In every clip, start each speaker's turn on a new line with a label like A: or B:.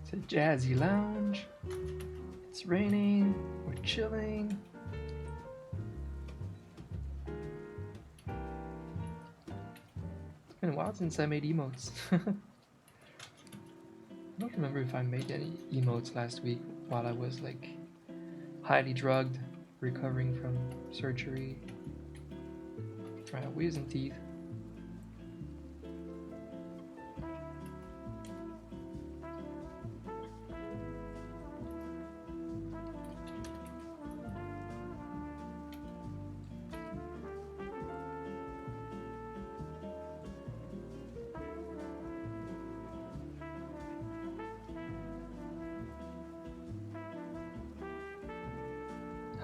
A: It's a jazzy lounge. It's raining. We're chilling. It's been a while since I made emotes. I don't remember if I made any emotes last week while I was like highly drugged, recovering from surgery. Wisdom teeth.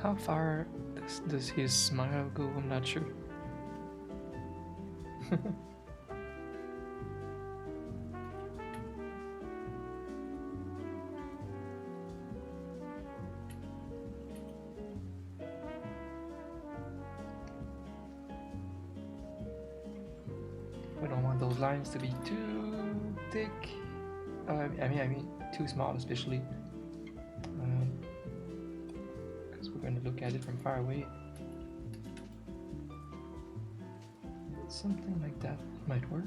A: How far does his smile go? I'm not sure. We don't want those lines to be too thick. I mean too small, especially. Because we're going to look at it from far away. Something like that might work.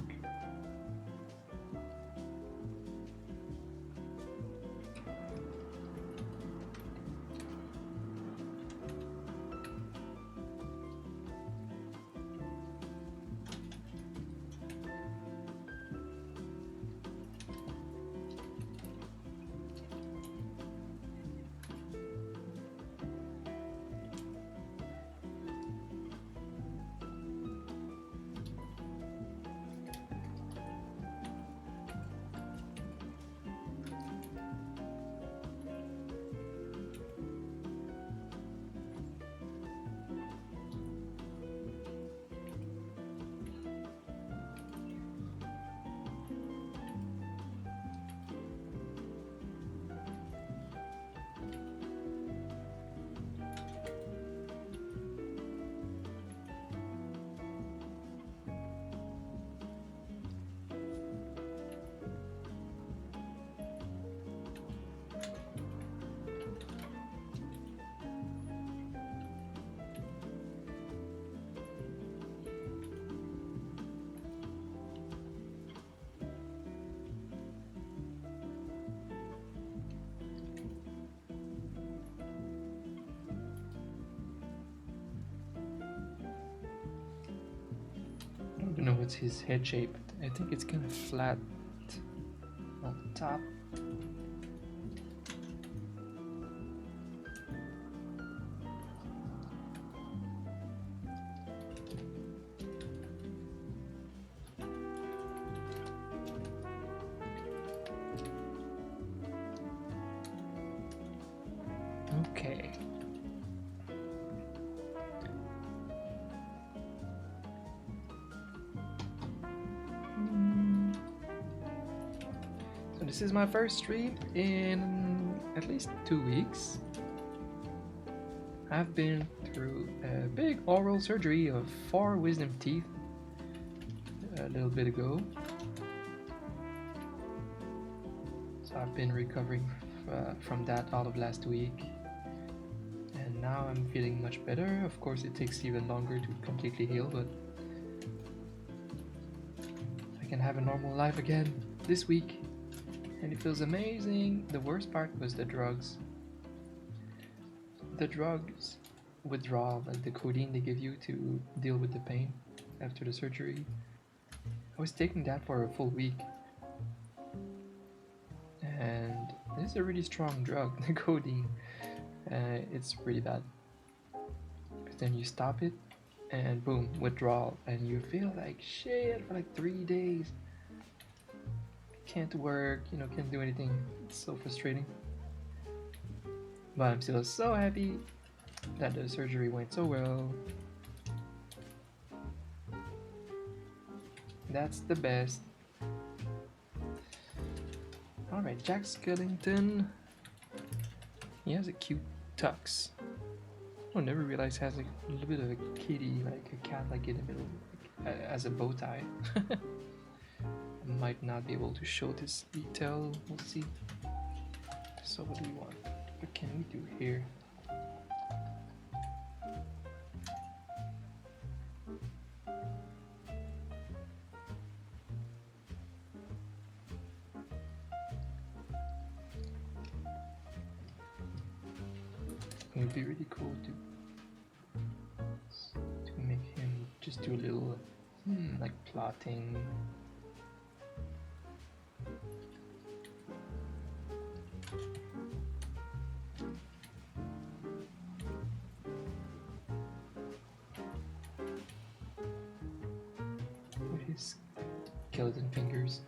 A: I don't know what's his head shape. I think it's kind of flat on top. Okay. So this is my first stream in at least 2 weeks. I've been through a big oral surgery of 4 wisdom teeth a little bit ago. So I've been recovering from that all of last week. And now I'm feeling much better. Of course, it takes even longer to completely heal, but I can have a normal life again this week. And it feels amazing. The worst part was the drugs. The drugs withdrawal, like the codeine they give you to deal with the pain after the surgery. I was taking that for a full week. And this is a really strong drug, the codeine. It's really bad. But then you stop it and boom, withdrawal. And you feel like shit for like 3 days. Can't work, can't do anything. It's so frustrating. But I'm still so happy that the surgery went so well. That's the best. Alright, Jack Skellington. He has a cute tux. I never realized he has like a little bit of a kitty, like a cat, like in the middle, like, as a bow tie. I might not be able to show this detail. We'll see. So what do we want? What can we do here? It would be really cool to make him just do a little like plotting. With his skeleton fingers.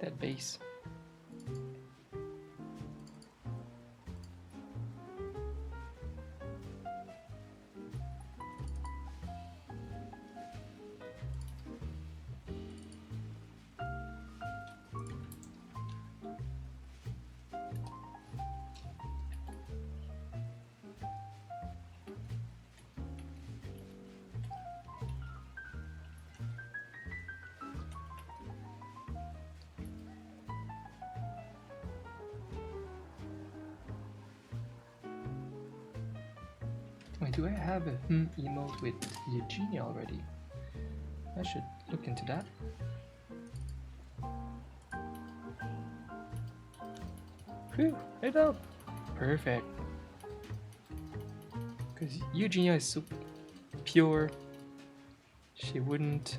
A: That base. Wait, do I have a emote with Eugenia already? I should look into that. Phew, I don't. Perfect. Because Eugenia is so pure, she wouldn't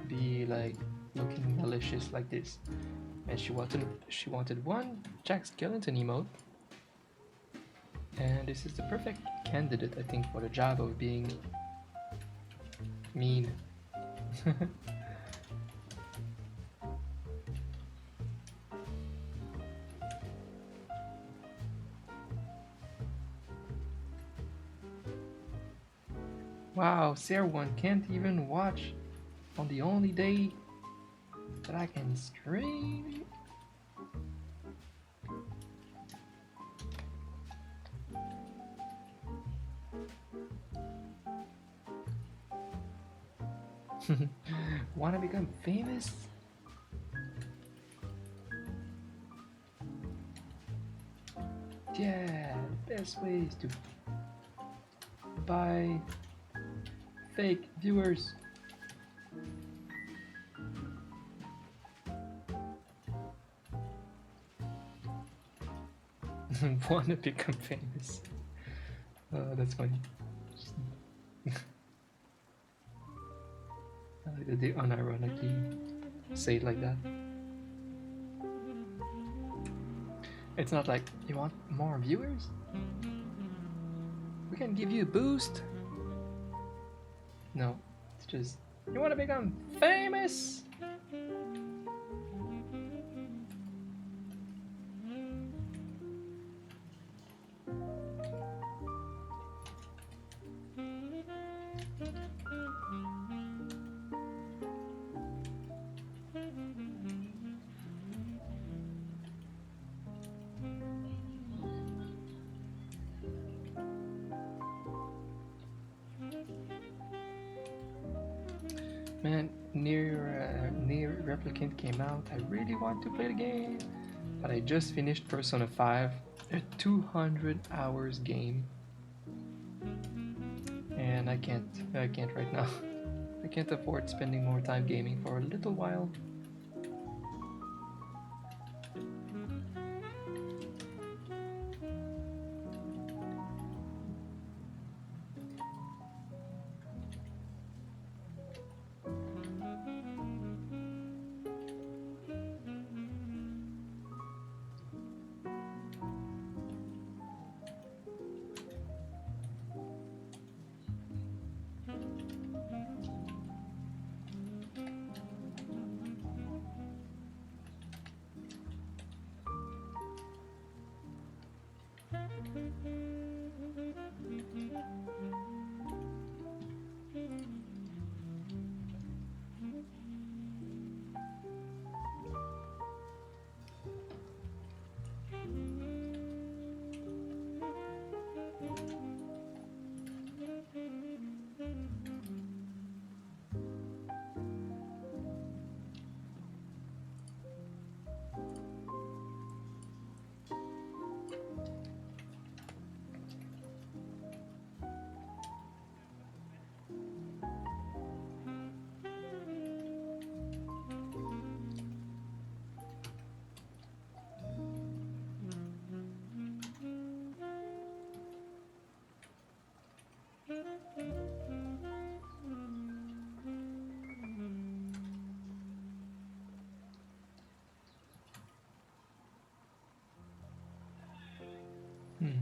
A: be like looking malicious like this. And she wanted one Jack Skellington emote. And this is the perfect candidate, I think, for the job of being mean. Wow, Sarah1 can't even watch on the only day that I can stream. Wanna become famous? Yeah, best ways to buy fake viewers. Wanna become famous? That's funny. I like that they unironically say it like that. It's not like, you want more viewers? We can give you a boost. No, it's just, you want to become famous? Man, Near Replicant came out. I really want to play the game, but I just finished Persona 5, a 200 hours game, and I can't right now. I can't afford spending more time gaming for a little while. Hmm.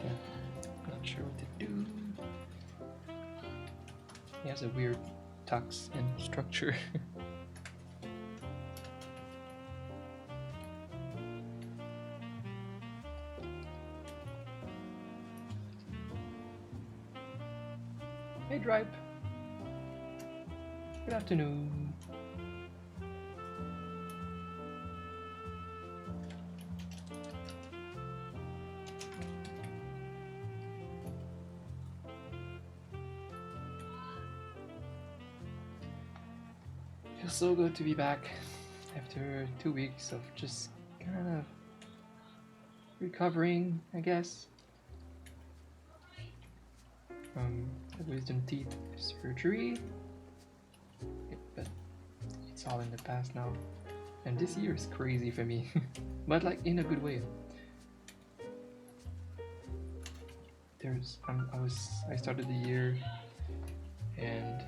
A: Yeah, not sure what to do. He has a weird tux and structure. Hey, Dripe. Good afternoon. Feels so good to be back after 2 weeks of just kind of recovering, I guess, from the wisdom teeth surgery. But it's all in the past now. And this year is crazy for me, but like in a good way. I started the year and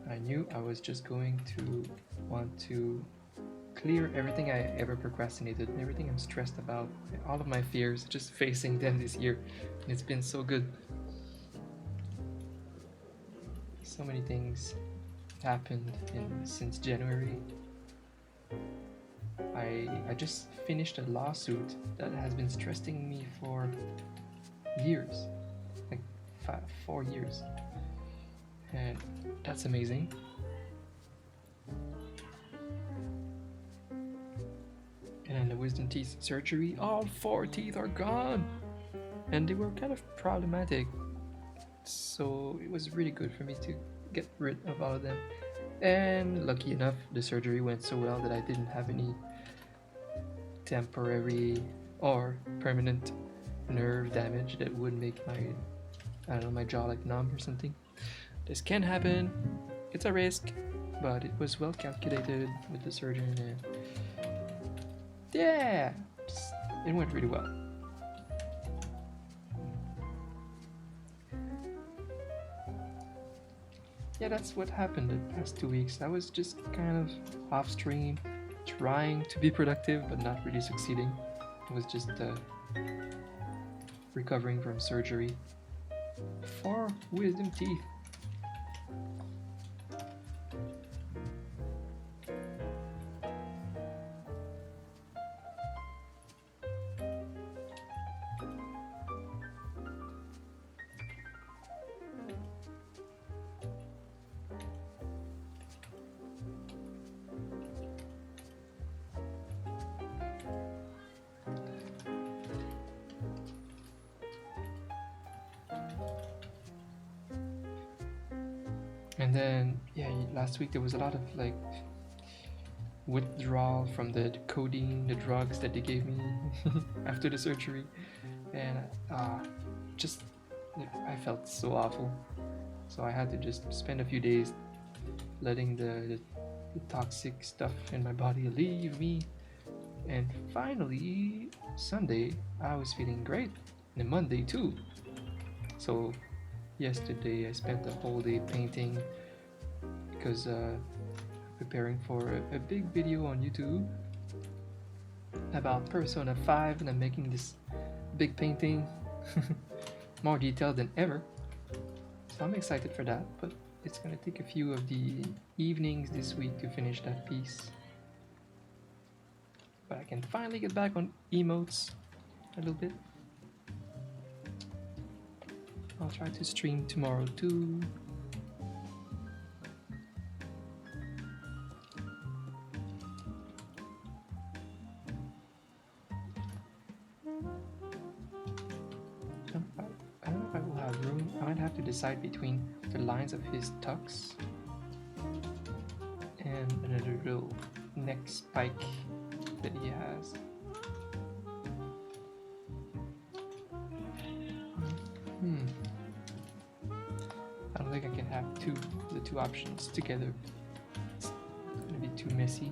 A: I knew I was just going to want to clear everything I ever procrastinated, everything I'm stressed about, all of my fears, just facing them this year. And it's been so good. So many things happened since January. I just finished a lawsuit that has been stressing me for years, like 4 years, and that's amazing. And then the wisdom teeth surgery, all 4 teeth are gone, and they were kind of problematic, so it was really good for me to get rid of all of them. And lucky enough, the surgery went so well that I didn't have any temporary or permanent nerve damage that would make my jaw like numb or something. This can happen. It's a risk, but it was well calculated with the surgeon, and yeah, it went really well. Yeah, that's what happened the past 2 weeks. I was just kind of off stream, trying to be productive, but not really succeeding. It was just recovering from surgery. 4 wisdom teeth. And then yeah, last week there was a lot of like withdrawal from the codeine, the drugs that they gave me after the surgery, and just I felt so awful. So I had to just spend a few days letting the toxic stuff in my body leave me. And finally, Sunday, I was feeling great. And Monday too. So yesterday I spent the whole day painting because preparing for a big video on YouTube about Persona 5, and I'm making this big painting more detailed than ever. So I'm excited for that, but it's gonna take a few of the evenings this week to finish that piece. But I can finally get back on emotes a little bit. I'll try to stream tomorrow too. I don't know if I will have room. I might have to decide between the lines of his tux and another little neck spike that he has. I don't think I can have the two options together. It's gonna be too messy.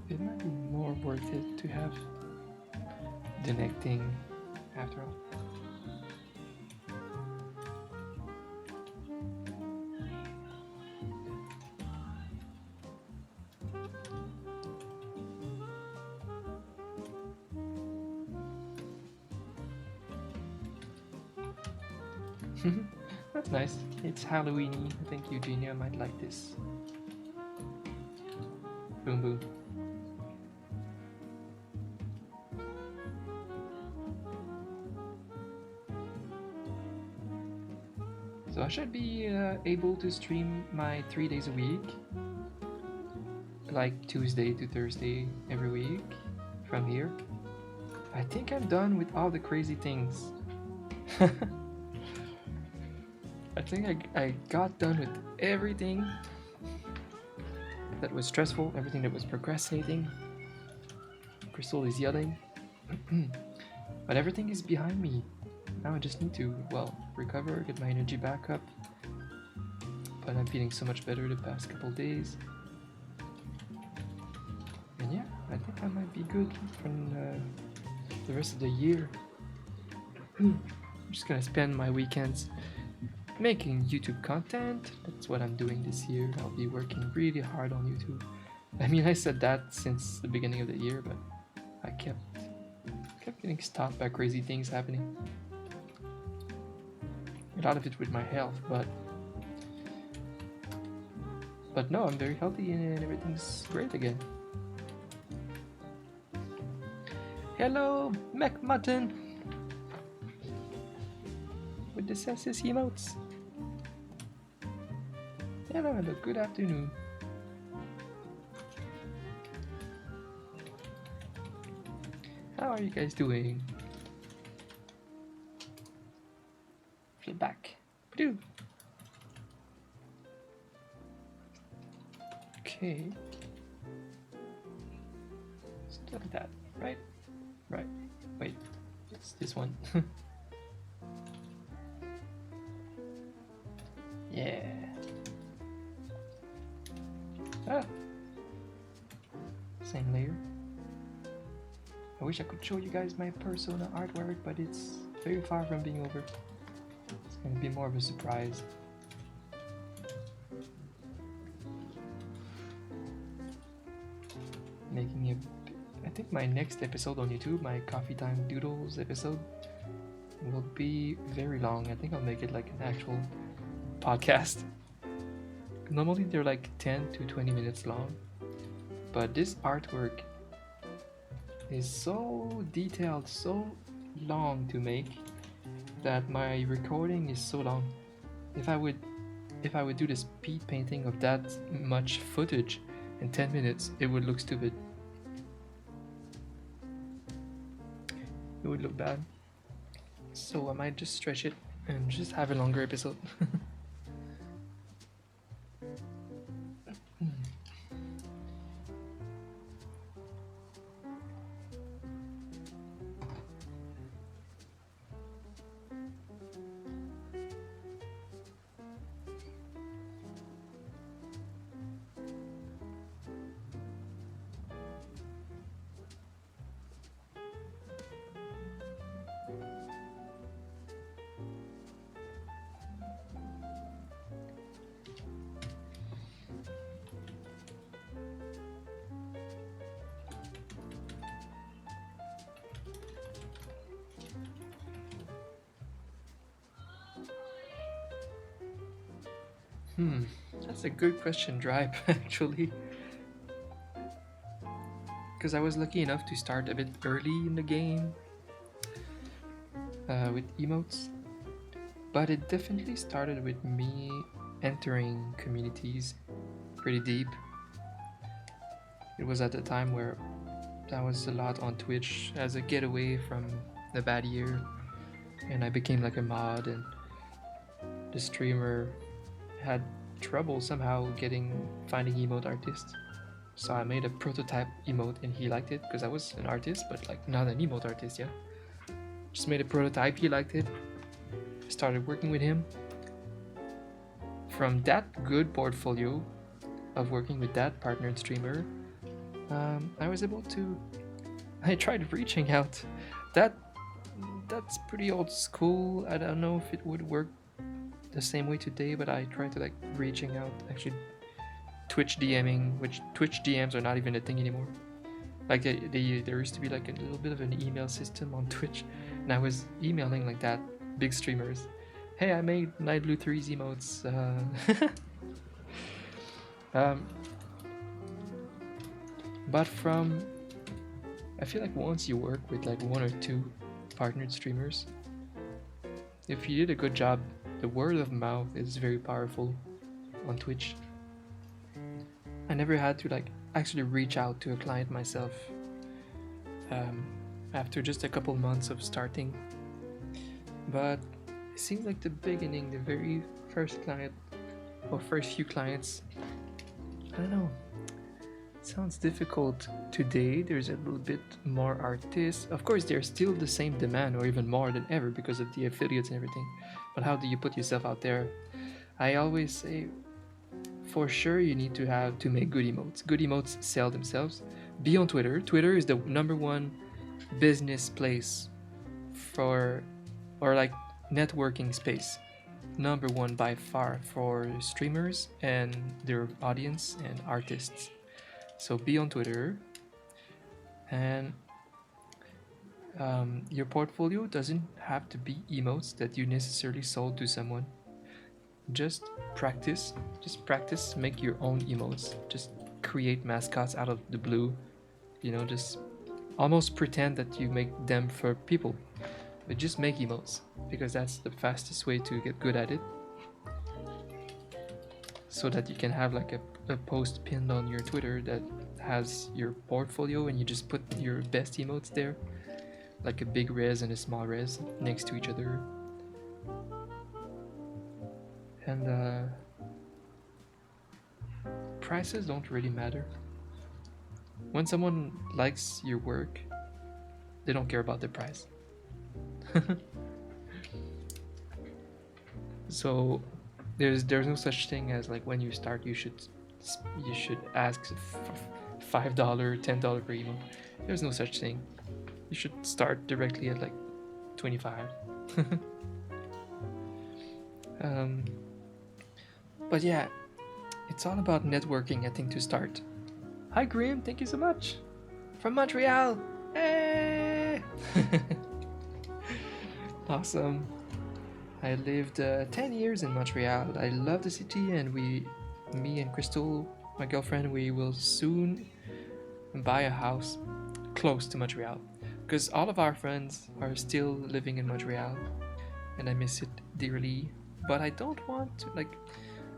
A: It might be more worth it to have the neck thing after all. That's nice. It's Halloweeny. I think Eugenia might like this. Boom boom. So I should be able to stream my 3 days a week, like Tuesday to Thursday every week from here. I think I'm done with all the crazy things. I think I got done with everything that was stressful, everything that was procrastinating. Crystal is yelling. But everything is behind me. Now I just need to, recover, get my energy back up. But I'm feeling so much better the past couple days. And yeah, I think I might be good for the rest of the year. I'm just gonna spend my weekends making YouTube content. That's what I'm doing this year. I'll be working really hard on YouTube. I mean, I said that since the beginning of the year, but I kept getting stopped by crazy things happening. A lot of it with my health, but no, I'm very healthy and everything's great again. Hello, McMutton with the Celsius emotes. Hello, good afternoon. How are you guys doing? Flip back. Ba-doo. Okay. Still like that, right? Right. Wait, it's this one. Yeah. Ah. Same layer. I wish I could show you guys my Persona artwork, but it's very far from being over. It's gonna be more of a surprise. I think my next episode on YouTube, my Coffee Time Doodles episode, will be very long. I think I'll make it like an actual podcast. Normally they're like 10 to 20 minutes long, but this artwork is so detailed, so long to make, that my recording is so long. If I would do the speed painting of that much footage in 10 minutes, it would look stupid. It would look bad. So I might just stretch it and just have a longer episode. That's a good question, Drive, actually. Because I was lucky enough to start a bit early in the game with emotes. But it definitely started with me entering communities pretty deep. It was at the time where I was a lot on Twitch as a getaway from the bad year. And I became like a mod, and the streamer had trouble somehow finding emote artists. So I made a prototype emote and he liked it because I was an artist, but like not an emote artist, yeah. Just made a prototype, he liked it. Started working with him. From that good portfolio of working with that partner and streamer, I was able to. I tried reaching out. That's pretty old school. I don't know if it would work the same way today, but I tried to like reaching out, actually Twitch DMing, which Twitch DMs are not even a thing anymore. Like there used to be like a little bit of an email system on Twitch, and I was emailing like that big streamers. Hey, I made Night Blue 3's emotes. But I feel like once you work with like one or two partnered streamers, if you did a good job, the word of mouth is very powerful on Twitch. I never had to like actually reach out to a client myself after just a couple months of starting. But it seems like the beginning, the very first client or first few clients, I don't know. It sounds difficult today. There's a little bit more artists. Of course, there's still the same demand or even more than ever because of the affiliates and everything. But how do you put yourself out there? I always say, for sure, you need to make good emotes. Good emotes sell themselves. Be on Twitter. Twitter is the #1 business place or like networking space. #1 by far for streamers and their audience and artists. So be on Twitter, and your portfolio doesn't have to be emotes that you necessarily sold to someone. Just practice, make your own emotes. Just create mascots out of the blue, just almost pretend that you make them for people, but just make emotes, because that's the fastest way to get good at it, so that you can have like a post pinned on your Twitter that has your portfolio, and you just put your best emotes there, like a big res and a small res next to each other. And prices don't really matter. When someone likes your work, they don't care about the price. So there's no such thing as like when you start you should ask $5, $10 per emote. There's no such thing. You should start directly at like 25. But yeah, it's all about networking, I think, to start. Hi Grim, thank you so much. From Montreal. Hey! Awesome. I lived 10 years in Montreal. I love the city, and we me and Crystal, my girlfriend, we will soon buy a house close to Montreal, because all of our friends are still living in Montreal, and I miss it dearly. But I don't want to, like,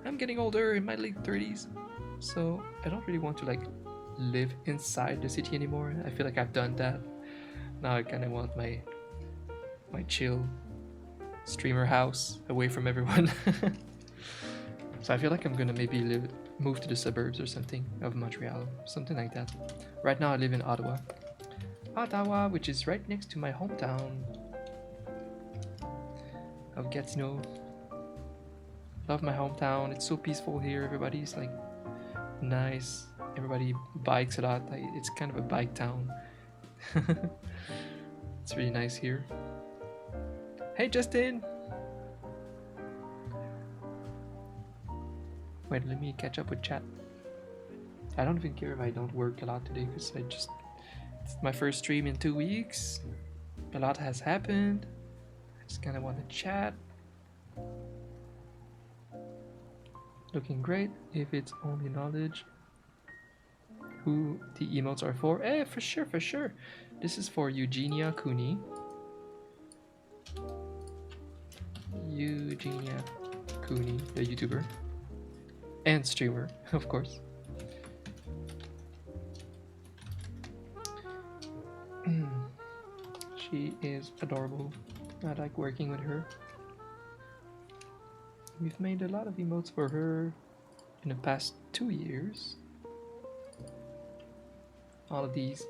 A: I'm getting older, in my late 30s, so I don't really want to like live inside the city anymore. I feel like I've done that. Now I kind of want my chill streamer house away from everyone. So I feel like I'm gonna maybe move to the suburbs or something of Montreal, something like that. Right now I live in Ottawa, which is right next to my hometown of Gatineau. Love my hometown. It's so peaceful here. Everybody's like nice. Everybody bikes a lot. It's kind of a bike town. It's really nice here. Hey Justin! Wait, let me catch up with chat. I don't even care if I don't work a lot today, because it's my first stream in 2 weeks. A lot has happened. I just kind of want to chat. Looking great. If it's only knowledge. Who the emotes are for? Eh, for sure. This is for Eugenia Cooney. Eugenia Cooney, the YouTuber. And streamer, of course. She is adorable. I like working with her. We've made a lot of emotes for her in the past 2 years. All of these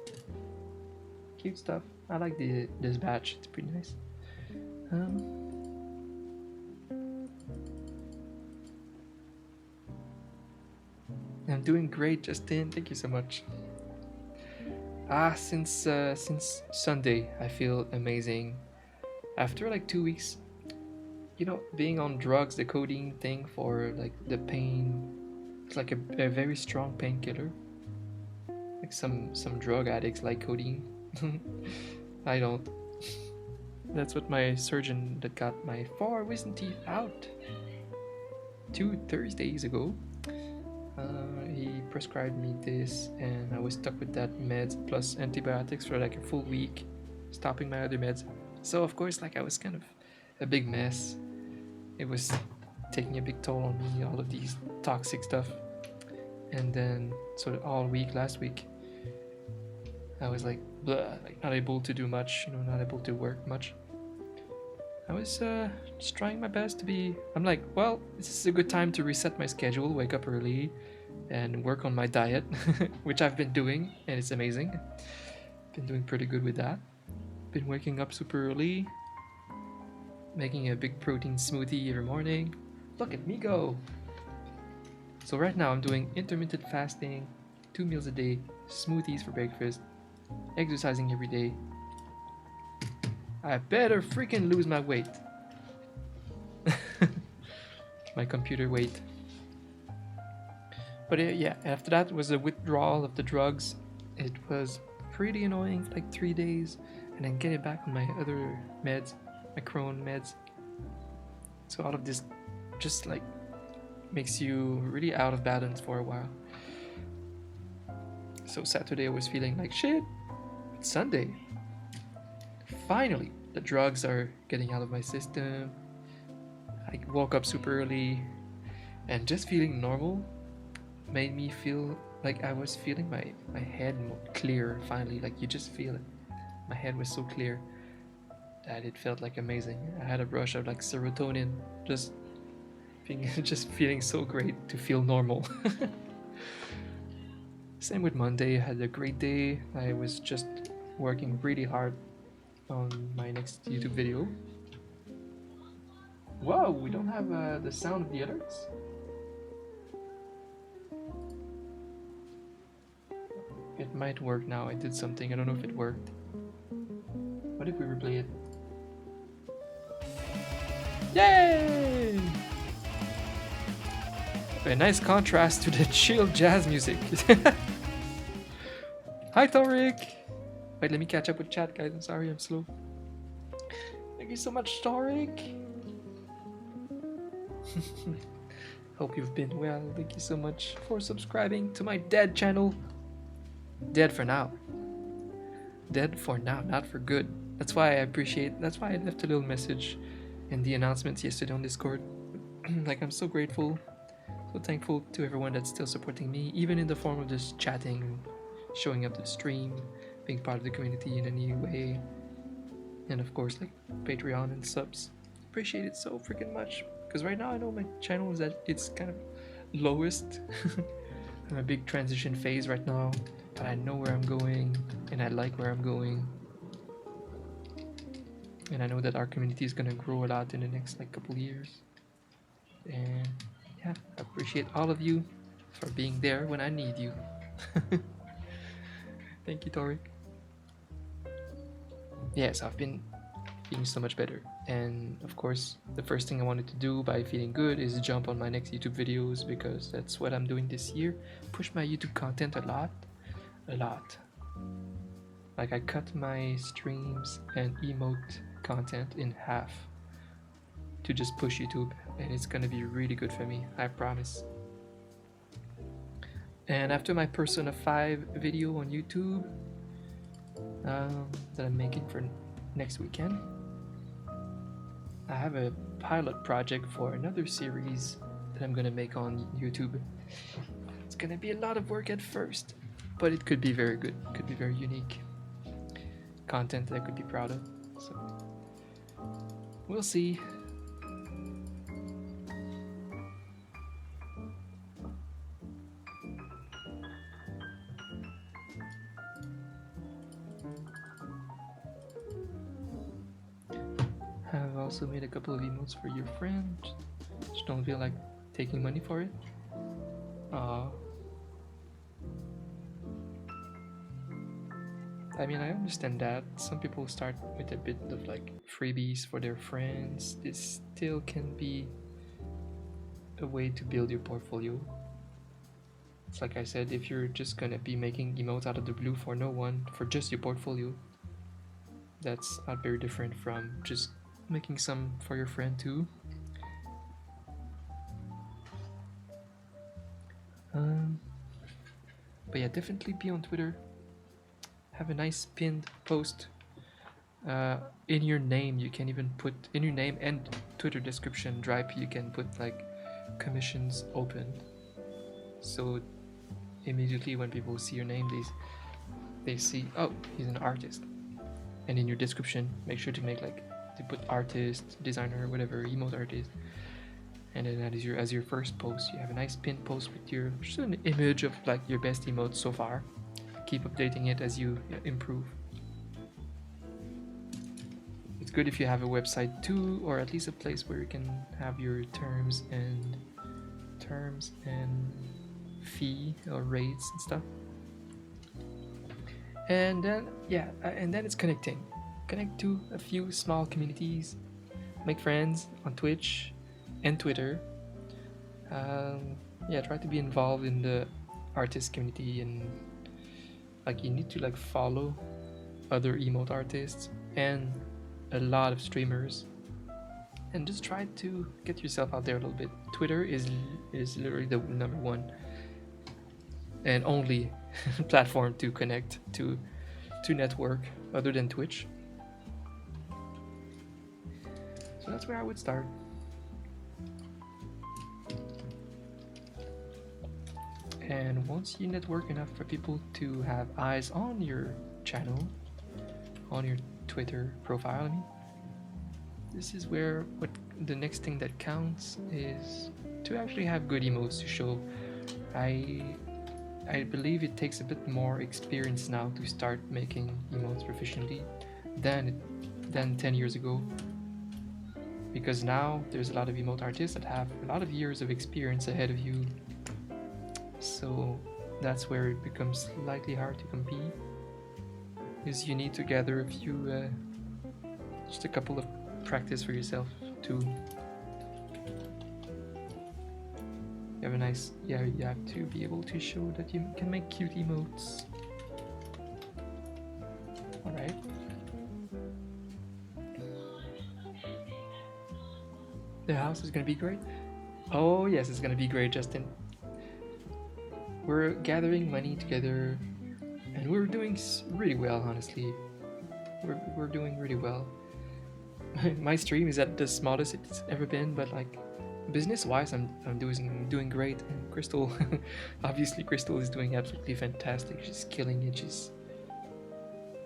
A: cute stuff. I like this batch. It's pretty nice. I'm doing great, Justin. Thank you so much. Since Sunday, I feel amazing. After like 2 weeks, you know, being on drugs, the codeine thing for like the pain, it's like a very strong painkiller. Like some drug addicts like codeine. I don't. That's what my surgeon that got my 4 wisdom teeth out 2 Thursdays ago. He prescribed me this, and I was stuck with that meds plus antibiotics for like a full week, stopping my other meds. So of course, like, I was kind of a big mess. It was taking a big toll on me, all of these toxic stuff. And then so all week last week, I was like, blah, like not able to do much, you know, not able to work much. I was just trying my best to be. I'm like, well, this is a good time to reset my schedule, wake up early, and work on my diet, which I've been doing, and it's amazing. Been doing pretty good with that. Been waking up super early, making a big protein smoothie every morning. Look at me go! So right now I'm doing intermittent fasting, 2 meals a day, smoothies for breakfast, exercising every day. I better freaking lose my weight. My computer weight. But yeah, after that was a withdrawal of the drugs. It was pretty annoying for like 3 days, and then getting back on my other meds, my Crohn meds. So all of this just like makes you really out of balance for a while. So Saturday I was feeling like shit. It's Sunday. Finally, the drugs are getting out of my system. I woke up super early, and just feeling normal made me feel like I was feeling my head clear finally. Like, you just feel it. My head was so clear that it felt like amazing. I had a rush of like serotonin, just feeling so great to feel normal. Same with Monday. I had a great day. I was just working really hard on my next YouTube video. Whoa, we don't have the sound of the alerts? It might work now. I did something. I don't know if it worked. What if we replay it? Yay! A nice contrast to the chill jazz music. Hi, Torik! Wait, let me catch up with chat, guys. I'm sorry, I'm slow. Thank you so much, Torik! Hope you've been well. Thank you so much for subscribing to my dead channel. Dead for now. Dead for now, not for good. That's why I left a little message in the announcements yesterday on Discord. Like, I'm so grateful, so thankful to everyone that's still supporting me, even in the form of just chatting, showing up to the stream, being part of the community in any way, and of course, like, Patreon and subs. Appreciate it so freaking much, because right now I know my channel is at its kind of lowest. I'm in a big transition phase right now, but I know where I'm going, and I like where I'm going. And I know that our community is gonna grow a lot in the next like couple years. And yeah, I appreciate all of you for being there when I need you. Thank you, Torik. Yes, I've been feeling so much better. And of course, the first thing I wanted to do by feeling good is jump on my next YouTube videos, because that's what I'm doing this year. Push my YouTube content a lot. Like, I cut my streams and emote content in half to just push YouTube, and it's gonna be really good for me, I promise. And after my Persona 5 video on YouTube that I'm making for next weekend, I have a pilot project for another series that I'm gonna make on YouTube. It's gonna be a lot of work at first, but it could be very good, could be very unique content that I could be proud of. So we'll see. I've also made a couple of emotes for your friends. Just don't feel like taking money for it. I mean, I understand that some people start with a bit of like freebies for their friends. This still can be a way to build your portfolio. It's like I said, if you're just gonna be making emotes out of the blue for no one, for just your portfolio, that's not very different from just making some for your friend too. But yeah, definitely be on Twitter. Have a nice pinned post. In your name, you can even put in your name and Twitter description drive. You can put like commissions open, so immediately when people see your name, they see, oh, he's an artist. And in your description, make sure to make like to put artist, designer, whatever, emote artist, and then that is as your first post. You have a nice pinned post with your just an image of like your best emotes so far. Keep updating it as you improve. It's good if you have a website too, or at least a place where you can have your terms and fee or rates and stuff. And then and then it's connecting. Connect to a few small communities, make friends on Twitch and Twitter. Try to be involved in the artist community, and like you need to like follow other emote artists and a lot of streamers, and just try to get yourself out there a little bit. Twitter is literally the number one and only platform to connect to network other than Twitch. So that's where I would start. And once you network enough for people to have eyes on your channel, on your Twitter profile, I mean, this is where what the next thing that counts is to actually have good emotes to show. I believe it takes a bit more experience now to start making emotes proficiently than 10 years ago, because now there's a lot of emote artists that have a lot of years of experience ahead of you. So that's where it becomes slightly hard to compete, is you need to gather a few just a couple of practice for yourself too. You have to be able to show that you can make cute emotes. Alright. The house is gonna be great. Oh yes, it's gonna be great, Justin. We're gathering money together, and we're doing really well. Honestly, we're doing really well. My stream is at the smallest it's ever been, but like business-wise, I'm doing great. And Crystal, obviously, Crystal is doing absolutely fantastic. She's killing it.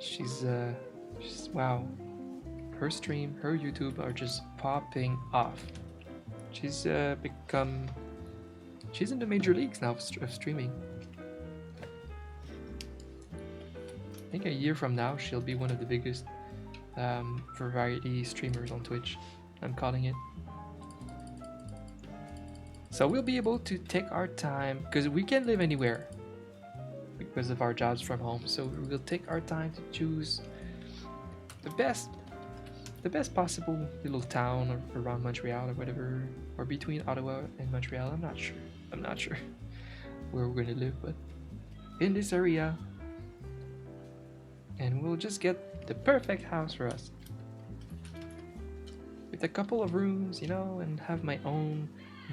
A: She's wow. Her stream, her YouTube are just popping off. She's she's in the major leagues now of streaming. I think a year from now she'll be one of the biggest variety streamers on Twitch. I'm calling it. So we'll be able to take our time because we can live anywhere because of our jobs from home. So we'll take our time to choose the best possible little town or around Montreal or whatever, or between Ottawa and Montreal. I'm not sure where we're gonna live, but in this area, and we'll just get the perfect house for us with a couple of rooms, you know, and have my own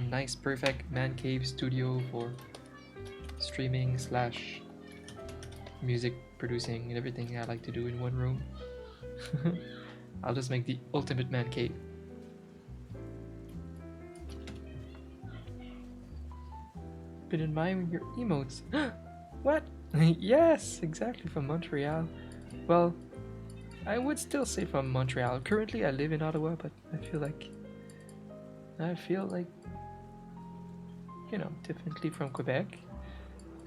A: nice perfect man cave studio for streaming slash music producing and everything I like to do in one room. I'll just make the ultimate man cave. Been admiring your emotes. What? Yes, exactly, from Montreal. Well, I would still say from Montreal. Currently I live in Ottawa, but I feel like you know, definitely from Quebec,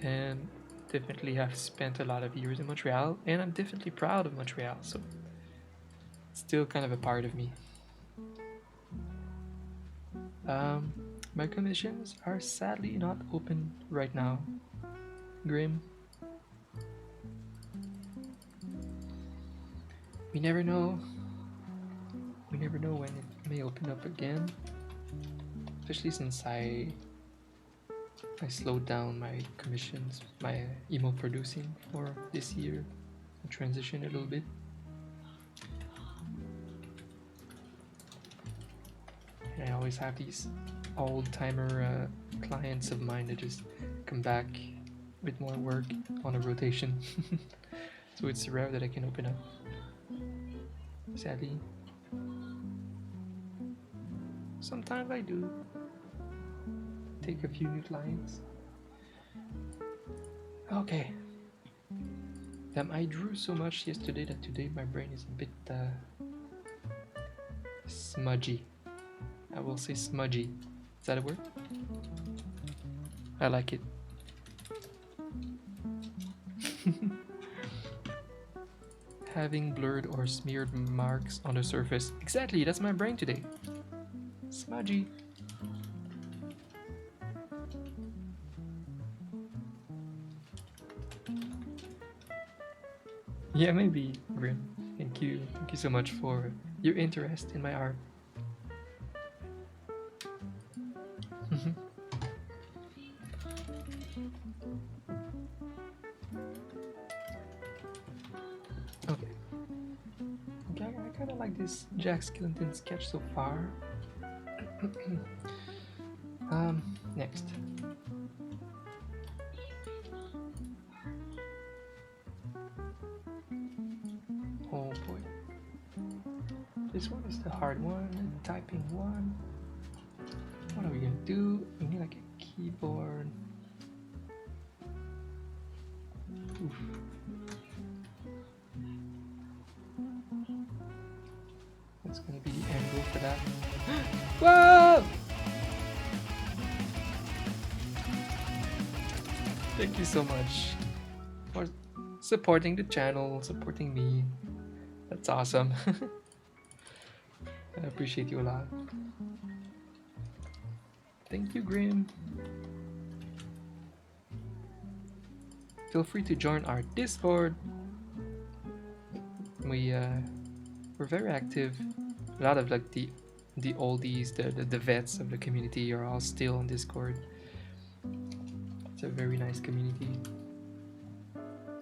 A: and definitely have spent a lot of years in Montreal, and I'm definitely proud of Montreal, so it's still kind of a part of me. Um, my commissions are sadly not open right now. Grim. We never know. We never know when it may open up again. Especially since I slowed down my commissions, my emo producing for this year. I transitioned a little bit. And I always have these old-timer clients of mine that just come back with more work on a rotation. So it's rare that I can open up. Sadly. Sometimes I do take a few new clients. Okay. I drew so much yesterday that today my brain is a bit smudgy. I will say smudgy. Is that a word? I like it. Having blurred or smeared marks on the surface. Exactly, that's my brain today. Smudgy. Yeah, maybe, Grim. Thank you so much for your interest in my art. Okay. I kind of like this Jack Skellington sketch so far. Next. Oh boy. This one is the hard one, typing one. What are we gonna do? We need like a keyboard. Oof. What's gonna be the angle for that? Whoa! Thank you so much for supporting the channel, supporting me. That's awesome. I appreciate you a lot. Thank you, Grim. Feel free to join our Discord. We're very active. A lot of like the oldies, the vets of the community are all still on Discord. It's a very nice community.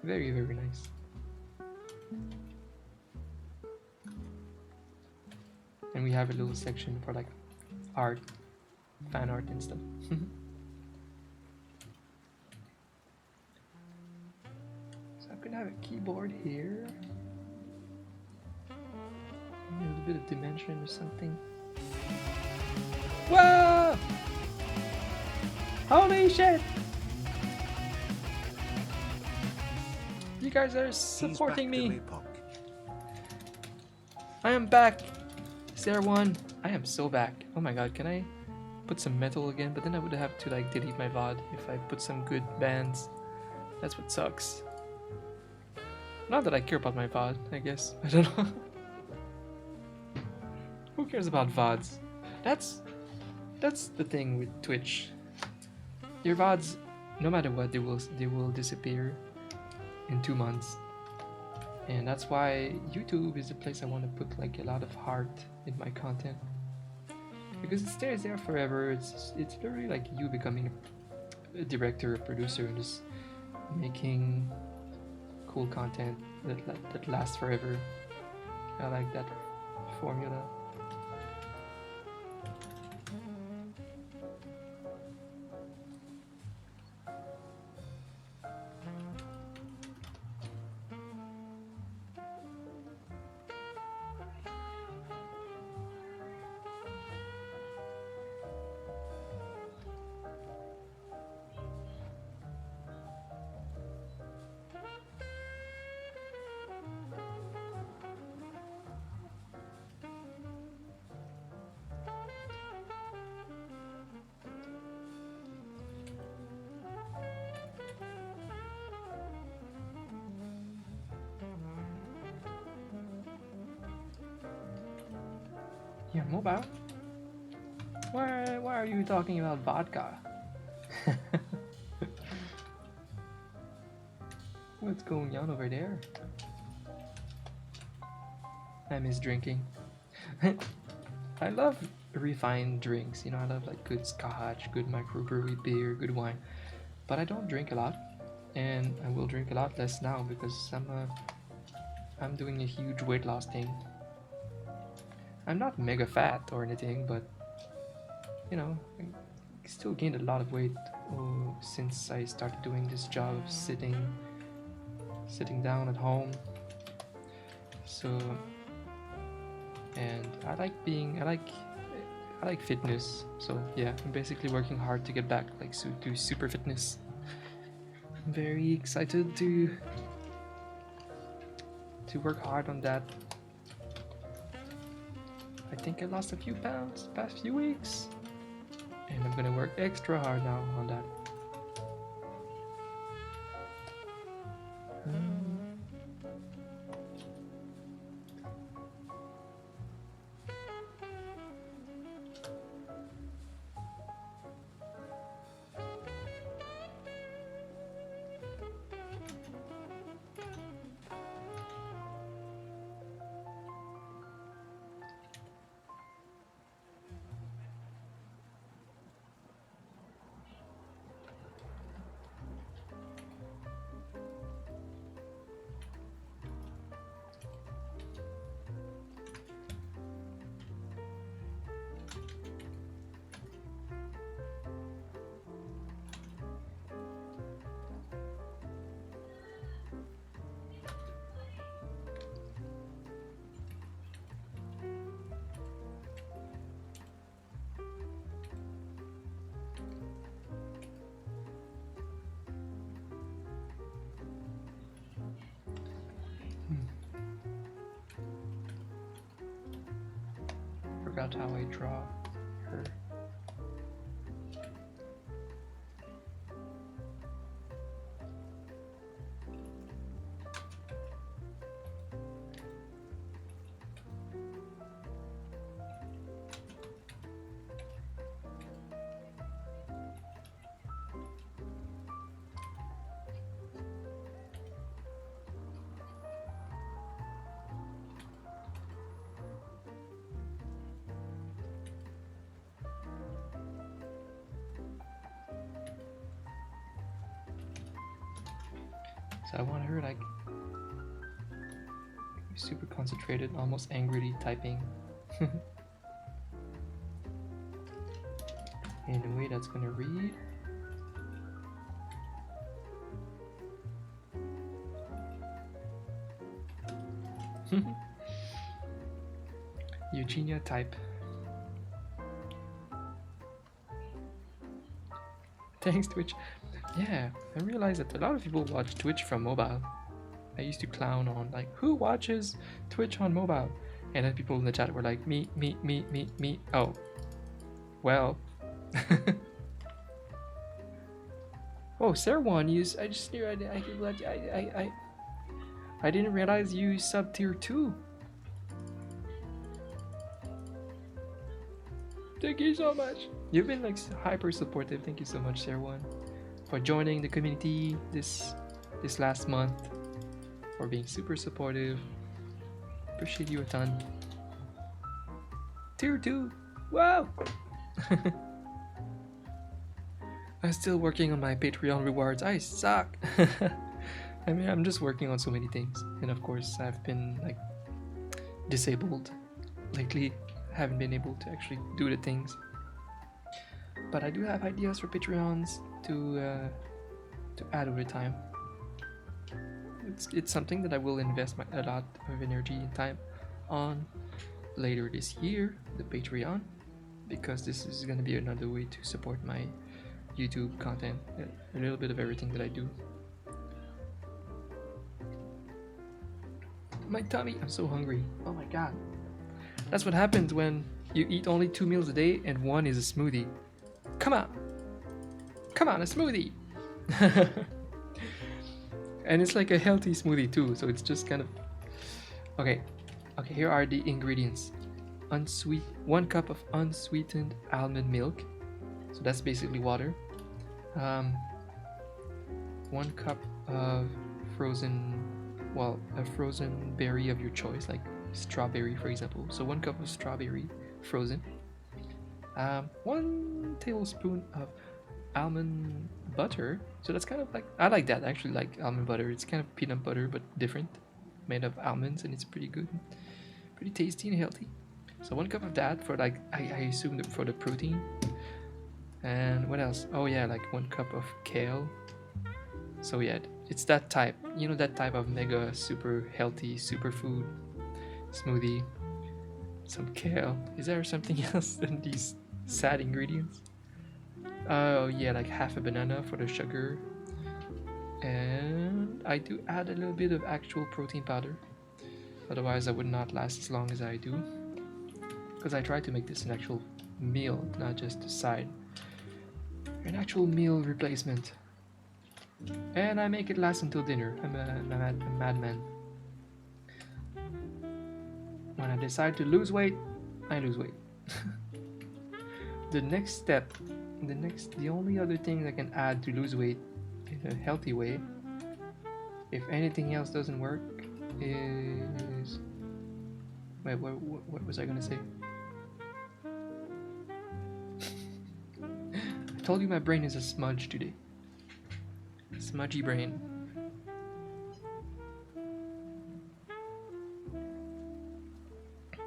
A: Very, very nice. And we have a little section for like art fan art and stuff. So I'm gonna have a keyboard here. A little bit of dimension or something. Whoa! Holy shit! You guys are supporting me. I am back. Is there one? I am so back. Oh my god, can I put some metal again? But then I would have to like delete my VOD if I put some good bands. That's what sucks. Not that I care about my VOD, I guess. I don't know. Who cares about VODs? That's the thing with Twitch. Your VODs, no matter what, they will disappear in 2 months. And that's why YouTube is the place I want to put like a lot of heart in my content. Because it stays there forever. It's literally like you becoming a director, a producer, and just making cool content that lasts forever. I like that formula. Yeah, mobile? Why are you talking about vodka? What's going on over there? I miss drinking. I love refined drinks, you know, I love like good scotch, good microbrewery beer, good wine. But I don't drink a lot, and I will drink a lot less now because I'm doing a huge weight loss thing. I'm not mega fat or anything, but you know, I still gained a lot of weight since I started doing this job of sitting down at home. So, and I like fitness. So yeah, I'm basically working hard to get back like to super fitness. I'm very excited to work hard on that. I think I lost a few pounds the past few weeks, and I'm gonna work extra hard now on that. Forgot how I draw her. So I want her like super concentrated, almost angrily typing. in a way that's gonna read. Eugenia type. Thanks, Twitch. Yeah, I realized that a lot of people watch Twitch from mobile. I used to clown on like, who watches Twitch on mobile? And then people in the chat were like, me. Oh, well. Oh, Sarwan, I just knew I didn't realize you sub tier 2. Thank you so much. You've been like hyper supportive. Thank you so much, Sarwan, for joining the community this last month, for being super supportive. Appreciate you a ton. Tier 2. Wow. I'm still working on my Patreon rewards. I suck. I mean, I'm just working on so many things, and of course I've been like disabled lately. Haven't been able to actually do the things, but I do have ideas for Patreons to add over time. It's something that I will invest a lot of energy and time on later this year, the Patreon, because this is going to be another way to support my YouTube content, a little bit of everything that I do. My tummy, I'm so hungry. Oh my god. That's what happens when you eat only 2 meals a day and one is a smoothie. Come on, a smoothie. And it's like a healthy smoothie too, so it's just kind of okay. Here are the ingredients: 1 cup of unsweetened almond milk, so that's basically water. 1 cup of a frozen berry of your choice, like strawberry for example, so 1 cup of strawberry frozen. 1 tablespoon of almond butter, so that's kind of like, I like that, I actually like almond butter. It's kind of peanut butter but different, made of almonds, and it's pretty good, pretty tasty and healthy. So 1 cup of that for like, I assume that for the protein. And what else? Oh yeah, like 1 cup of kale. So yeah, it's that type, you know, that type of mega super healthy superfood smoothie. Some kale. Is there something else than these sad ingredients? Oh yeah, like half a banana for the sugar. And I do add a little bit of actual protein powder. Otherwise I would not last as long as I do. Because I try to make this an actual meal, not just a side. An actual meal replacement. And I make it last until dinner. I'm a madman. When I decide to lose weight, I lose weight. The next step, the only other thing I can add to lose weight in a healthy way, if anything else doesn't work, is... Wait, what was I gonna say? I told you my brain is a smudge today. Smudgy brain.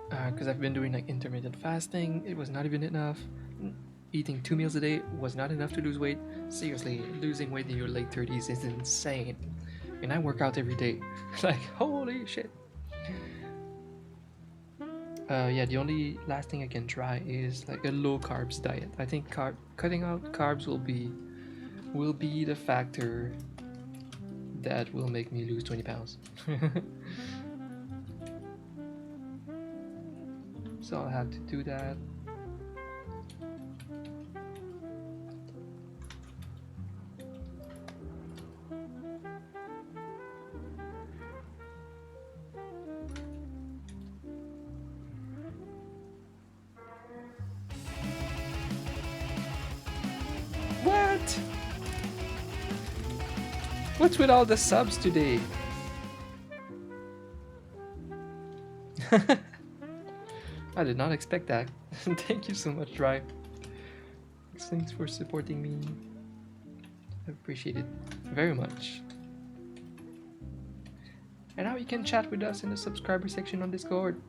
A: Because I've been doing like intermittent fasting, it was not even enough. Eating 2 meals a day was not enough to lose weight. Seriously, losing weight in your late 30s is insane. And I work out every day. Like, holy shit. Yeah, the only last thing I can try is like a low carbs diet. I think cutting out carbs will be the factor that will make me lose 20 pounds. So I'll have to do that. What? What's with all the subs today? I did not expect that. Thank you so much, Drive. Thanks for supporting me. I appreciate it very much. And now you can chat with us in the subscriber section on Discord.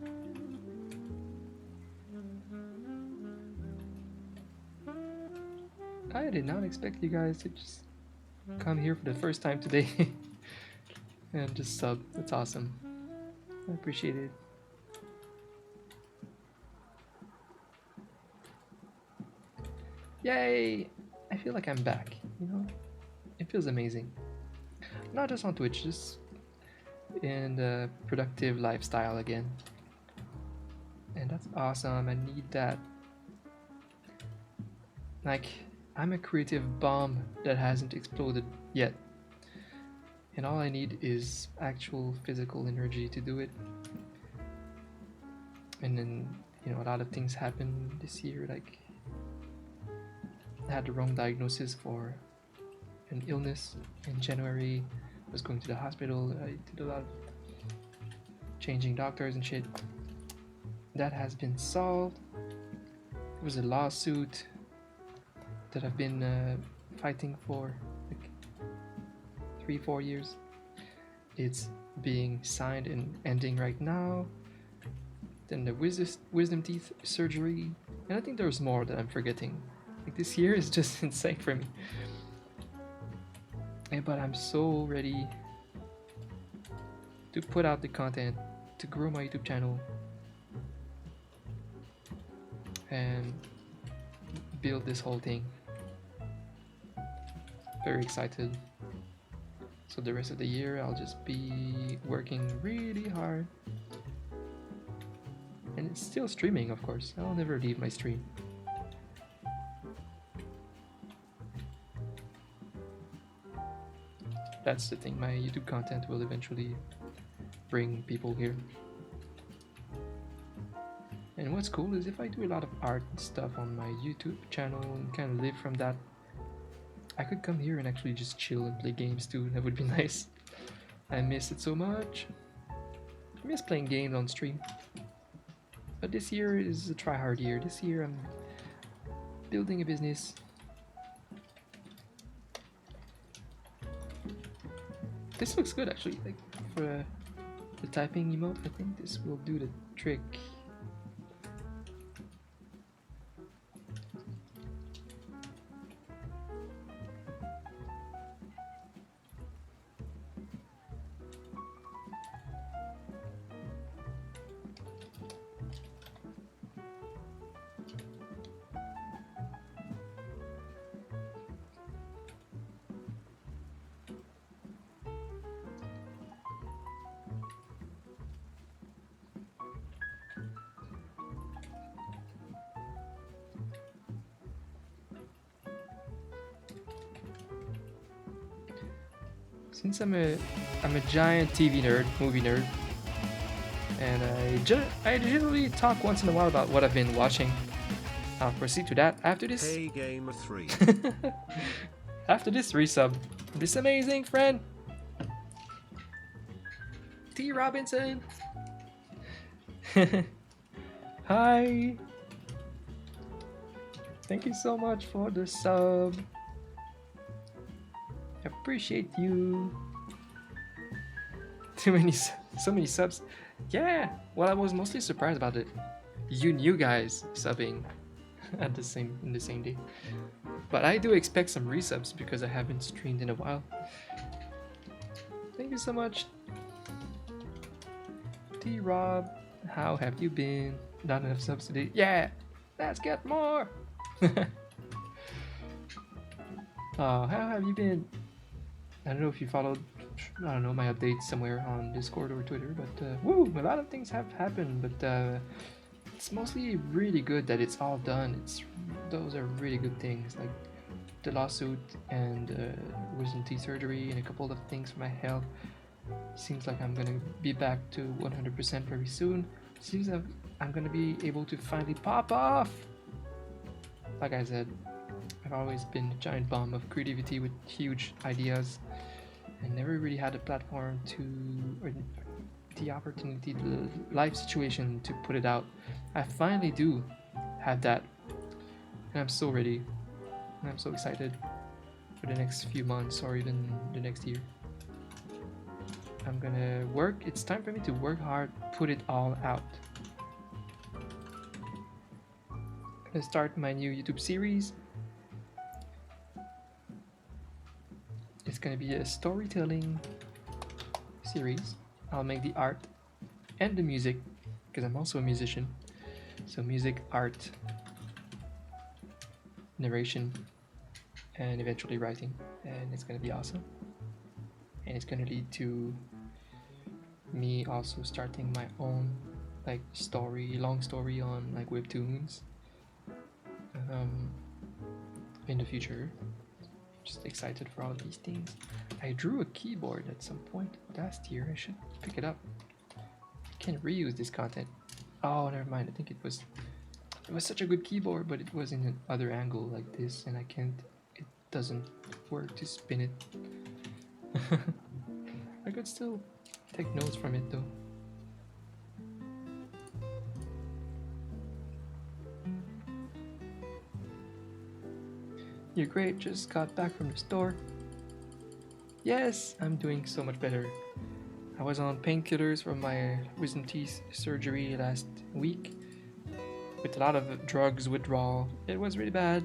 A: did not expect you guys to just come here for the first time today and just sub. That's awesome. I appreciate it. Yay! I feel like I'm back, you know? It feels amazing. Not just on Twitch, just in the productive lifestyle again. And that's awesome. I need that. Like, I'm a creative bomb that hasn't exploded yet. And all I need is actual physical energy to do it. And then, you know, a lot of things happened this year. Like, I had the wrong diagnosis for an illness in January. I was going to the hospital. I did a lot of changing doctors and shit. That has been solved. It was a lawsuit that I've been fighting for like 3-4 years. It's being signed and ending right now. Then the wisdom teeth surgery, and I think there's more that I'm forgetting. Like, this year is just insane for me. But I'm so ready to put out the content, to grow my YouTube channel, and build this whole thing. Very excited. So the rest of the year I'll just be working really hard. And it's still streaming, of course. I'll never leave my stream. That's the thing, my YouTube content will eventually bring people here. And what's cool is if I do a lot of art stuff on my YouTube channel and kind of live from that, I could come here and actually just chill and play games too. That would be nice. I miss it so much. I miss playing games on stream. But this year is a try-hard year. This year I'm building a business. This looks good actually. Like, for the typing emote, I think this will do the trick. Since I'm a giant TV nerd, movie nerd, and I generally talk once in a while about what I've been watching. I'll proceed to that after this.
B: Hey, Game 3.
A: After this resub, this amazing friend, T. Robinson. Hi. Thank you so much for the sub. Appreciate you. So many subs. Yeah. Well, I was mostly surprised about it. You new guys subbing in the same day. But I do expect some resubs because I haven't streamed in a while. Thank you so much, T. Rob. How have you been? Not enough subs today. Yeah. Let's get more. Oh, how have you been? I don't know if you followed, I don't know, my updates somewhere on Discord or Twitter, but woo, a lot of things have happened, but it's mostly really good that it's all done. Those are really good things, like the lawsuit and wisdom teeth surgery and a couple of things for my health. Seems like I'm gonna be back to 100% very soon. Seems like I'm gonna be able to finally pop off. Like I said, I've always been a giant bomb of creativity with huge ideas and never really had a platform or the opportunity, the life situation to put it out. I finally do have that, and I'm so ready, and I'm so excited for the next few months or even the next year. I'm gonna work. It's time for me to work hard, put it all out. I'm gonna start my new YouTube series. gonna be a storytelling series. I'll make the art and the music, because I'm also a musician. So music, art, narration, and eventually writing. And it's gonna be awesome. And it's gonna lead to me also starting my own like long story on like webtoons in the future. Just excited for all these things. I drew a keyboard at some point last year. I should pick it up. I can reuse this content. Oh, never mind. I think it was such a good keyboard, but it was in an other angle like this, and it doesn't work to spin it. I could still take notes from it though. You're great, just got back from the store. Yes, I'm doing so much better. I was on painkillers from my wisdom teeth surgery last week with a lot of drugs withdrawal. It was really bad,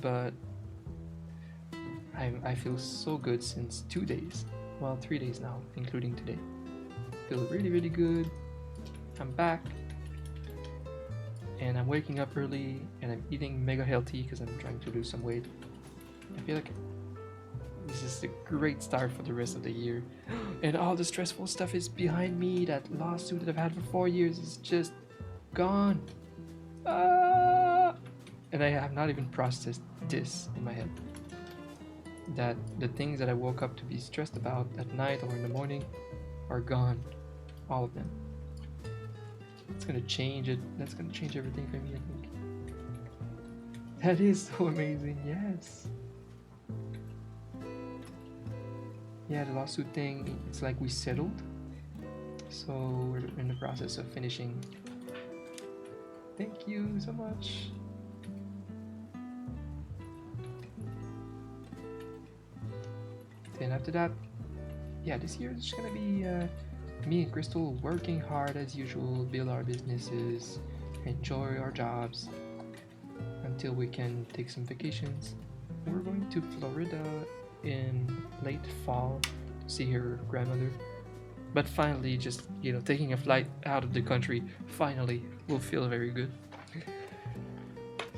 A: but I feel so good since 2 days. Well, 3 days now, including today. Feel really, really good. I'm back. And I'm waking up early and I'm eating mega healthy because I'm trying to lose some weight. I feel like this is a great start for the rest of the year. And all the stressful stuff is behind me. That lawsuit that I've had for 4 years is just gone. And I have not even processed this in my head. That the things that I woke up to be stressed about at night or in the morning are gone. All of them. It's gonna change it. That's gonna change everything for me, I think. That is so amazing, yes. Yeah, the lawsuit thing, it's like we settled. So we're in the process of finishing. Thank you so much. Then after that, yeah, this year is just gonna be me and Crystal working hard as usual, build our businesses, enjoy our jobs until we can take some vacations. We're going to Florida in late fall to see her grandmother. But finally, just, taking a flight out of the country finally will feel very good.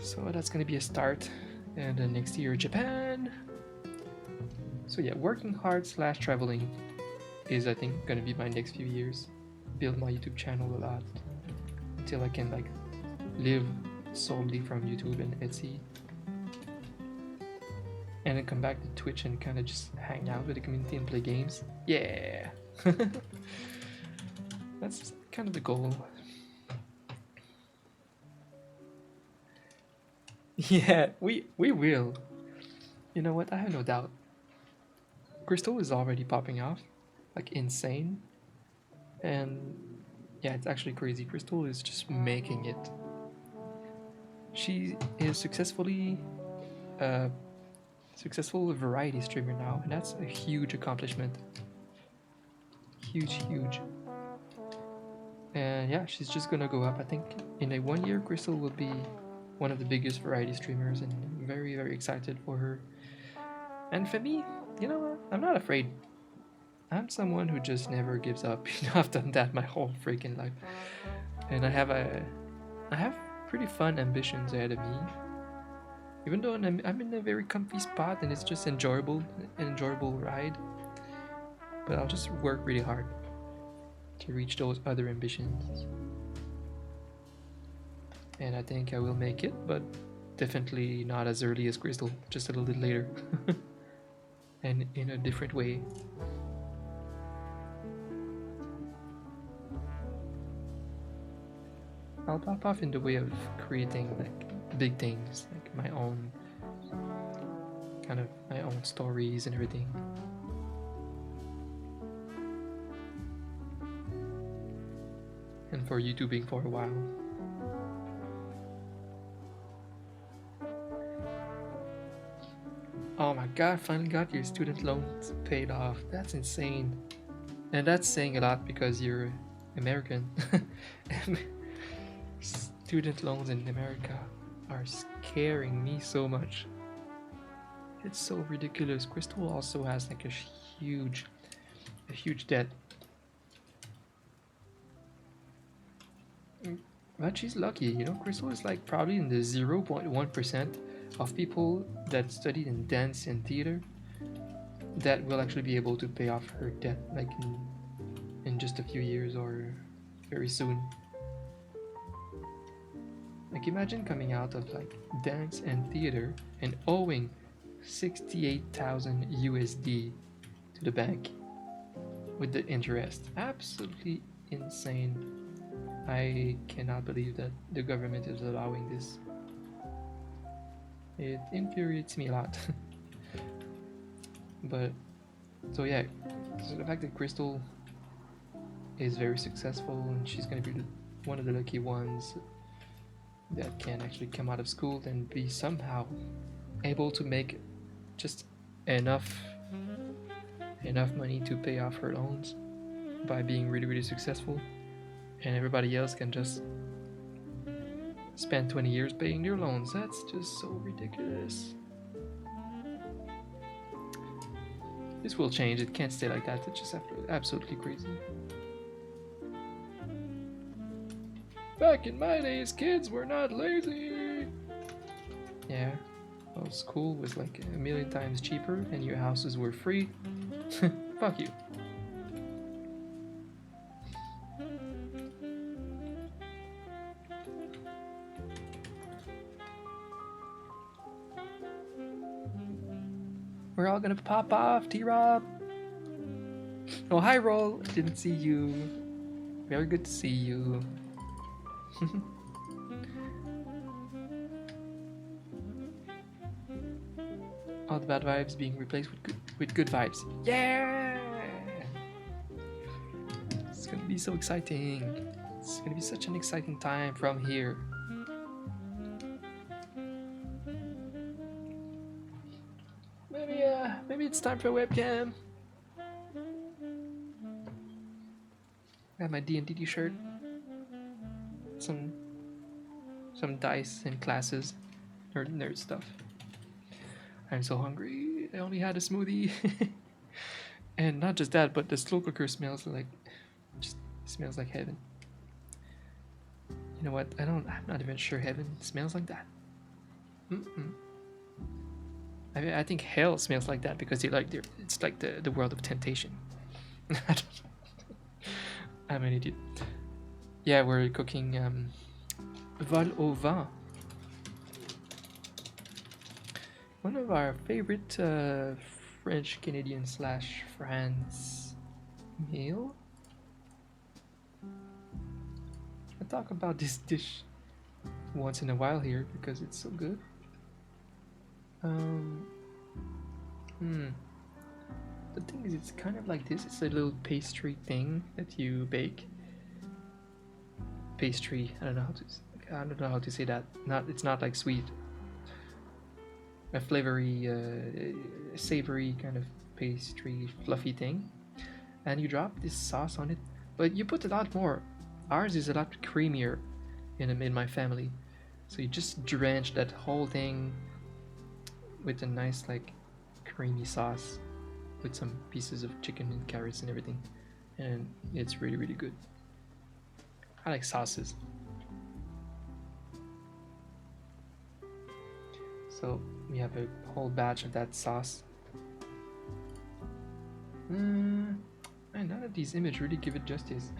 A: So that's gonna be a start. And then next year, Japan. So yeah, working hard / traveling is, I think, gonna be my next few years. Build my YouTube channel a lot until I can live solely from YouTube and Etsy, and then come back to Twitch and kind of just hang out with the community and play games. Yeah. That's kind of the goal. Yeah, we will. You know what? I have no doubt. Crystal is already popping off, like insane. And yeah, it's actually crazy. Crystal is just making it. She is successful variety streamer now, and that's a huge accomplishment. Huge. And yeah, she's just gonna go up. I think in a 1 year, Crystal will be one of the biggest variety streamers, and I'm very, very excited for her. And for me, you know what? I'm not afraid. I'm someone who just never gives up. I've done that my whole freaking life, and I have pretty fun ambitions ahead of me. Even though I'm in a very comfy spot and it's just an enjoyable ride, but I'll just work really hard to reach those other ambitions. And I think I will make it, but definitely not as early as Crystal, just a little bit later. And in a different way. I'll pop off in the way of creating big things, like my own stories and everything. And for YouTubing for a while. Oh my god, finally got your student loans paid off. That's insane. And that's saying a lot because you're American. Student loans in America are scaring me so much. It's so ridiculous. Crystal also has like a huge debt. But she's lucky, you know. Crystal is like probably in the 0.1% of people that studied in dance and theater that will actually be able to pay off her debt, like in just a few years or very soon. Like imagine coming out of like dance and theater and owing 68,000 USD to the bank with the interest. Absolutely insane. I cannot believe that the government is allowing this. It infuriates me a lot. But so yeah, so the fact that Crystal is very successful and she's gonna be one of the lucky ones that can actually come out of school and be somehow able to make just enough money to pay off her loans by being really successful, and everybody else can just spend 20 years paying their loans. That's just so ridiculous. This will change. It can't stay like that. It's just absolutely crazy. Back in my days, kids were not lazy. Yeah. Well, school was like a million times cheaper and your houses were free. Fuck you. We're all gonna pop off, T-Rob. Oh, hi, Roll. Didn't see you. Very good to see you. All the bad vibes being replaced with good vibes. Yeah! It's gonna be so exciting. It's gonna be such an exciting time from here. Maybe it's time for a webcam. I have my D&D t-shirt. Some dice and classes. Nerd stuff. I'm so hungry. I only had a smoothie. And not just that, but the slow cooker smells like heaven. You know what? I'm not even sure heaven smells like that. I think hell smells like that because it's like the world of temptation. I'm an idiot. Yeah, we're cooking vol au vent. One of our favorite French Canadian / France meal. I talk about this dish once in a while here because it's so good. The thing is, it's kind of like this. It's a little pastry thing that you bake. Pastry. I don't know how to say that. It's not like sweet. A flavory, savory kind of pastry, fluffy thing, and you drop this sauce on it. But you put a lot more. Ours is a lot creamier in my family, so you just drench that whole thing with a nice like creamy sauce with some pieces of chicken and carrots and everything, and it's really good. I like sauces. So we have a whole batch of that sauce. And none of these images really give it justice.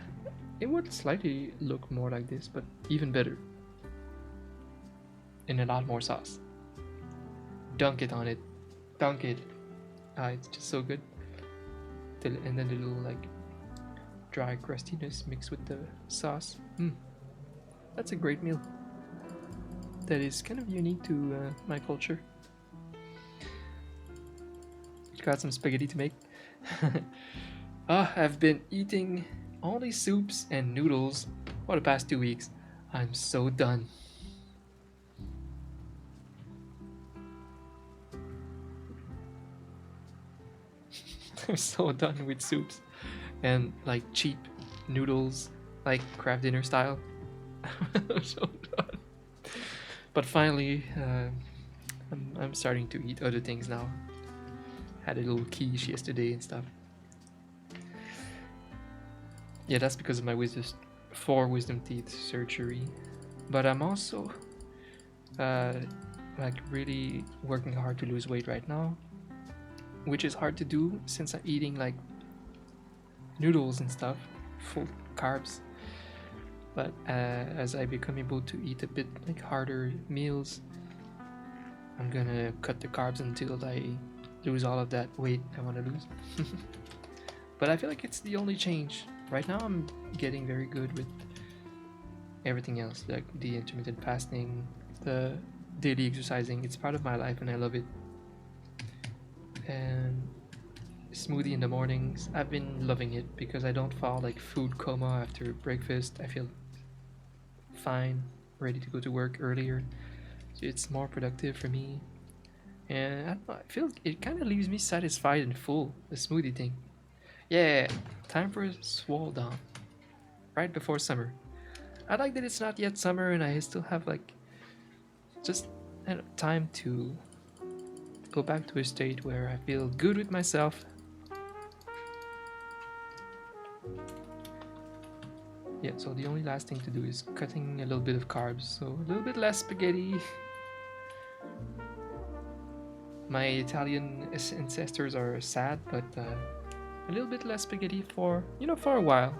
A: It would slightly look more like this, but even better. And a lot more sauce. Dunk it on it. Dunk it. It's just so good. And then the little like dry crustiness mixed with the sauce. That's a great meal. That is kind of unique to my culture. Got some spaghetti to make. I've been eating only soups and noodles for the past 2 weeks. I'm so done. I'm so done with soups and like cheap noodles, like Kraft Dinner style. I'm so done. But finally, I'm starting to eat other things now. Had a little quiche yesterday and stuff. Yeah, that's because of my wisdom teeth surgery. But I'm also like really working hard to lose weight right now, which is hard to do since I'm eating like noodles and stuff, full carbs. But as I become able to eat a bit like harder meals, I'm gonna cut the carbs until I lose all of that weight I want to lose. But I feel like it's the only change. Right now I'm getting very good with everything else, like the intermittent fasting, the daily exercising. It's part of my life and I love it. And smoothie in the mornings, I've been loving it because I don't fall like food coma after breakfast. I feel fine, ready to go to work earlier. So it's more productive for me. And I don't know, I feel it kind of leaves me satisfied and full, the smoothie thing. Yeah, time for a swole down. Right before summer. I like that it's not yet summer and I still have like just time to go back to a state where I feel good with myself. Yeah, so the only last thing to do is cutting a little bit of carbs, so a little bit less spaghetti. My Italian ancestors are sad, but a little bit less spaghetti for a while.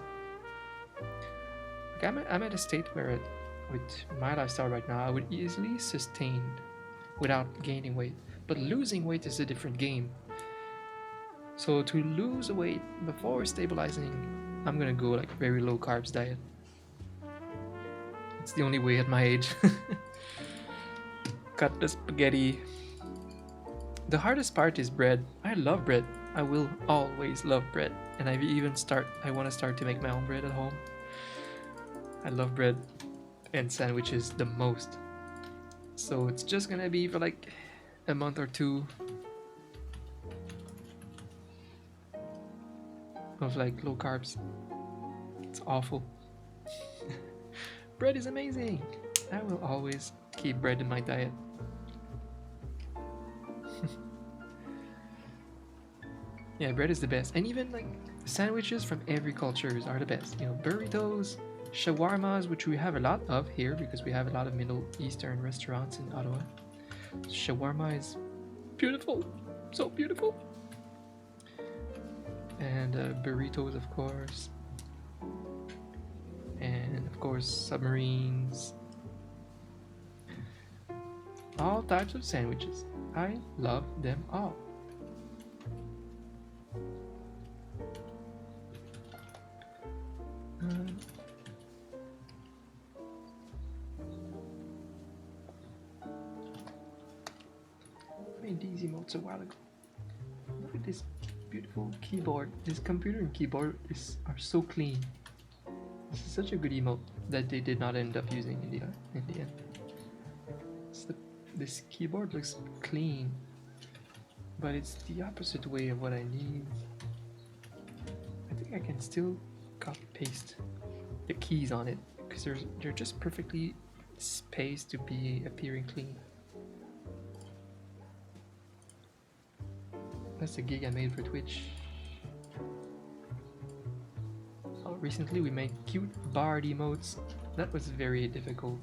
A: Like I'm at a state where, with my lifestyle right now, I would easily sustain without gaining weight. But losing weight is a different game. So to lose weight before stabilizing, I'm gonna go like very low carbs diet. It's the only way at my age. Cut the spaghetti. The hardest part is bread. I love bread. I will always love bread. And I want to start to make my own bread at home. I love bread and sandwiches the most. So it's just gonna be for like a month or two of like low carbs. It's awful. Bread is amazing. I will always keep bread in my diet. Yeah, bread is the best. And even like sandwiches from every culture are the best. Burritos, shawarmas, which we have a lot of here because we have a lot of Middle Eastern restaurants in Ottawa. Shawarma is beautiful. So beautiful. And burritos, of course. And of course, submarines. All types of sandwiches. I love them all. I made these emotes a while ago. Look at this beautiful keyboard. This computer and keyboard are so clean. This is such a good emote that they did not end up using in the end. This keyboard looks clean, but it's the opposite way of what I need. I think I can still copy paste the keys on it because they're just perfectly spaced to be appearing clean. That's the gig I made for Twitch. Recently we made cute bard emotes. That was very difficult.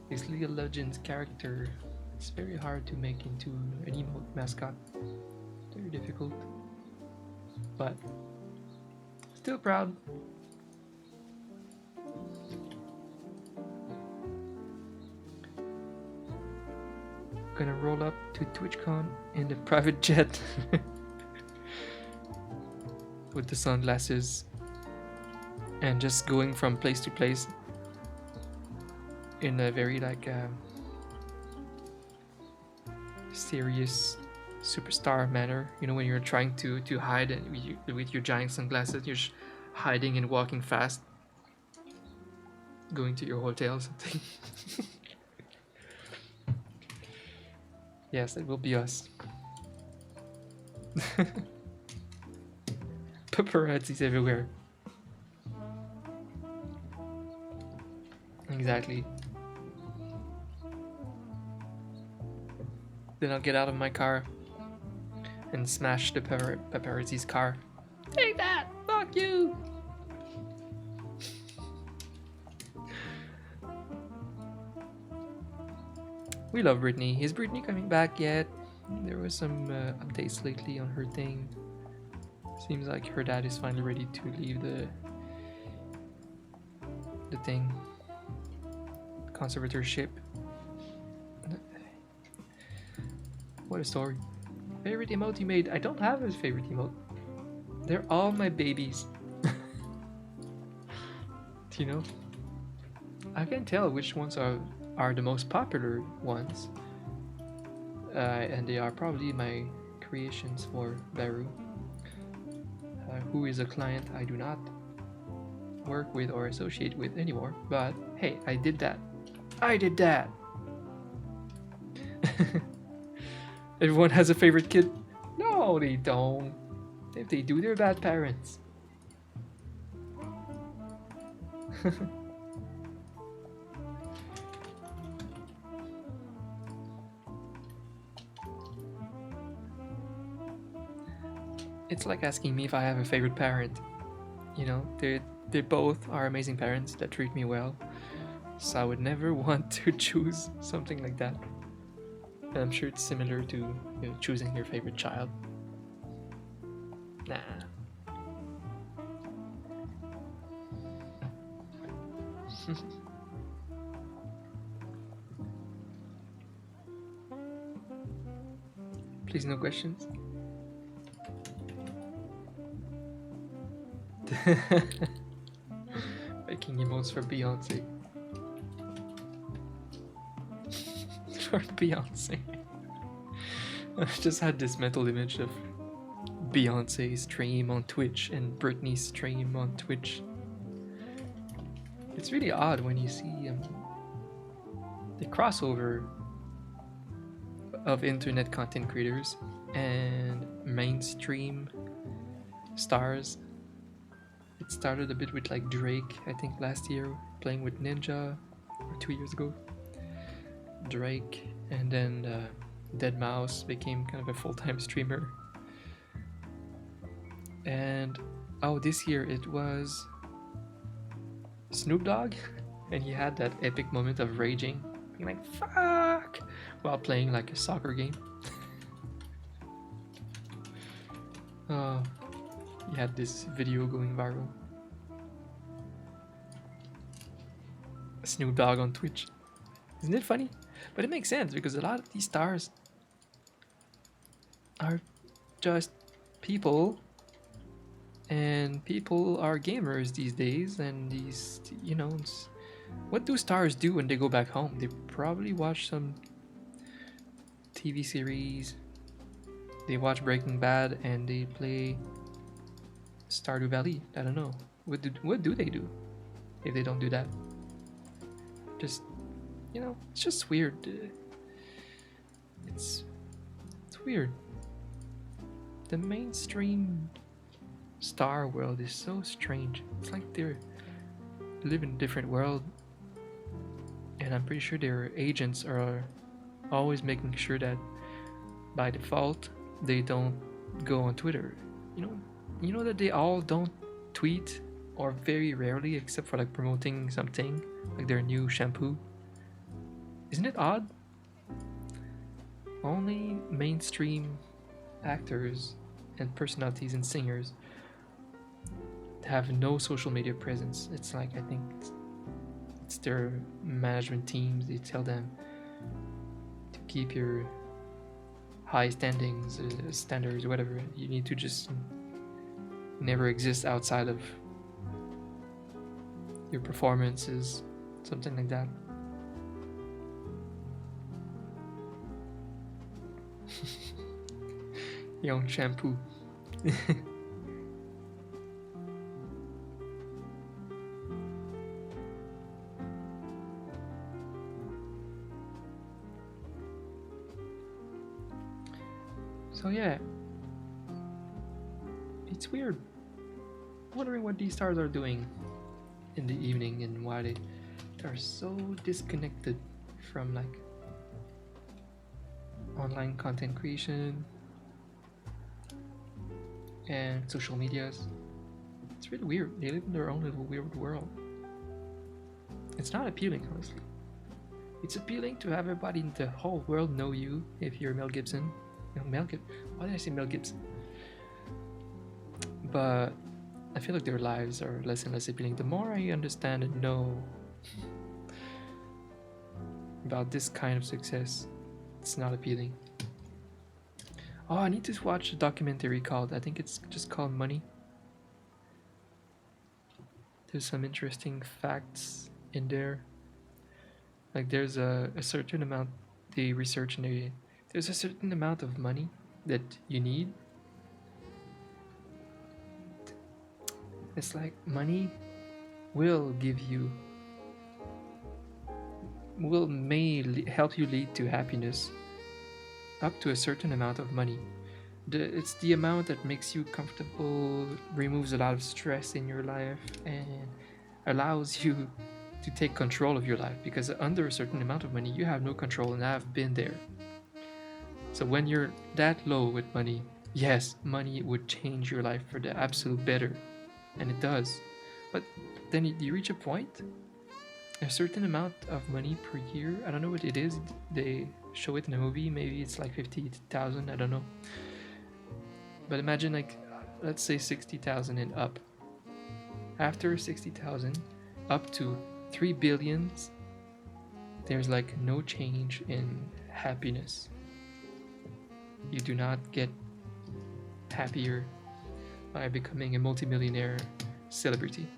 A: This League of Legends character, it's very hard to make into an emote mascot. Very difficult. But still proud. Gonna roll up to TwitchCon in the private jet with the sunglasses and just going from place to place in a very like serious superstar manner. When you're trying to hide and with your giant sunglasses, you're hiding and walking fast, going to your hotel or something. Yes, that will be us. Paparazzis everywhere. Exactly. Then I'll get out of my car and smash the paparazzi's car. Take that! Fuck you! We love Brittany. Is Brittany coming back yet? There was some updates lately on her thing. Seems like her dad is finally ready to leave the thing. Conservatorship. What a story. Favorite emote you made? I don't have a favorite emote. They're all my babies. Do you know? I can tell which ones are the most popular ones. And they are probably my creations for Baru. Who is a client I do not work with or associate with anymore. But hey, I did that. I did that! Everyone has a favorite kid? No, they don't. If they do, they're bad parents. It's like asking me if I have a favorite parent. You know, they both are amazing parents that treat me well. So I would never want to choose something like that. And I'm sure it's similar to, you know, choosing your favorite child. Nah. Please, no questions. Making emotes for Beyonce. For Beyonce. I just had this mental image of Beyonce's stream on Twitch and Britney's stream on Twitch. It's really odd when you see the crossover of internet content creators and mainstream stars. It started a bit with like Drake, I think last year, playing with Ninja, or 2 years ago. Drake, and then deadmau5 became kind of a full-time streamer. And this year it was Snoop Dogg, and he had that epic moment of raging, being like "fuck" while playing like a soccer game. He had this video going viral. Snoop Dogg on Twitch. Isn't it funny? But it makes sense because a lot of these stars are just people, and people are gamers these days, and these, you know, what do stars do when they go back home? They probably watch some TV series, they watch Breaking Bad, and they play Stardew Valley. I don't know. What do they do if they don't do that? Just, you know, it's just weird. It's weird. The mainstream star world is so strange. It's like they live in a different world, and I'm pretty sure their agents are always making sure that by default they don't go on Twitter. You know that they all don't tweet, or very rarely, except for like promoting something like their new shampoo. Isn't it odd? Only mainstream actors and personalities and singers have no social media presence. It's like, I think it's their management teams, they tell them to keep your high standings, standards, whatever. You need to just never exist outside of your performances, something like that. Young shampoo. So yeah, it's weird. Wondering what these stars are doing in the evening and why they are so disconnected from like online content creation and social medias. It's really weird. They live in their own little weird world. It's not appealing, honestly. It's appealing to have everybody in the whole world know you if you're Mel Gibson. Why did I say Mel Gibson? But I feel like their lives are less and less appealing. The more I understand and know about this kind of success, it's not appealing. Oh, I need to watch a documentary called, I think it's just called Money. There's some interesting facts in there. Like there's a certain amount they research and there's a certain amount of money that you need. It's like money will give you help you lead to happiness up to a certain amount of money. It's the amount that makes you comfortable, removes a lot of stress in your life, and allows you to take control of your life, because under a certain amount of money you have no control, and I've been there. So when you're that low with money, yes, money would change your life for the absolute better, and it does. But then you reach a point, a certain amount of money per year, I don't know what it is, they show it in a movie, maybe it's like 50,000, I don't know. But imagine, like, let's say 60,000 and up. After 60,000 up to 3 billion, there's like no change in happiness. You do not get happier by becoming a multimillionaire celebrity.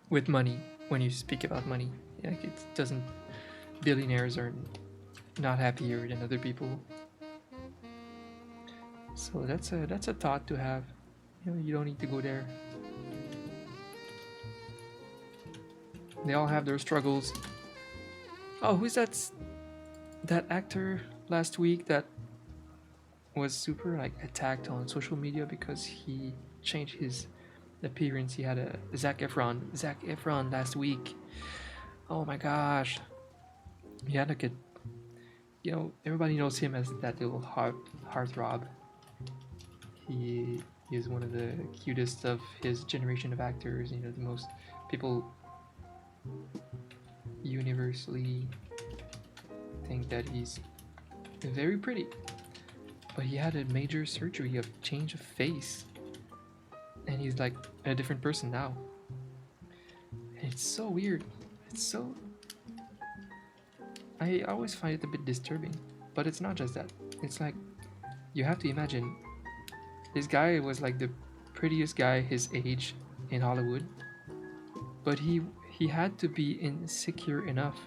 A: With money, when you speak about money, like it doesn't, billionaires are not happier than other people. So that's a thought to have. You know, you don't need to go there. They all have their struggles. Oh, who's that actor last week that was super like attacked on social media because he changed his appearance? He had a Zac Efron last week. Oh my gosh. He had like a, you know, everybody knows him as that little heartthrob. He is one of the cutest of his generation of actors. You know, the most people universally think that he's very pretty. But he had a major surgery of change of face, and he's like a different person now. And it's so weird. I always find it a bit disturbing. But it's not just that. It's like, you have to imagine, this guy was like the prettiest guy his age in Hollywood, but he had to be insecure enough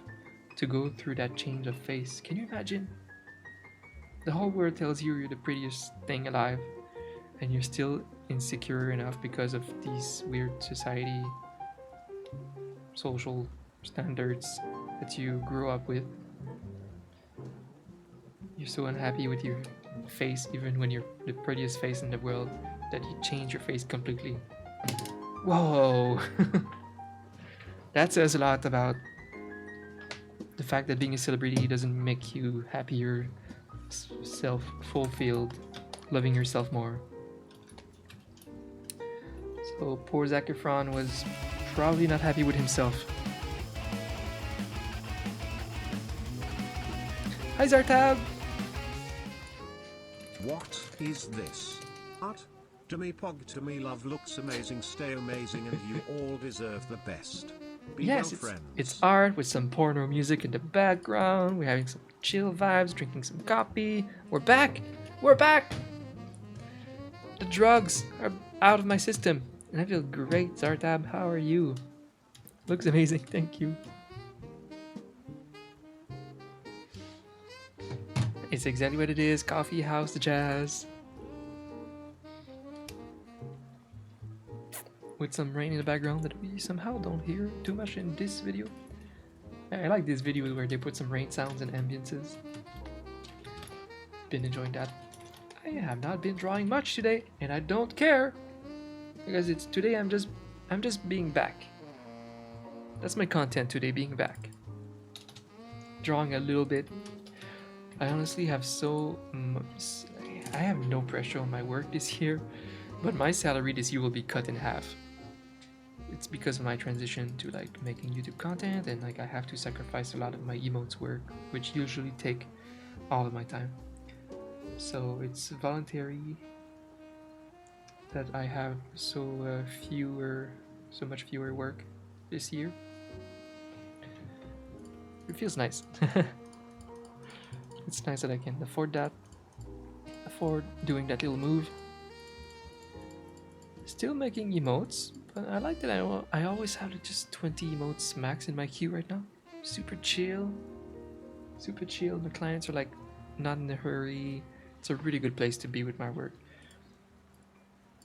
A: to go through that change of face. Can you imagine? The whole world tells you you're the prettiest thing alive, and you're still insecure enough because of these weird social standards that you grew up with. You're so unhappy with your face, even when you're the prettiest face in the world, that you change your face completely. Whoa. That says a lot about the fact that being a celebrity doesn't make you happier, self-fulfilled, loving yourself more. So poor Zac Efron was probably not happy with himself. Hi Zartab!
B: What is this? Art? To me pog, to me love, looks amazing, stay amazing, and you all deserve the best. Be
A: yes,
B: well, friends.
A: It's art with some porno music in the background. We're having some chill vibes, drinking some coffee. We're back! We're back! The drugs are out of my system, and I feel great. Zartab, how are you? Looks amazing, thank you. It's exactly what it is. Coffee house, the jazz. With some rain in the background that we somehow don't hear too much in this video. I like these videos where they put some rain sounds and ambiences. Been enjoying that. I have not been drawing much today, and I don't care, because it's today. I'm just being back. That's my content today, being back. drawing a little bit. I honestly have I have no pressure on my work this year, but my salary this year will be cut in half. It's because of my transition to like making YouTube content, and like I have to sacrifice a lot of my emotes work, which usually take all of my time. So it's voluntary that I have so much fewer work this year. It feels nice. It's nice that I can afford doing that little move. Still making emotes, but I like that I always have like just 20 emotes max in my queue right now. Super chill. Super chill. The clients are like not in a hurry. It's a really good place to be with my work.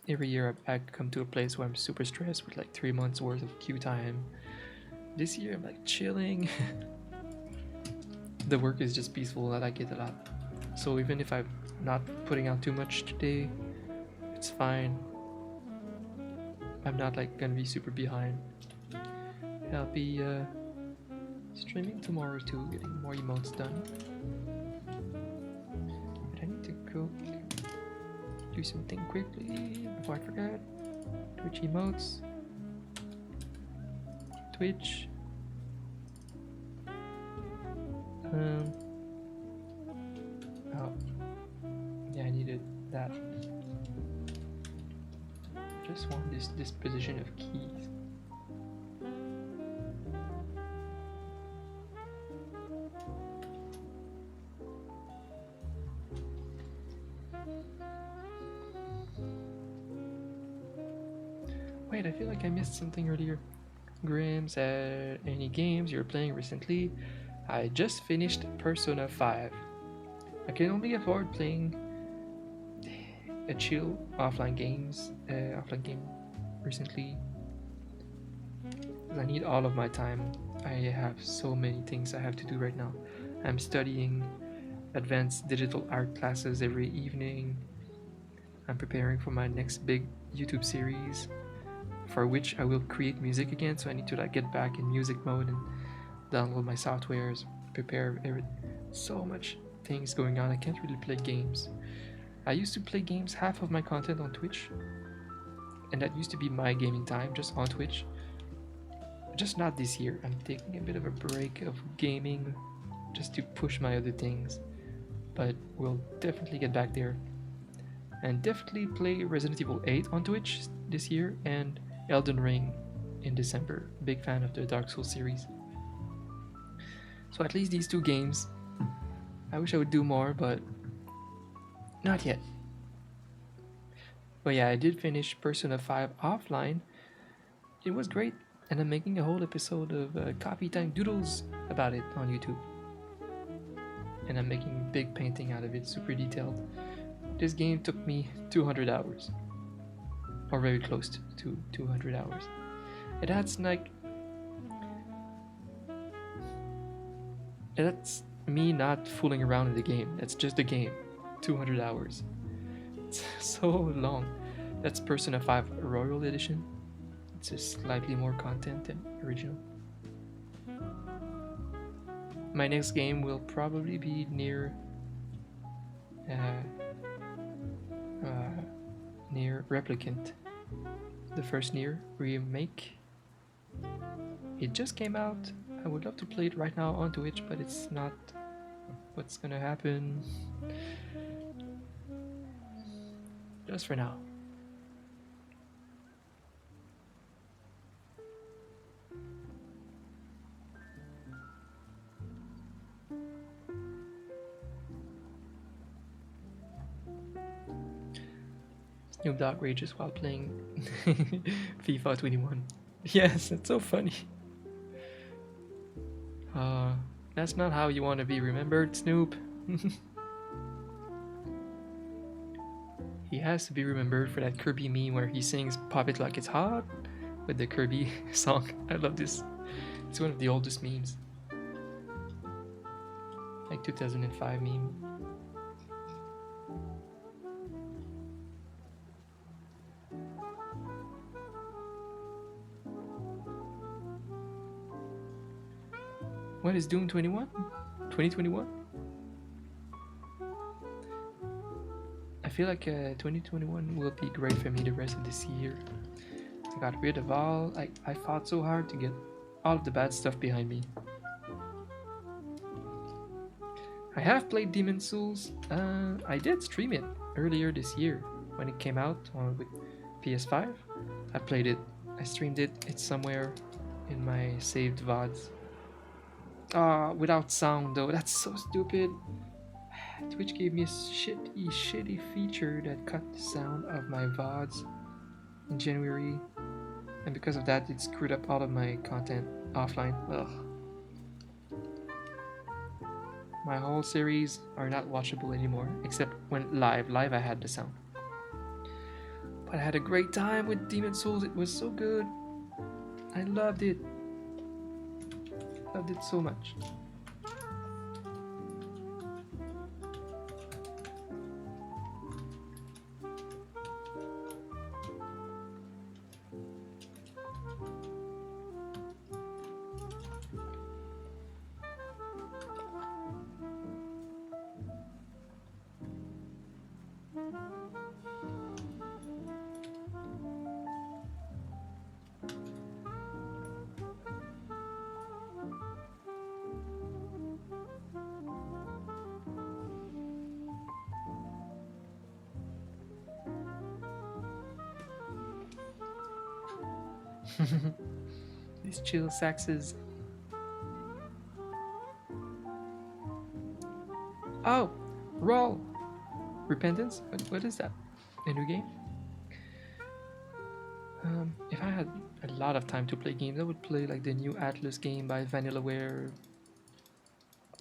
A: Every year I come to a place where I'm super stressed with like 3 months worth of queue time. This year I'm like chilling. The work is just peaceful. I like it a lot. So even if I'm not putting out too much today, it's fine. I'm not like gonna be super behind. I'll be streaming tomorrow too, getting more emotes done. But I need to go do something quickly before I forget. Twitch emotes. Twitch. Oh. Yeah, I needed that. Just want this disposition of keys. Wait, I feel like I missed something earlier. Graham said, any games you're playing recently? I just finished Persona 5. I can only afford playing a chill offline game recently. I need all of my time. I have so many things I have to do right now. I'm studying advanced digital art classes every evening. I'm preparing for my next big YouTube series, for which I will create music again. So I need to like get back in music mode and download my softwares, prepare so much things going on. I can't really play games. I used to play games, half of my content on Twitch, and that used to be my gaming time, just on Twitch. Just not this year. I'm taking a bit of a break of gaming just to push my other things, but we'll definitely get back there. And definitely play Resident Evil 8 on Twitch this year and Elden Ring in December. Big fan of the Dark Souls series. So at least these 2 games. I wish I would do more, but not yet. But yeah, I did finish Persona 5 offline. It was great, and I'm making a whole episode of Coffee Time Doodles about it on YouTube. And I'm making big painting out of it, super detailed. This game took me 200 hours. Or very close to 200 hours. And that's like... That's me not fooling around in the game. That's just the game. 200 hours. It's so long. That's Persona 5 Royal Edition. It's just slightly more content than original. My next game will probably be near Replicant, the first Nier remake. It just came out. I would love to play it right now on Twitch, but it's not what's gonna happen. Just for now. Snoop Dogg rages while playing FIFA 21. Yes, it's so funny. That's not how you want to be remembered, Snoop. He has to be remembered for that Kirby meme where he sings Pop It Like It's Hot with the Kirby song. I love this. It's one of the oldest memes. Like 2005 meme. What is Doom 21? 2021? I feel like 2021 will be great for me the rest of this year. I got rid of all. I fought so hard to get all of the bad stuff behind me. I have played Demon Souls. I did stream it earlier this year when it came out with PS5. I played it. I streamed it. It's somewhere in my saved VODs. Without sound though. That's so stupid. Twitch gave me a shitty feature that cut the sound of my VODs in January, and because of that, it screwed up all of my content offline. Ugh. My whole series are not watchable anymore, except when live. Live, I had the sound. But I had a great time with Demon Souls. It was so good. I loved it. Loved it so much. These chill saxes. Oh, roll. Repentance? What is that? A new game? If I had a lot of time to play games, I would play like the new Atlas game by Vanillaware.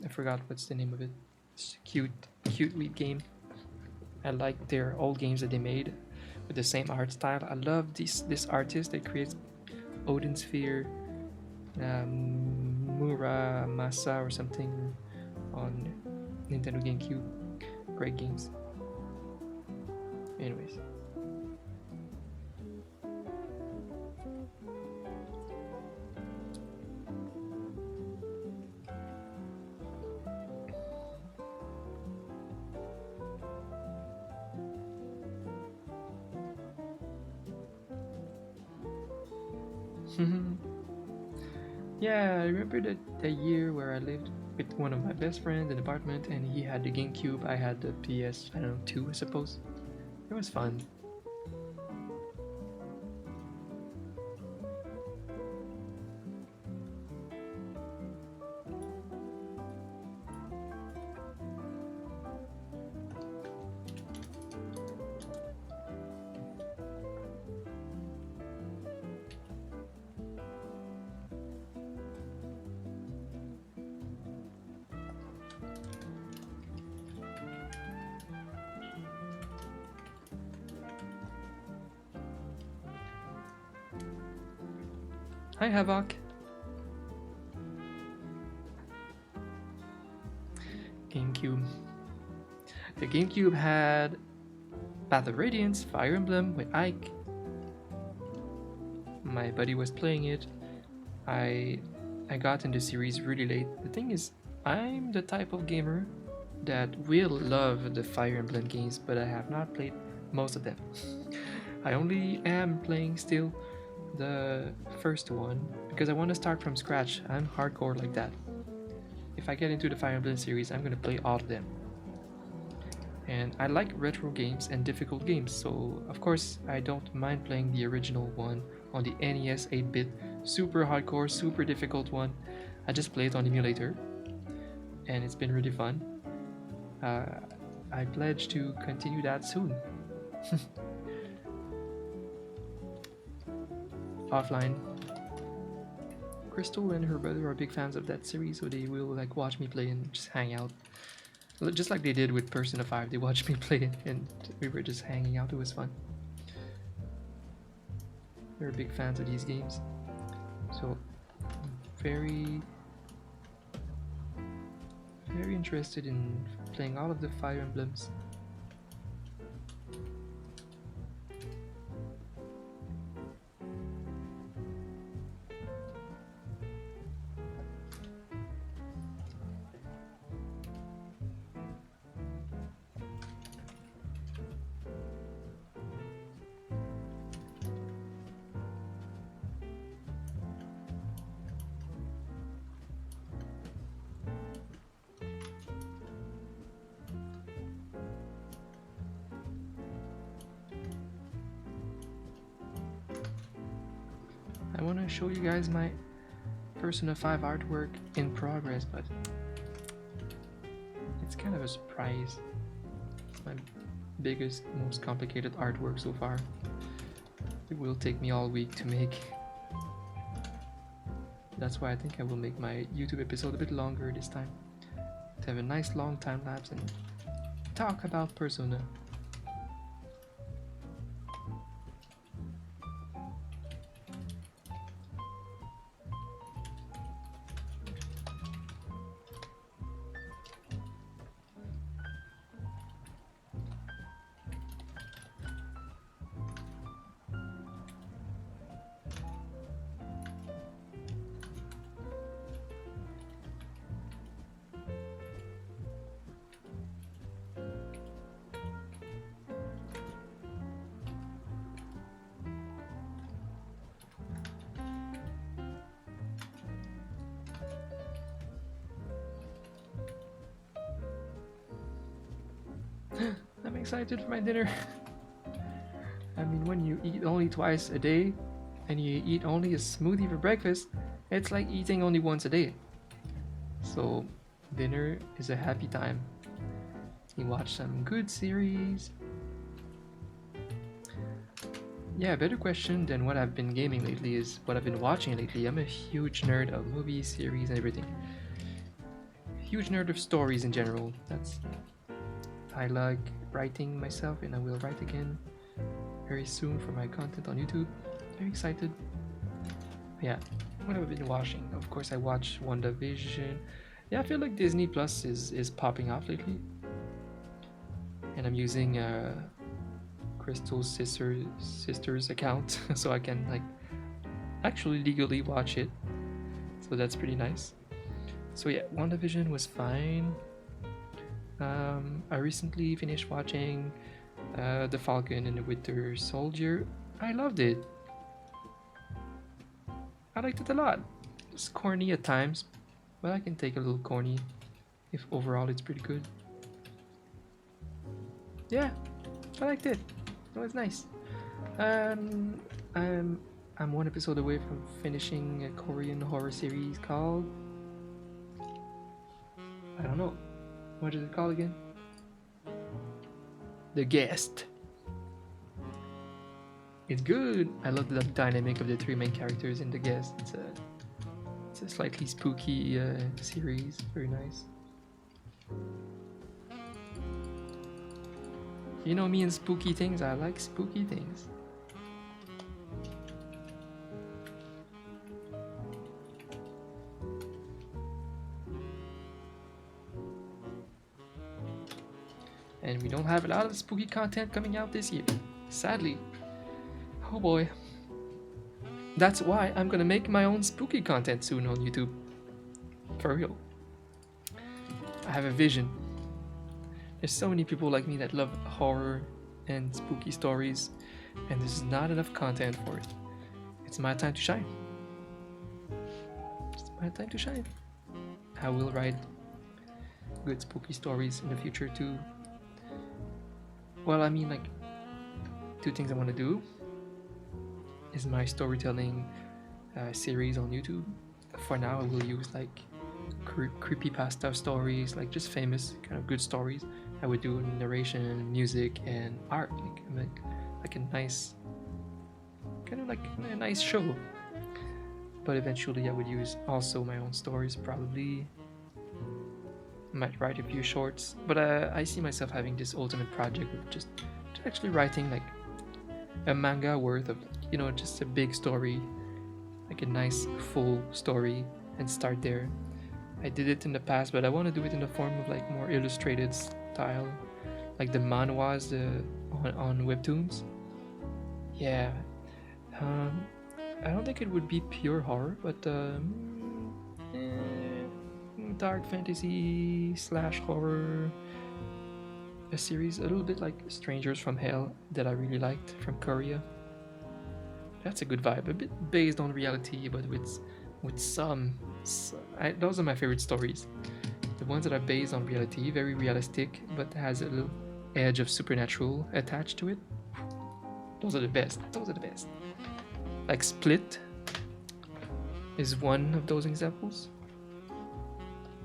A: I forgot what's the name of it. It's a cute weed game. I like their old games that they made with the same art style. I love this artist that creates Odin Sphere, Muramasa or something on Nintendo GameCube. Great games. Anyways. Yeah, I remember the year where I lived with one of my best friends in an apartment, and he had the GameCube, I had the PS, I don't know, 2 I suppose. It was fun. Hi, Havoc. GameCube. The GameCube had Path of Radiance, Fire Emblem with Ike. My buddy was playing it. I got in the series really late. The thing is, I'm the type of gamer that will love the Fire Emblem games, but I have not played most of them. I only am playing still the first one because I want to start from scratch. I'm hardcore like that. If I get into the Fire Emblem series, I'm gonna play all of them. And I like retro games and difficult games, so of course I don't mind playing the original one on the NES 8-bit, super hardcore, super difficult one. I just play it on emulator, and it's been really fun. I pledge to continue that soon. Offline. Crystal and her brother are big fans of that series, so they will like watch me play and just hang out. Just like they did with Persona 5, they watched me play it and we were just hanging out. It was fun. They're big fans of these games. So, very interested in playing all of the Fire Emblems. I want to show you guys my Persona 5 artwork in progress, but it's kind of a surprise. It's my biggest, most complicated artwork so far. It will take me all week to make. That's why I think I will make my YouTube episode a bit longer this time, to have a nice long time lapse and talk about Persona. I'm excited for my dinner. I mean, when you eat only twice a day and you eat only a smoothie for breakfast, it's like eating only once a day. So, dinner is a happy time. You watch some good series. Yeah, a better question than what I've been gaming lately is what I've been watching lately. I'm a huge nerd of movies, series, and everything. Huge nerd of stories in general. I like writing myself, and I will write again very soon for my content on YouTube. Very excited. Yeah, what have I been watching? Of course, I watched WandaVision. Yeah, I feel like Disney Plus is popping off lately, and I'm using Crystal's sister's account so I can like actually legally watch it. So that's pretty nice. So yeah, WandaVision was fine. I recently finished watching The Falcon and the Winter Soldier. I loved it. I liked it a lot. It's corny at times, but I can take a little corny if overall it's pretty good. Yeah, I liked it. It was nice. I'm one episode away from finishing a Korean horror series called, I don't know. What is it called again? The Guest. It's good. I love the dynamic of the three main characters in The Guest. It's a slightly spooky series. Very nice. You know me and spooky things. I like spooky things. And we don't have a lot of spooky content coming out this year, sadly. Oh boy. That's why I'm gonna make my own spooky content soon on YouTube. For real. I have a vision. There's so many people like me that love horror and spooky stories, and there's not enough content for it. It's my time to shine. It's my time to shine. I will write good spooky stories in the future too. Well, I mean, like, two things I want to do is my storytelling series on YouTube. For now, I will use like creepypasta stories, like just famous kind of good stories. I would do narration, music, and art, like a nice, kind of like a nice show. But eventually, I would use also my own stories, probably. Might write a few shorts, but I see myself having this ultimate project of just actually writing like a manga worth of, just a big story, like a nice full story, and start there. I did it in the past, but I want to do it in the form of like more illustrated style, like the manhwas on webtoons. Yeah, I don't think it would be pure horror, but dark fantasy / horror, a series a little bit like Strangers from Hell that I really liked from Korea. That's a good vibe, a bit based on reality, but with some those are my favorite stories. The ones that are based on reality, very realistic, but has a little edge of supernatural attached to it. Those are the best. Like Split is one of those examples.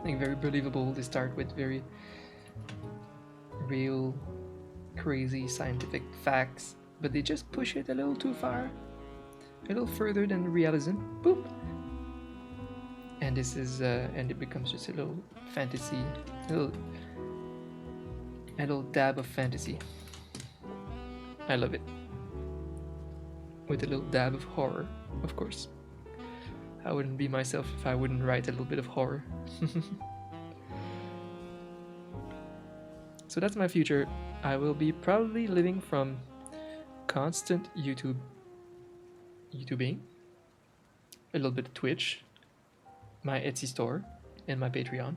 A: Like very believable. They start with very real, crazy scientific facts, but they just push it a little too far, a little further than realism. Boop. And this is, and it becomes just a little fantasy, a little dab of fantasy. I love it. With a little dab of horror, of course. I wouldn't be myself if I wouldn't write a little bit of horror. So that's my future. I will be probably living from constant YouTubing, a little bit of Twitch, my Etsy store, and my Patreon.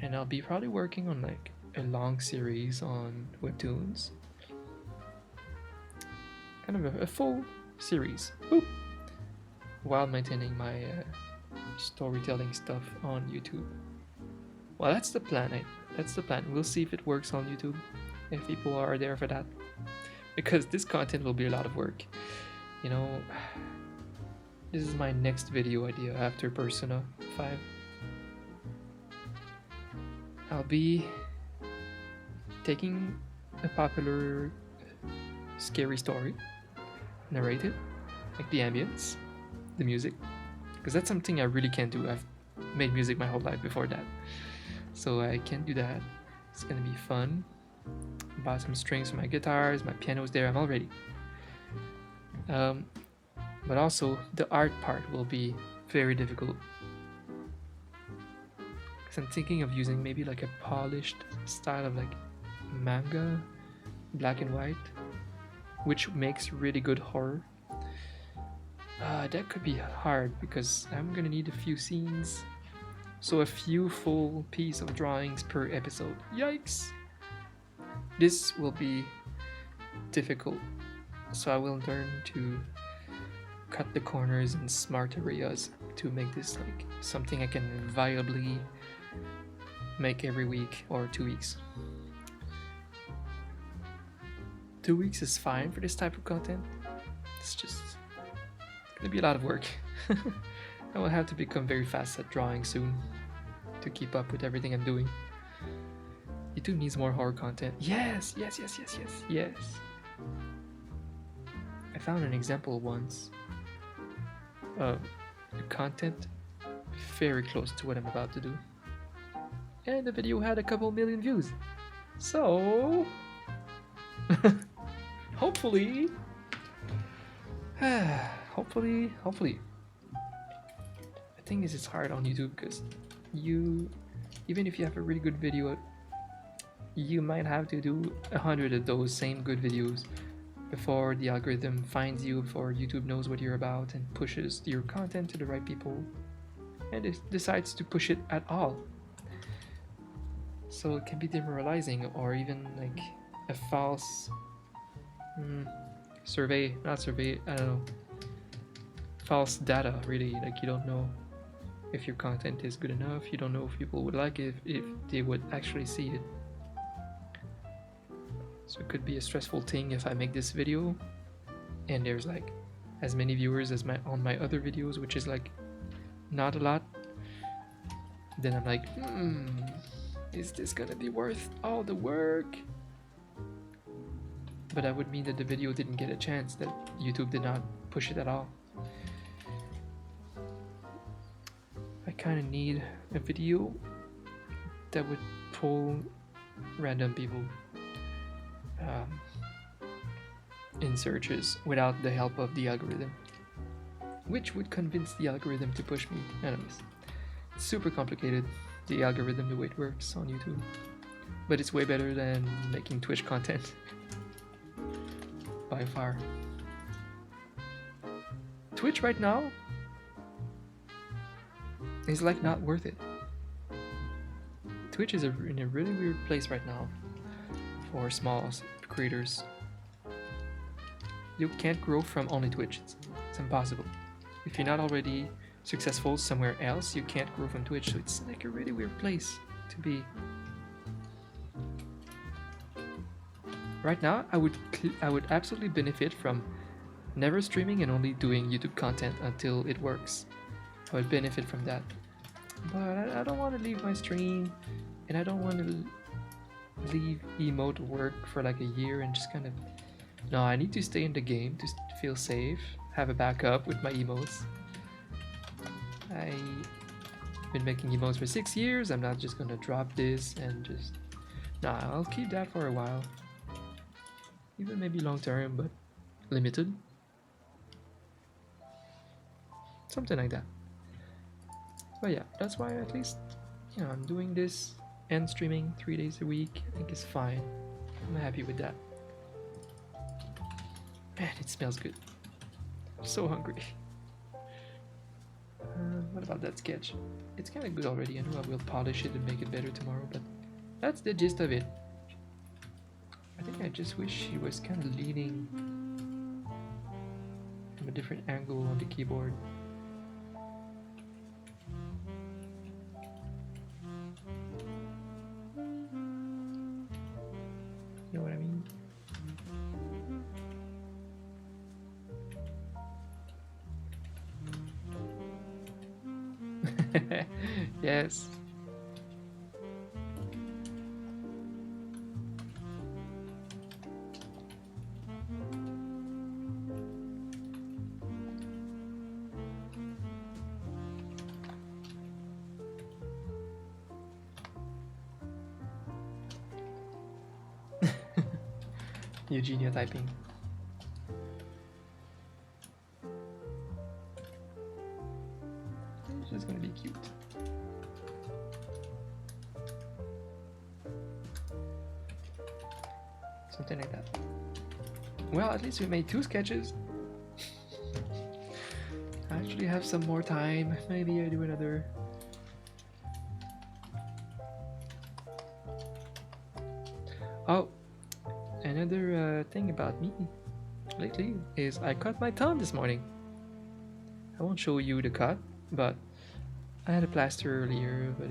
A: And I'll be probably working on like a long series on webtoons. Kind of a full series. Boop. While maintaining my storytelling stuff on YouTube. Well, that's the plan. That's the plan. We'll see if it works on YouTube, if people are there for that. Because this content will be a lot of work. You know, this is my next video idea after Persona 5. I'll be taking a popular scary story, narrate it, like the ambience, the music, because that's something I really can't do. I've made music my whole life before that, so I can't do that. It's gonna be fun. Buy some strings for my guitars, my piano's there, I'm all ready. But also the art part will be very difficult, because I'm thinking of using maybe like a polished style of like manga, black and white, which makes really good horror. That could be hard because I'm gonna need a few scenes, so a few full piece of drawings per episode. Yikes! This will be difficult, so I will learn to cut the corners in smart areas to make this like something I can viably make every week or 2 weeks. 2 weeks is fine for this type of content. It's just gonna be a lot of work. I will have to become very fast at drawing soon to keep up with everything I'm doing. YouTube needs more horror content. Yes. I found an example once of content very close to what I'm about to do, and the video had a couple million views. So hopefully. Hopefully. The thing is, it's hard on YouTube because even if you have a really good video, you might have to do 100 of those same good videos before the algorithm finds you, before YouTube knows what you're about and pushes your content to the right people, and it decides to push it at all. So it can be demoralizing, or even like a false I don't know, false data, really. Like, you don't know if your content is good enough, you don't know if people would like it, if they would actually see it. So it could be a stressful thing if I make this video and there's like as many viewers as on my other videos, which is like not a lot. Then I'm like, is this gonna be worth all the work? But that would mean that the video didn't get a chance, that YouTube did not push it at all. I kind of need a video that would pull random people in searches without the help of the algorithm, which would convince the algorithm to push me. Anyways, it's super complicated, the algorithm, the way it works on YouTube, but it's way better than making Twitch content. By far. Twitch right now is like not worth it. Twitch is in a really weird place right now for small creators. You can't grow from only Twitch. It's impossible. If you're not already successful somewhere else, you can't grow from Twitch. So it's like a really weird place to be. Right now, I would absolutely benefit from never streaming and only doing YouTube content until it works. I would benefit from that. But I don't want to leave my stream, and I don't want to leave emote work for like a year and just kind of. No, I need to stay in the game to feel safe, have a backup with my emotes. I've been making emotes for 6 years. I'm not just gonna drop this and just. Nah, I'll keep that for a while. Even maybe long term, but limited. Something like that. But yeah, that's why at least, I'm doing this and streaming 3 days a week. I think it's fine. I'm happy with that. Man, it smells good. I'm so hungry. What about that sketch? It's kind of good already. I know I will polish it and make it better tomorrow, but that's the gist of it. I think I just wish he was kind of leaning from a different angle on the keyboard. You know what I mean? Yes. Eugenia typing. It's just gonna be cute. Something like that. Well, at least we made 2 sketches. I actually have some more time. Maybe I do another. Oh, another thing about me lately is I cut my thumb this morning. I won't show you the cut, but I had a plaster earlier, but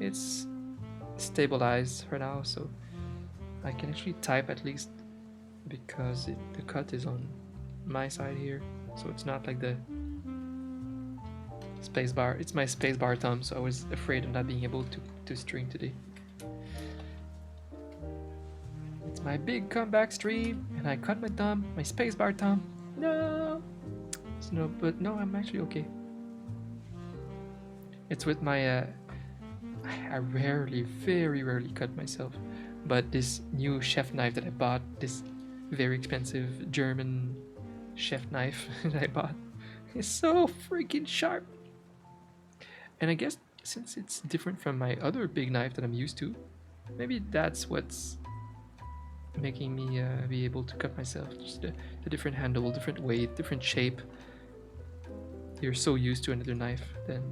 A: it's stabilized for now, so I can actually type at least because the cut is on my side here, so it's not like the spacebar. It's my spacebar thumb, so I was afraid of not being able to stream today. It's my big comeback stream, and I cut my thumb, my spacebar thumb. No, so but no, I'm actually okay. It's with my I very rarely cut myself, but this new chef knife that I bought, this very expensive German chef knife that I bought, is so freaking sharp. And I guess since it's different from my other big knife that I'm used to, maybe that's what's making me be able to cut myself. Just the different handle, different weight, different shape. You're so used to another knife, then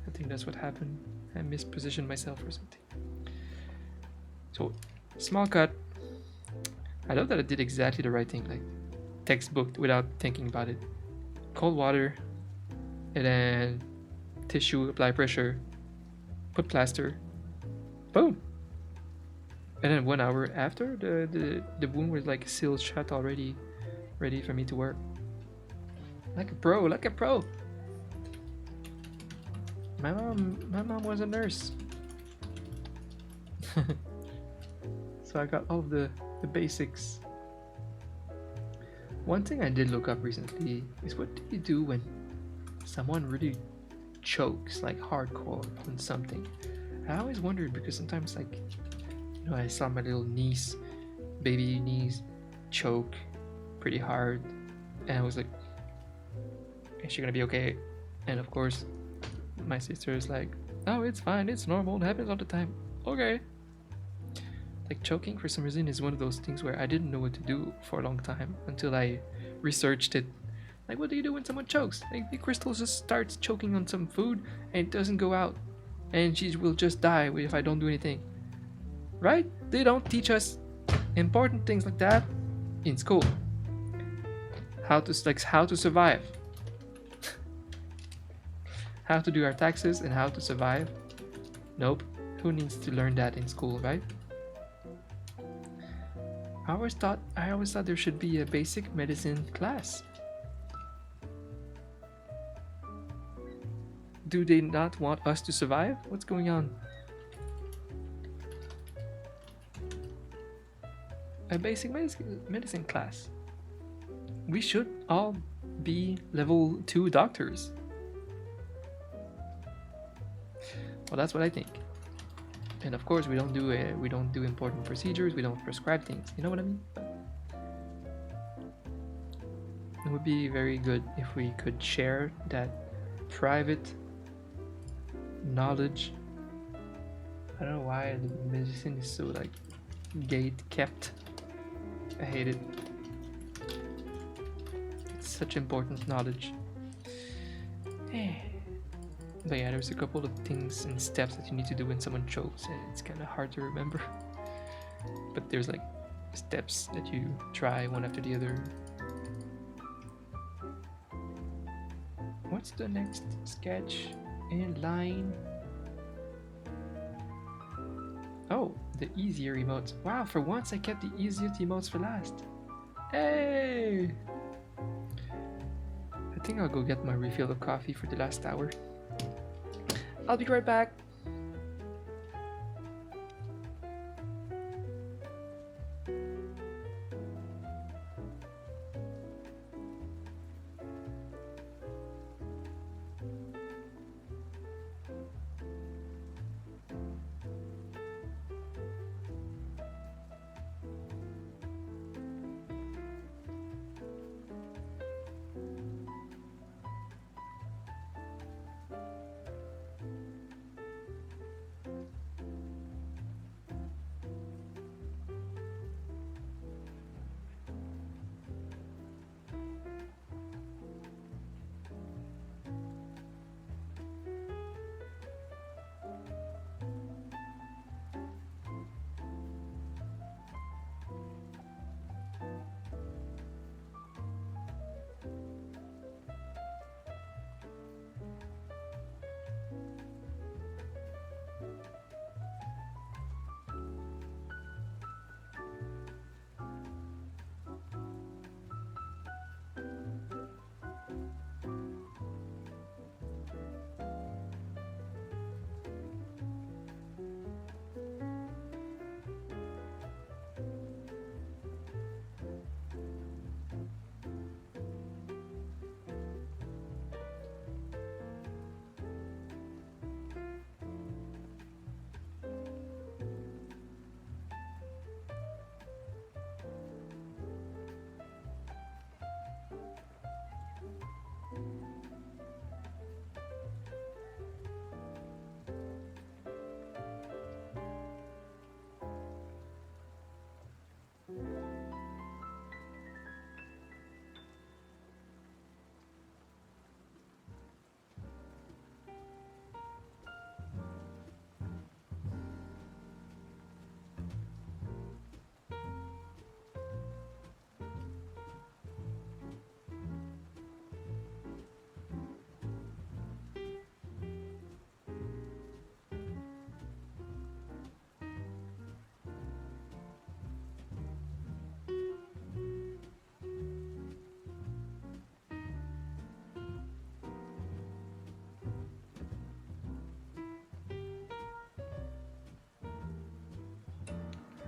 A: I think that's what happened. I mispositioned myself or something. So, small cut. I love that I did exactly the right thing, like textbook without thinking about it. Cold water, and then tissue, apply pressure, put plaster, boom. And then 1 hour after, the wound was like sealed shut already, ready for me to work. Like a pro, like a pro. My mom was a nurse. So I got all of the basics. One thing I did look up recently is what do you do when someone really chokes like hardcore on something? I always wondered because sometimes like, I saw my little niece, baby niece, choke pretty hard, and I was like, is she gonna be okay? And of course, my sister is like, oh, it's fine, it's normal, it happens all the time. Okay. Like choking for some reason is one of those things where I didn't know what to do for a long time until I researched it. Like, what do you do when someone chokes? Like, the crystal just starts choking on some food and it doesn't go out, and she will just die if I don't do anything. Right? They don't teach us important things like that in school. How to survive. How to do our taxes and how to survive. Nope. Who needs to learn that in school, right? I always thought there should be a basic medicine class. Do they not want us to survive? What's going on? A basic medicine class. We should all be level 2 doctors. Well, that's what I think. And of course, we don't do important procedures. We don't prescribe things. You know what I mean? It would be very good if we could share that private knowledge. I don't know why the medicine is so like gate kept. I hate it. It's such important knowledge. But yeah, there's a couple of things and steps that you need to do when someone chokes, and it's kind of hard to remember. But there's like steps that you try one after the other. What's the next sketch in line? Oh, the easier emotes. Wow, for once I kept the easiest emotes for last. Hey! I think I'll go get my refill of coffee for the last hour. I'll be right back.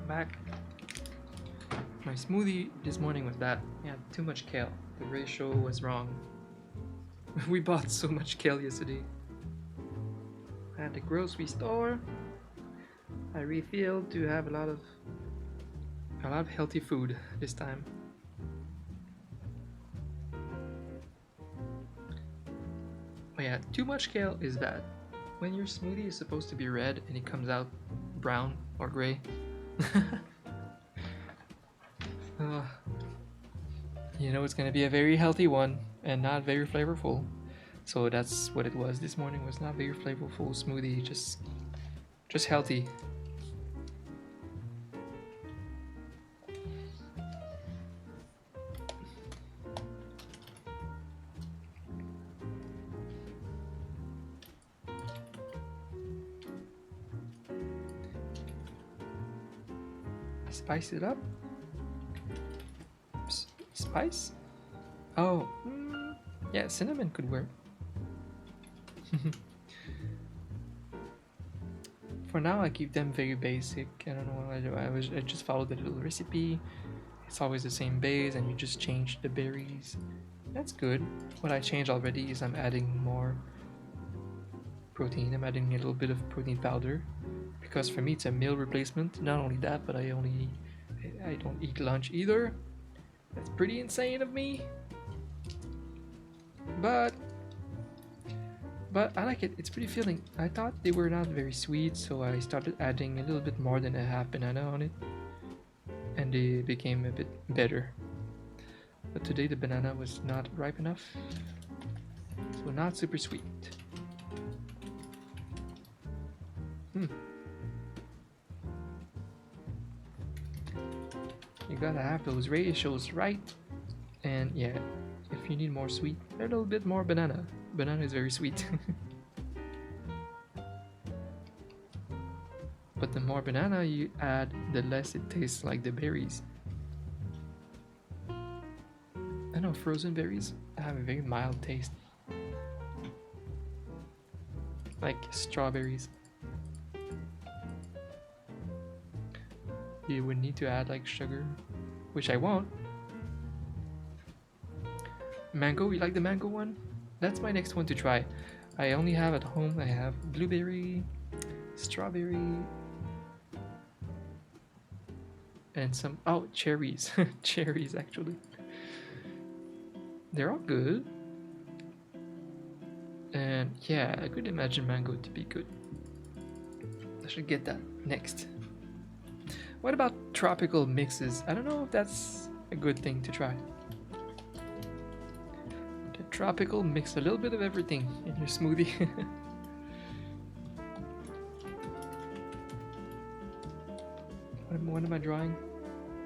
A: Back. My smoothie this morning was bad. Yeah, too much kale. The ratio was wrong. We bought so much kale yesterday. At the grocery store, I refilled to have a lot of healthy food this time. But yeah, too much kale is bad. When your smoothie is supposed to be red and it comes out brown or gray, you know it's gonna be a very healthy one and not very flavorful. So that's what it was this morning. Was not very flavorful smoothie, just healthy. Spice it up. spice? Oh, yeah, cinnamon could work. For now, I keep them very basic. I don't know what I do. I just follow the little recipe. It's always the same base, and you just change the berries. That's good. What I changed already is I'm adding more protein. I'm adding a little bit of protein powder because for me it's a meal replacement. Not only that, but I don't eat lunch either. That's pretty insane of me. But I like it. It's pretty filling. I thought they were not very sweet, so I started adding a little bit more than a half banana on it, and they became a bit better. But today the banana was not ripe enough, so not super sweet. You gotta have those ratios right, and yeah, if you need more sweet, a little bit more banana. Banana is very sweet. But the more banana you add, the less it tastes like the berries. I know frozen berries have a very mild taste, like strawberries. You would need to add like sugar, which I won't. Mango, you like the mango one? That's my next one to try. I only have at home, I have blueberry, strawberry, and some, oh, cherries. Cherries, actually. They're all good. And yeah, I could imagine mango to be good. I should get that next. What about tropical mixes? I don't know if that's a good thing to try. The tropical mix a little bit of everything in your smoothie. What am I drawing?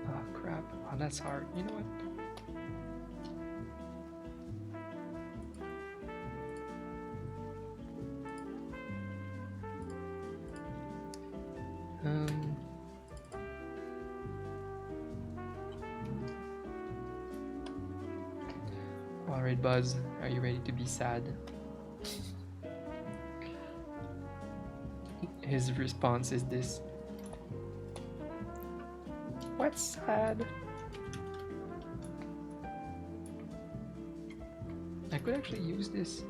A: Oh crap. Oh, that's hard. You know what? Alright, Buzz, are you ready to be sad? His response is this. What's sad? I could actually use this.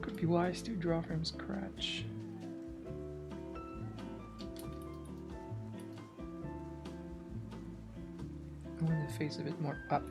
A: Could be wise to draw from scratch. I want the face a bit more up.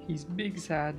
A: He's big sad.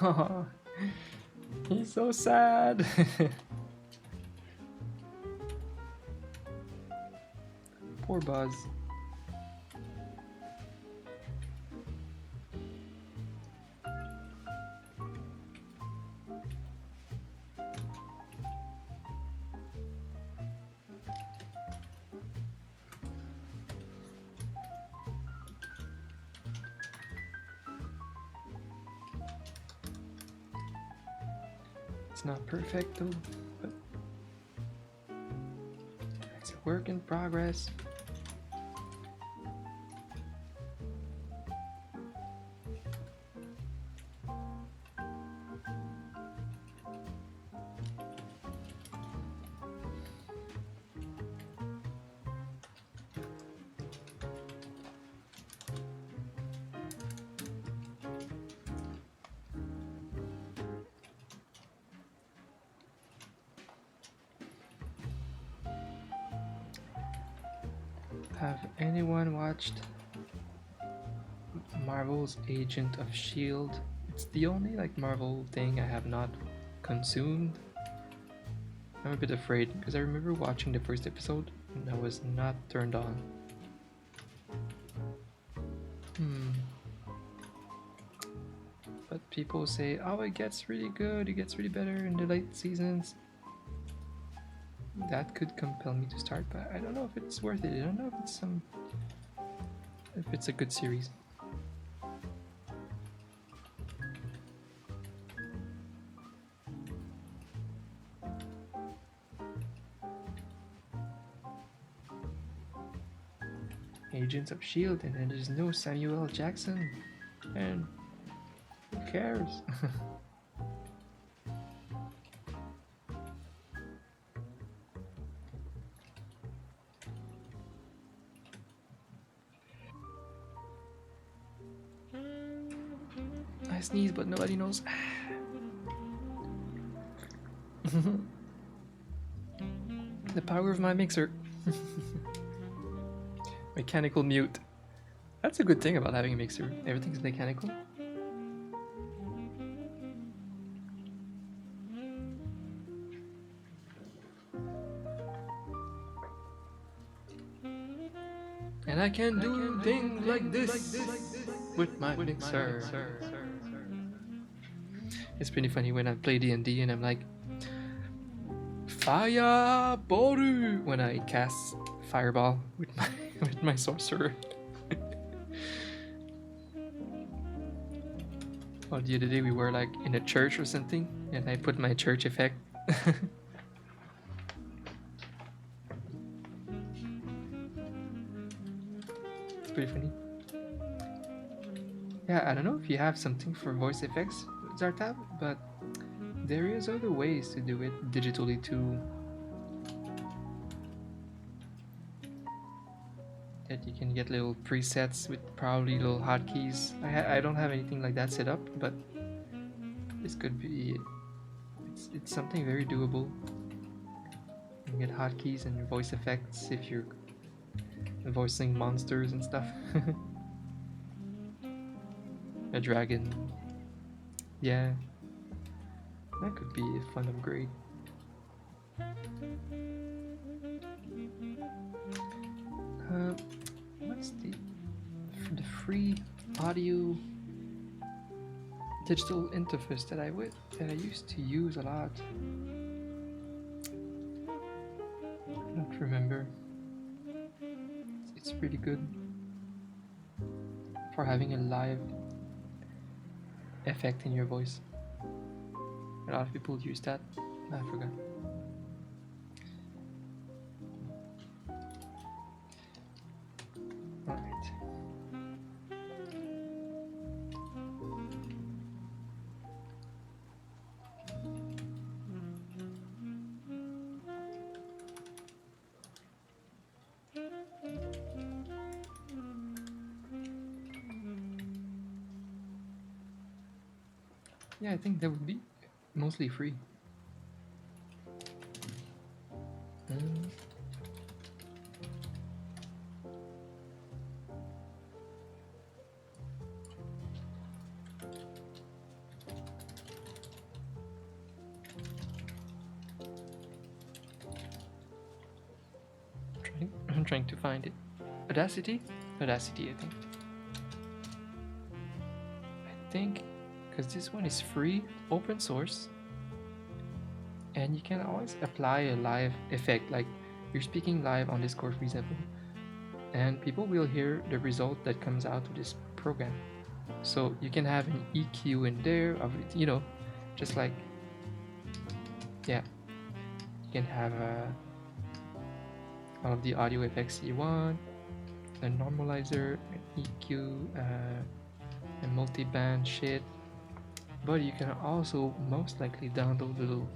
A: Oh, he's so sad. Poor Buzz. It's not perfect though, but it's a work in progress. Have anyone watched Marvel's Agent of S.H.I.E.L.D.? It's the only like Marvel thing I have not consumed. I'm a bit afraid because I remember watching the first episode and I was not turned on. But people say, oh, it gets really good, it gets really better in the late seasons. That could compel me to start, but I don't know if it's worth it. I don't know if it's a good series. Agents of S.H.I.E.L.D. and then there's no Samuel L. Jackson. And who cares? sneeze, but nobody knows. The power of my mixer. Mechanical mute. That's a good thing about having a mixer. Everything's mechanical. And I can do things like this with my mixer. It's pretty funny when I play D&D and I'm like, Fireball when I cast Fireball with my sorcerer. Well, the other day we were like in a church or something, and I put my church effect. It's pretty funny. Yeah, I don't know if you have something for voice effects, Zartab, but there is other ways to do it digitally too. That you can get little presets with probably little hotkeys. I don't have anything like that set up, but this could be. It's something very doable. You can get hotkeys and voice effects if you're voicing monsters and stuff. A dragon. Yeah. That could be a fun upgrade. What's the free audio digital interface that I used to use a lot? I don't remember. It's pretty good for having a live effect in your voice. A lot of people use that. I forgot. Alright. Yeah, I think that would be mostly free. I'm trying to find it. Audacity, I think, because this one is free, open source, and you can always apply a live effect, like you're speaking live on Discord, for example, and people will hear the result that comes out of this program. So you can have an EQ in there of it, just like, yeah, you can have all of the audio effects you want, a normalizer, an EQ, a multi-band shit. But you can also most likely download little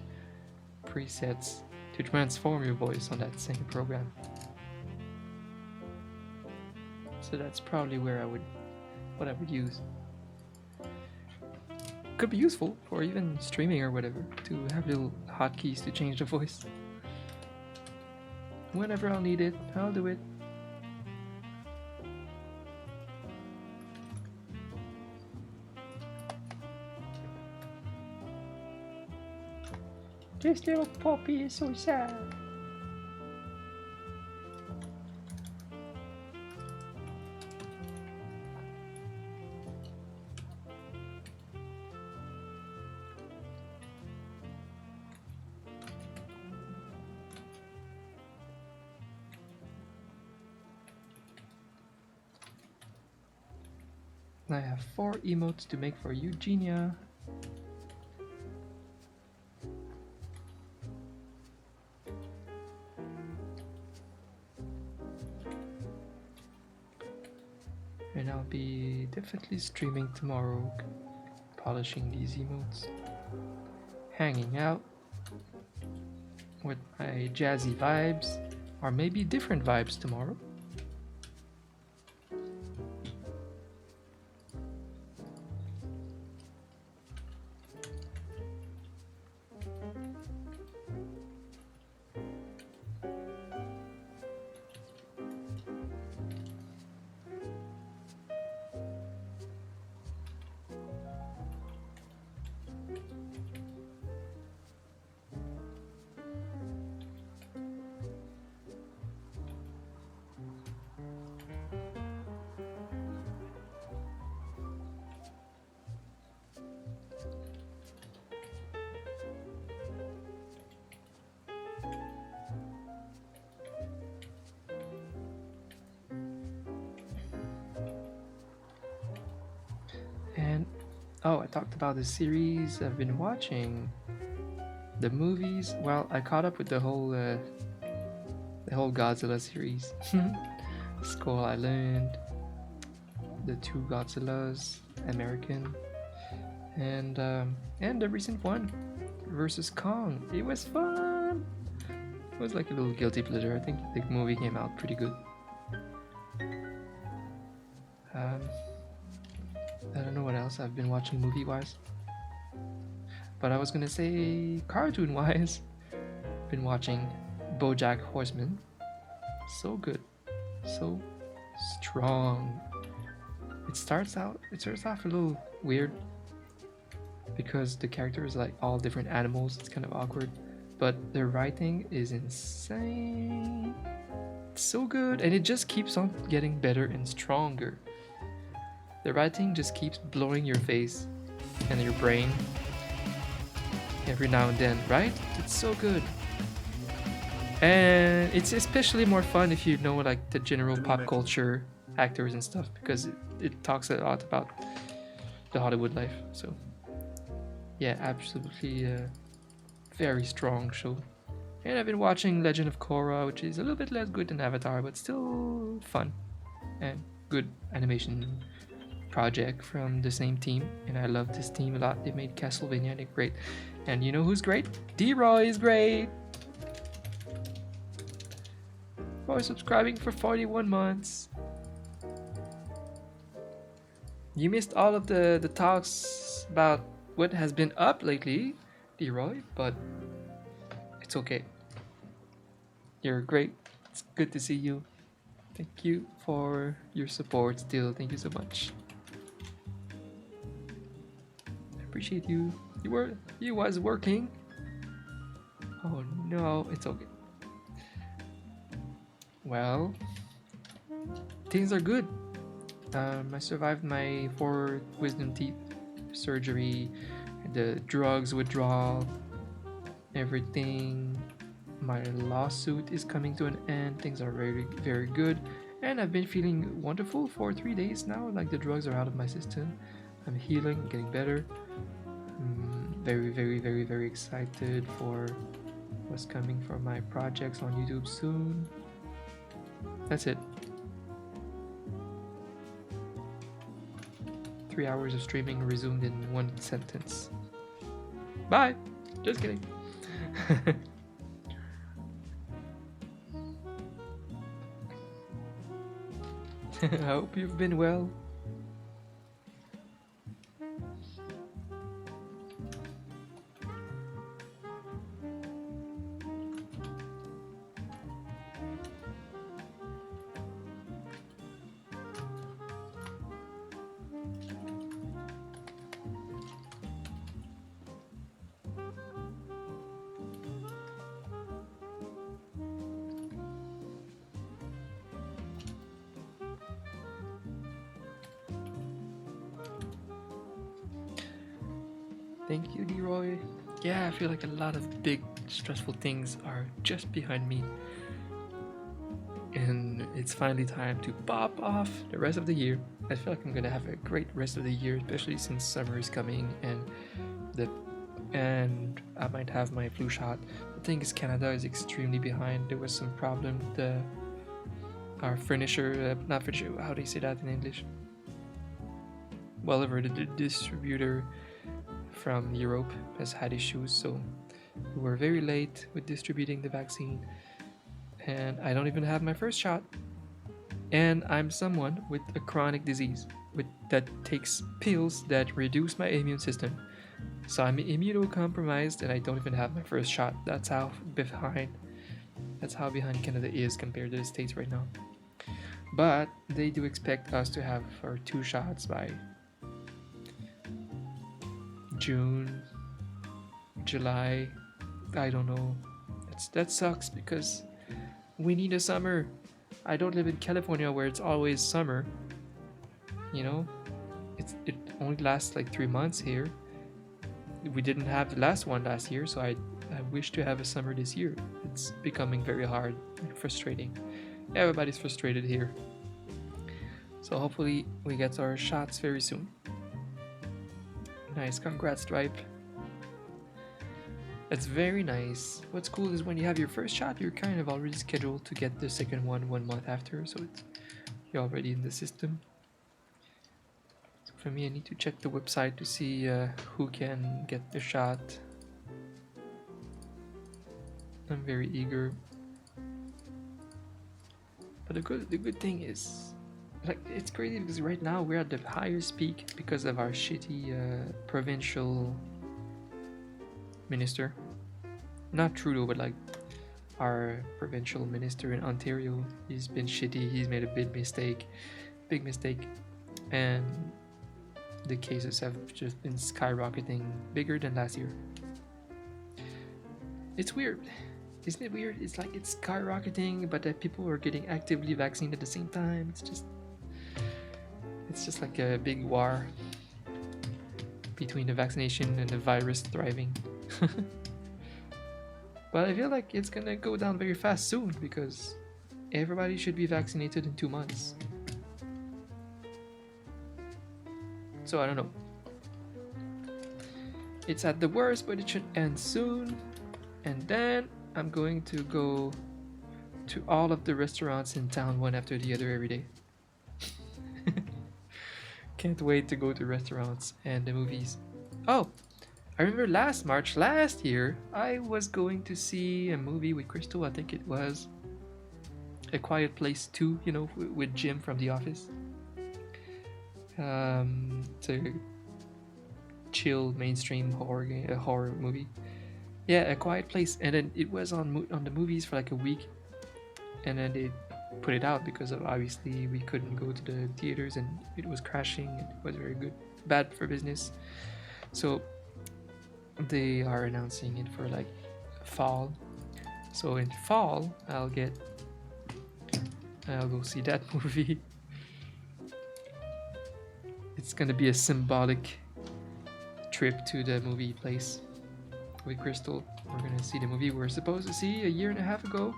A: presets to transform your voice on that same program. So that's probably what I would use. Could be useful for even streaming or whatever, to have little hotkeys to change the voice. Whenever I'll need it, I'll do it. This little puppy is so sad. I have 4 emotes to make for Eugenia. And I'll be definitely streaming tomorrow, polishing these emotes, hanging out with my jazzy vibes, or maybe different vibes tomorrow. And oh, I talked about the series I've been watching. The movies. Well, I caught up with the whole Godzilla series. Skull Island, the two Godzillas, American, and the recent one versus Kong. It was fun. It was like a little guilty pleasure. I think the movie came out pretty good. Um, I don't know what else I've been watching movie wise, but I was gonna say cartoon wise. Been watching BoJack Horseman. So good, so strong. It starts off a little weird because the characters like all different animals. It's kind of awkward, but the writing is insane. It's so good, and it just keeps on getting better and stronger. The writing just keeps blowing your face and your brain every now and then, right? It's so good. And it's especially more fun if you know like the general pop culture actors and stuff, because it talks a lot about the Hollywood life. So yeah, absolutely very strong show. And I've been watching Legend of Korra, which is a little bit less good than Avatar, but still fun and good animation project from the same team. And I love this team a lot. They made Castlevania and they're great. And you know who's great? D-Roy is great! For subscribing for 41 months. You missed all of the talks about what has been up lately, D-Roy, but it's okay. You're great. It's good to see you. Thank you for your support still. Thank you so much. I appreciate you. You was working. Oh no, it's okay. Well, things are good. I survived my 4 wisdom teeth surgery, the drugs withdrawal, everything. My lawsuit is coming to an end. Things are very, very good. And I've been feeling wonderful for 3 days now. Like the drugs are out of my system. I'm healing, getting better. I'm very, very, very, very excited for what's coming for my projects on YouTube soon. That's it. 3 hours of streaming resumed in 1 sentence. Bye! Just kidding. I hope you've been well. Thank you, Leroy. Yeah, I feel like a lot of big, stressful things are just behind me. And it's finally time to pop off the rest of the year. I feel like I'm gonna have a great rest of the year, especially since summer is coming and I might have my flu shot. The thing is, Canada is extremely behind. There was some problem with our not furniture, how do you say that in English? Whatever, the distributor from Europe has had issues, so we were very late with distributing the vaccine, and I don't even have my first shot. And I'm someone with a chronic disease that takes pills that reduce my immune system. So I'm immunocompromised and I don't even have my first shot. That's how behind Canada is compared to the States right now. But they do expect us to have our 2 shots by June, July, I don't know. That sucks because we need a summer. I don't live in California where it's always summer. You know, it only lasts like 3 months here. We didn't have the last one last year, so I wish to have a summer this year. It's becoming very hard and frustrating. Everybody's frustrated here. So hopefully we get our shots very soon. Nice, congrats, Stripe. That's very nice. What's cool is when you have your first shot, you're kind of already scheduled to get the second one 1 month after, so you're already in the system. So for me, I need to check the website to see who can get the shot. I'm very eager. But the good thing is, like, it's crazy because right now we're at the highest peak because of our shitty provincial minister. Not Trudeau, but like our provincial minister in Ontario. He's been shitty. He's made a big mistake, and the cases have just been skyrocketing, bigger than last year. It's weird. Isn't it weird? It's like it's skyrocketing, but that people are getting actively vaccinated at the same time. It's just like a big war between the vaccination and the virus thriving. But I feel like it's gonna go down very fast soon because everybody should be vaccinated in 2 months. So I don't know. It's at the worst, but it should end soon. And then I'm going to go to all of the restaurants in town one after the other every day. Can't wait to go to restaurants and the movies. Oh, I remember last year, I was going to see a movie with Crystal. I think it was A Quiet Place 2, you know, with Jim from The Office. It's a chill mainstream horror movie. Yeah, A Quiet Place, and then it was on the movies for like a week, and then they put it out because of obviously we couldn't go to the theaters and it was crashing and it was very bad for business. So they are announcing it for like fall. So in fall, I'll go see that movie. It's gonna be a symbolic trip to the movie place with Crystal. We're gonna see the movie we were supposed to see a year and a half ago.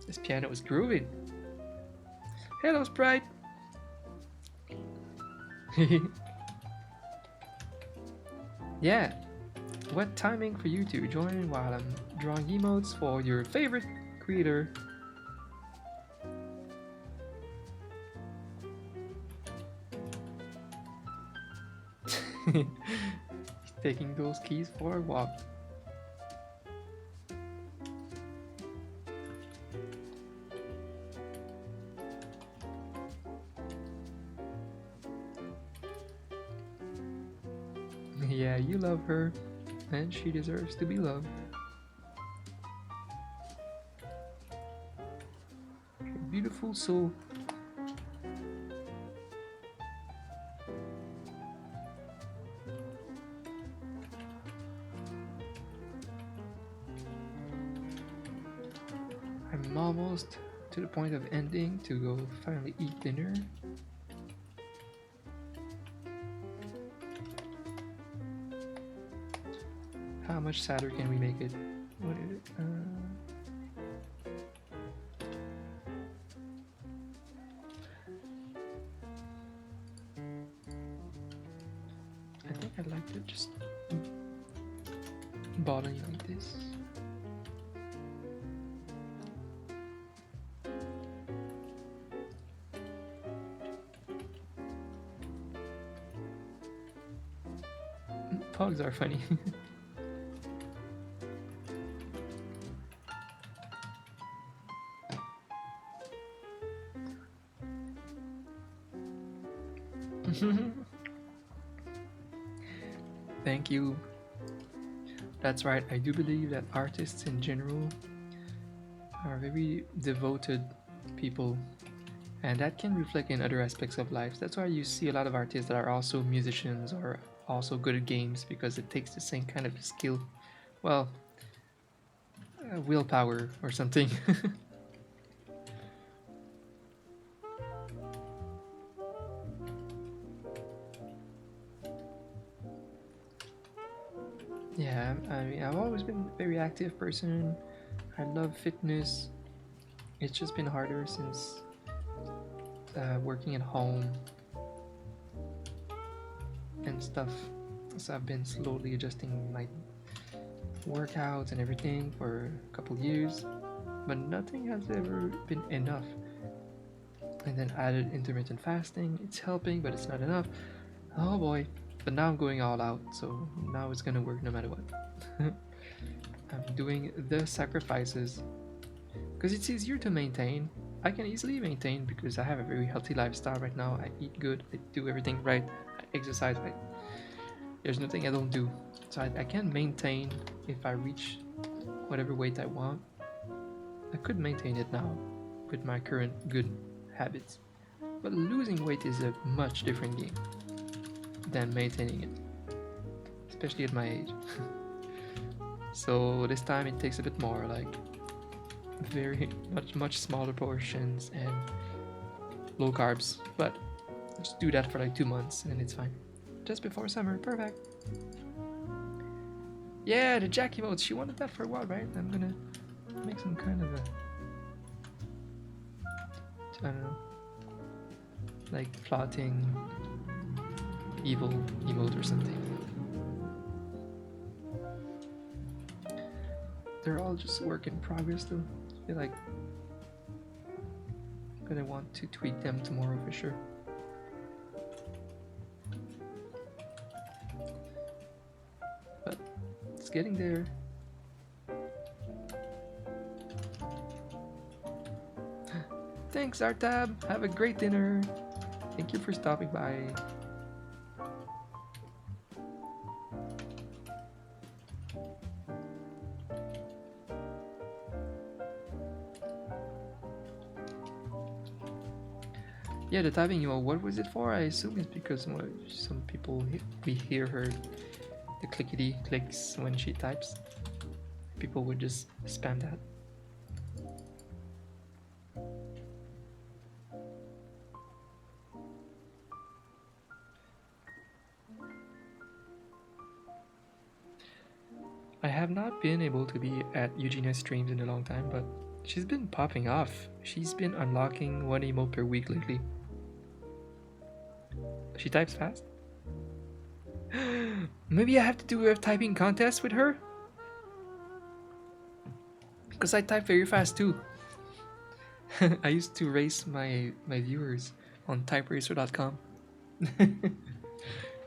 A: This piano is grooving. Hello, Sprite. Yeah. What timing for you to join while I'm drawing emotes for your favorite creator? He's taking those keys for a walk. Yeah, you love her, and she deserves to be loved. Beautiful soul. I'm almost to the point of ending to go finally eat dinner. How much sadder can we make it? What is it? I think I'd like to just bottling like this. Pogs are funny. Thank you. That's right, I do believe that artists in general are very devoted people, and that can reflect in other aspects of life. That's why you see a lot of artists that are also musicians or also good at games, because it takes the same kind of skill. Well, willpower or something. Yeah, I mean, I've always been a very active person. I love fitness. It's just been harder since working at home and stuff. So I've been slowly adjusting my workouts and everything for a couple years, but nothing has ever been enough. And then added intermittent fasting. It's helping, but it's not enough. Oh boy. But now I'm going all out, so now it's gonna work no matter what. I'm doing the sacrifices because it's easier to maintain. I can easily maintain because I have a very healthy lifestyle right now. I eat good, I do everything right, I exercise right. There's nothing I don't do. So I can maintain if I reach whatever weight I want. I could maintain it now with my current good habits. But losing weight is a much different game than maintaining it, especially at my age. So this time it takes a bit more, like very much smaller portions and low carbs, but just do that for like 2 months and it's fine. Just before summer, perfect. Yeah, the Jack emotes, she wanted that for a while, right? I'm gonna make some kind of a, I don't know, like plotting evil emote or something. They're all just work in progress though. I feel like I'm gonna want to tweak them tomorrow for sure. But it's getting there. Thanks, Artab. Have a great dinner. Thank you for stopping by. Yeah, the typing emote, what was it for? I assume it's because some people, we hear her, the clickety clicks when she types. People would just spam that. I have not been able to be at Eugenia's streams in a long time, but she's been popping off. She's been unlocking 1 emote per week lately. She types fast? Maybe I have to do a typing contest with her? Because I type very fast too. I used to race my viewers on typeracer.com.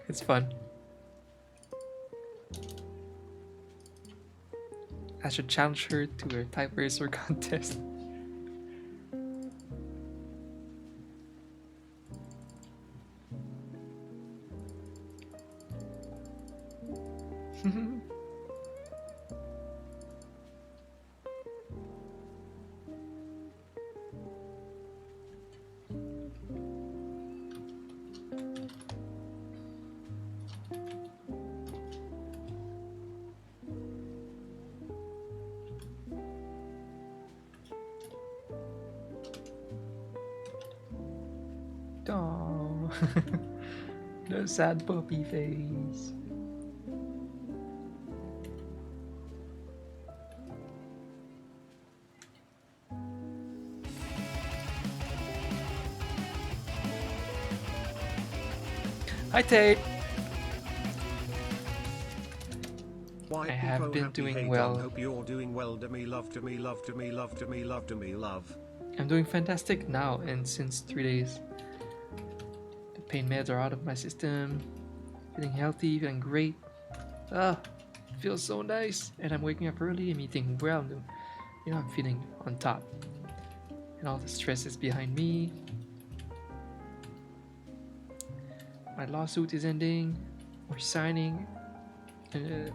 A: It's fun. I should challenge her to a type racer contest. Oh, the sad puppy face. Hi Tate.
B: Why
A: I have been doing well.
B: Hope you're doing well. To me, love, to me, love, to me, love, to me, love, to me, love.
A: I'm doing fantastic now and since 3 days. The pain meds are out of my system. Feeling healthy, feeling great. Ah, feels so nice. And I'm waking up early and eating well. You know, I'm feeling on top. And all the stress is behind me. My lawsuit is ending. We're signing. And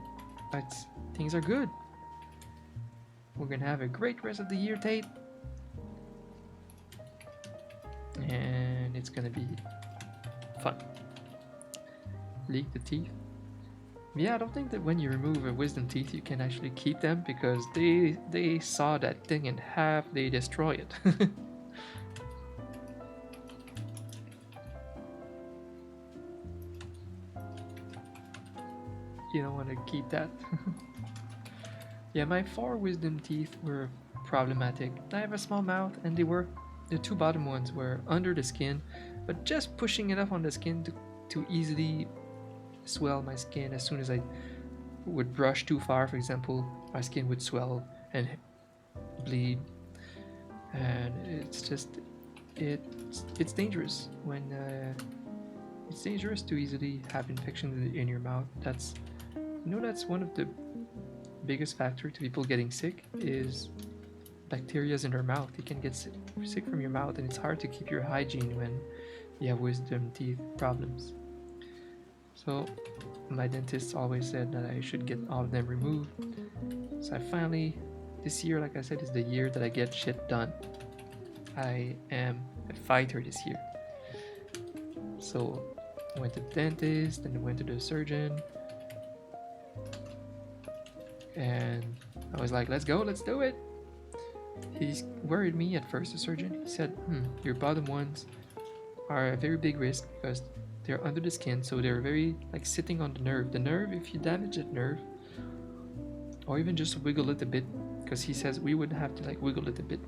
A: things are good. We're gonna have a great rest of the year, Tate. And it's gonna be fun. Leak the teeth. Yeah, I don't think that when you remove a wisdom teeth you can actually keep them because they saw that thing in half, they destroy it. You don't want to keep that. Yeah, my 4 wisdom teeth were problematic. I have a small mouth and the 2 bottom ones were under the skin, but just pushing enough on the skin to easily swell my skin as soon as I would brush too far. For example, my skin would swell and bleed, and it's dangerous when it's dangerous to easily have infection in your mouth. That's that's one of the biggest factor to people getting sick is bacterias in their mouth. You can get sick from your mouth, and it's hard to keep your hygiene when you have wisdom teeth problems. So my dentist always said that I should get all of them removed. So I finally, this year, like I said, is the year that I get shit done. I am a fighter this year. So I went to the dentist, and I went to the surgeon, and I was like, let's go, let's do it. He worried me at first, the surgeon. He said, your bottom ones are a very big risk because they're under the skin, so they're very like sitting on the nerve. The nerve, if you damage that nerve, or even just wiggle it a bit, because he says we would have to like wiggle it a bit.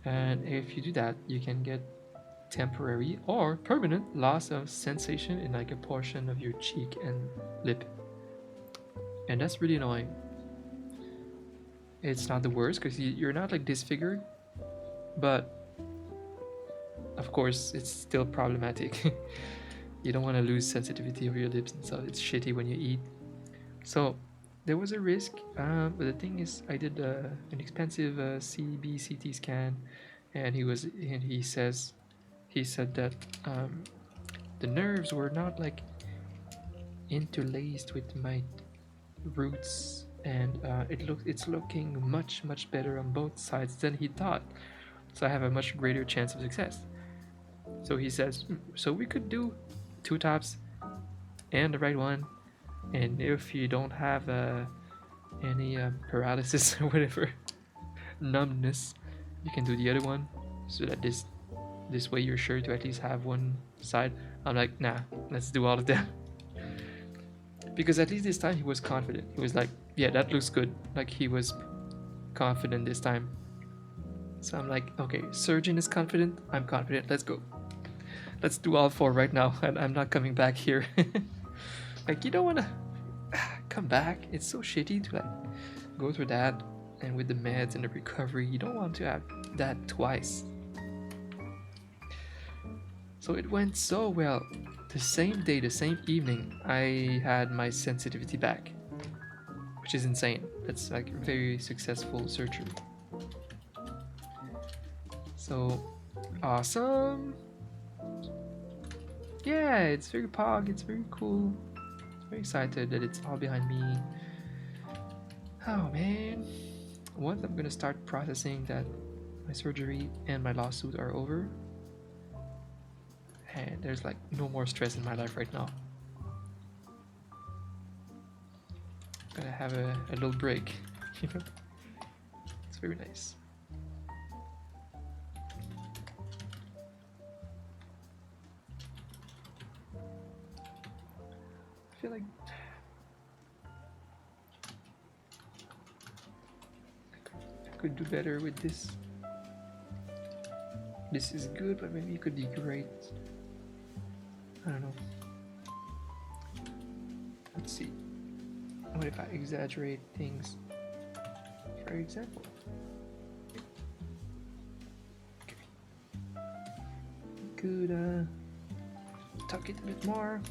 A: And if you do that, you can get temporary or permanent loss of sensation in like a portion of your cheek and lip. And that's really annoying. It's not the worst because you're not like disfigured, but of course it's still problematic. You don't want to lose sensitivity of your lips and stuff. It's shitty when you eat. So there was a risk, but the thing is, I did an expensive CT scan, and he said that the nerves were not like interlaced with my roots, and it's looking much better on both sides than he thought. So I have a much greater chance of success. So he says, so we could do 2 tops and the right one, and if you don't have any paralysis or whatever, numbness, you can do the other one, so that this way you're sure to at least have one side. I'm like, nah, let's do all of them. Because at least this time he was confident. He was like, yeah, that looks good. Like he was confident this time. So I'm like, okay, surgeon is confident, I'm confident, let's go. Let's do all 4 right now, and I'm not coming back here. Like, you don't want to come back. It's so shitty to like go through that, and with the meds and the recovery, you don't want to have that twice. So it went so well. The same day, the same evening, I had my sensitivity back, which is insane. That's like a very successful surgery. So awesome. Yeah, it's very pog, it's very cool. I'm very excited that it's all behind me. Oh man. Once I'm gonna start processing that my surgery and my lawsuit are over, and there's like no more stress in my life right now. I'm gonna have a little break, you know? It's very nice. I feel like I could do better with this. This is good, but maybe it could be great. I don't know. Let's see. What if I exaggerate things? For example. Okay. Could tuck it a bit more.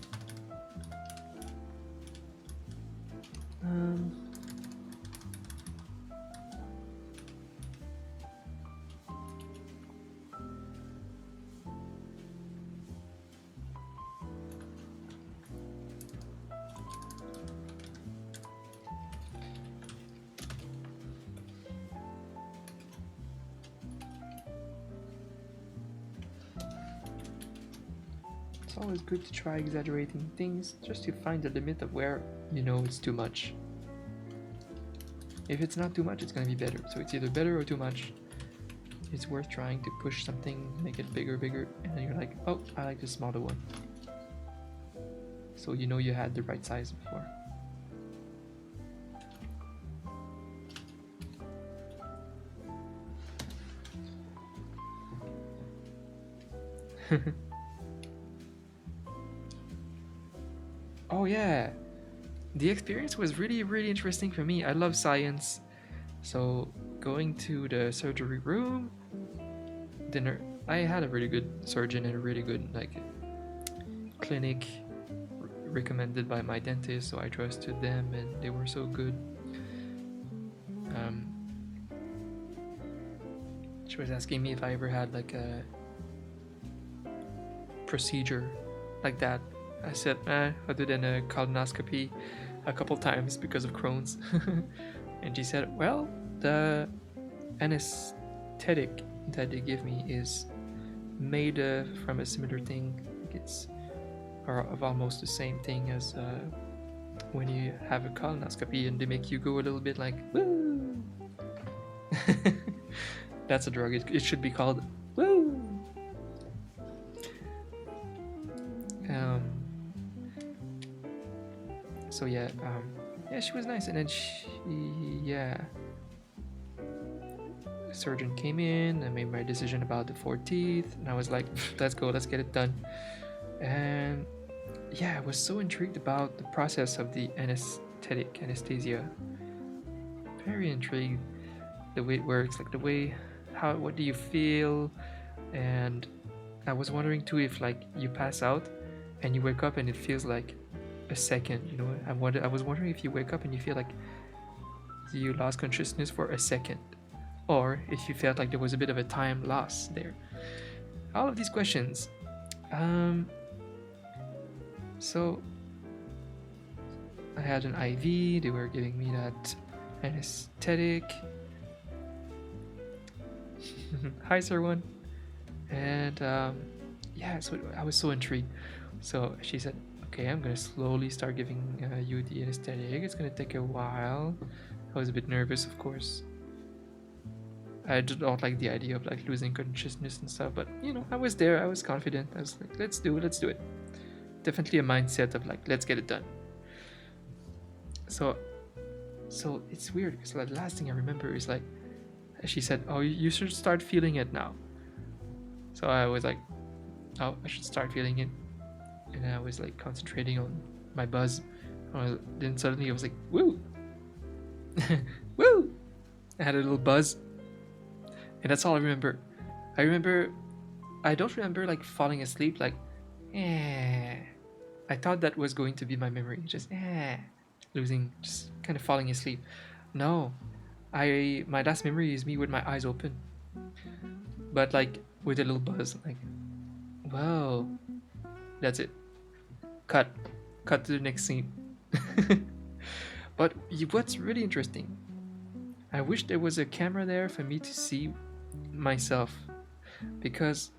A: It's always good to try exaggerating things just to find the limit of where you know it's too much. If it's not too much, it's gonna be better. So it's either better or too much. It's worth trying to push something, make it bigger, and then you're like, oh, I like the smaller one. So you know you had the right size before. Oh yeah, the experience was really really interesting for me. I love science, so going to the surgery room, dinner. I had a really good surgeon and a really good like clinic recommended by my dentist, so I trusted them and they were so good. Um, she was asking me if I ever had like a procedure like that. I said, other than a colonoscopy a couple times because of Crohn's. And she said, well, the anesthetic that they give me is made from a similar thing. It's of almost the same thing as when you have a colonoscopy and they make you go a little bit like, woo! That's a drug. It should be called woo! So yeah, she was nice, and then the surgeon came in. I made my decision about the 4 teeth, and I was like, let's go, let's get it done. And yeah, I was so intrigued about the process of the anesthesia. Very intrigued, the way it works, like the way, what do you feel? And I was wondering too if like you pass out and you wake up and it feels like a second, you know. I was wondering if you wake up and you feel like you lost consciousness for a second, or if you felt like there was a bit of a time loss there. All of these questions. So I had an IV. They were giving me that anesthetic. Hi, sir one. And so I was so intrigued. So she said, okay, I'm gonna slowly start giving you the anesthetic. It's gonna take a while. I was a bit nervous, of course. I did not like the idea of like losing consciousness and stuff, but you know, I was there. I was confident. I was like, let's do it. Definitely a mindset of like, let's get it done. So it's weird because like, the last thing I remember is like, she said, oh, you should start feeling it now. So I was like, oh, I should start feeling it. And I was like concentrating on my buzz. Then suddenly I was like, woo! Woo! I had a little buzz. And that's all I remember. I don't remember like falling asleep, like, I thought that was going to be my memory, just just kind of falling asleep. No, my last memory is me with my eyes open, but like with a little buzz, like, whoa, that's it. Cut to the next scene. But what's really interesting, I wish there was a camera there for me to see myself, because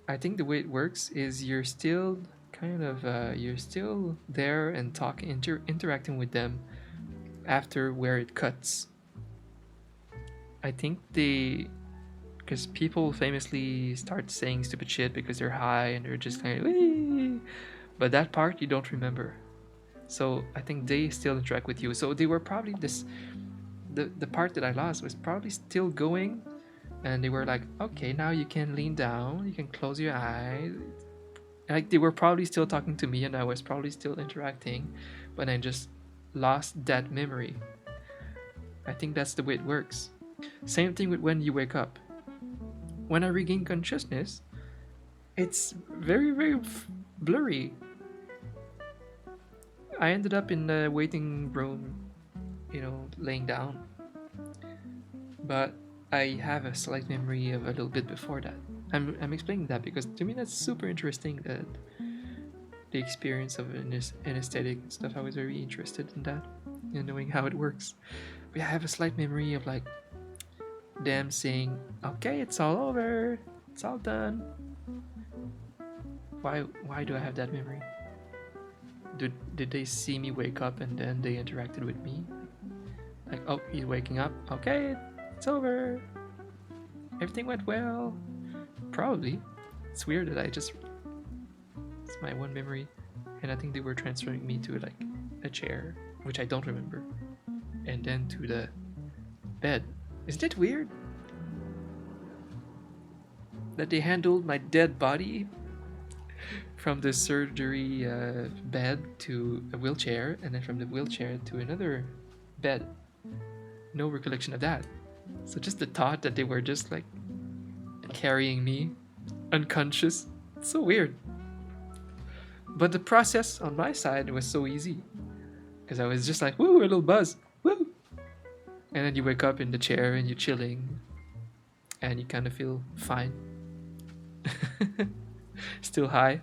A: I think the way it works is you're still kind of you're still there and interacting with them after where it cuts. I think because people famously start saying stupid shit because they're high and they're just kind of wee, but that part you don't remember. So I think they still interact with you. So they were probably the part that I lost was probably still going, and they were like, okay, now you can lean down, you can close your eyes. Like they were probably still talking to me and I was probably still interacting, but I just lost that memory. I think that's the way it works. Same thing with when you wake up. When I regain consciousness, it's very, very blurry. I ended up in the waiting room, laying down. But I have a slight memory of a little bit before that. I'm explaining that because to me that's super interesting, that the experience of an anesthetic and stuff. I was very interested in that and knowing how it works. But yeah, I have a slight memory of like them saying, okay, it's all over, it's all done. Why do I have that memory? Did they see me wake up and then they interacted with me? Like, oh, he's waking up, okay, it's over, everything went well. Probably. It's weird that it's my one memory, and I think they were transferring me to like a chair, which I don't remember, and then to the bed. Isn't it weird that they handled my dead body from the surgery bed to a wheelchair, and then from the wheelchair to another bed. No recollection of that. So just the thought that they were just like carrying me unconscious. It's so weird. But the process on my side was so easy. Because I was just like, woo, a little buzz. Woo! And then you wake up in the chair and you're chilling. And you kind of feel fine. Still high.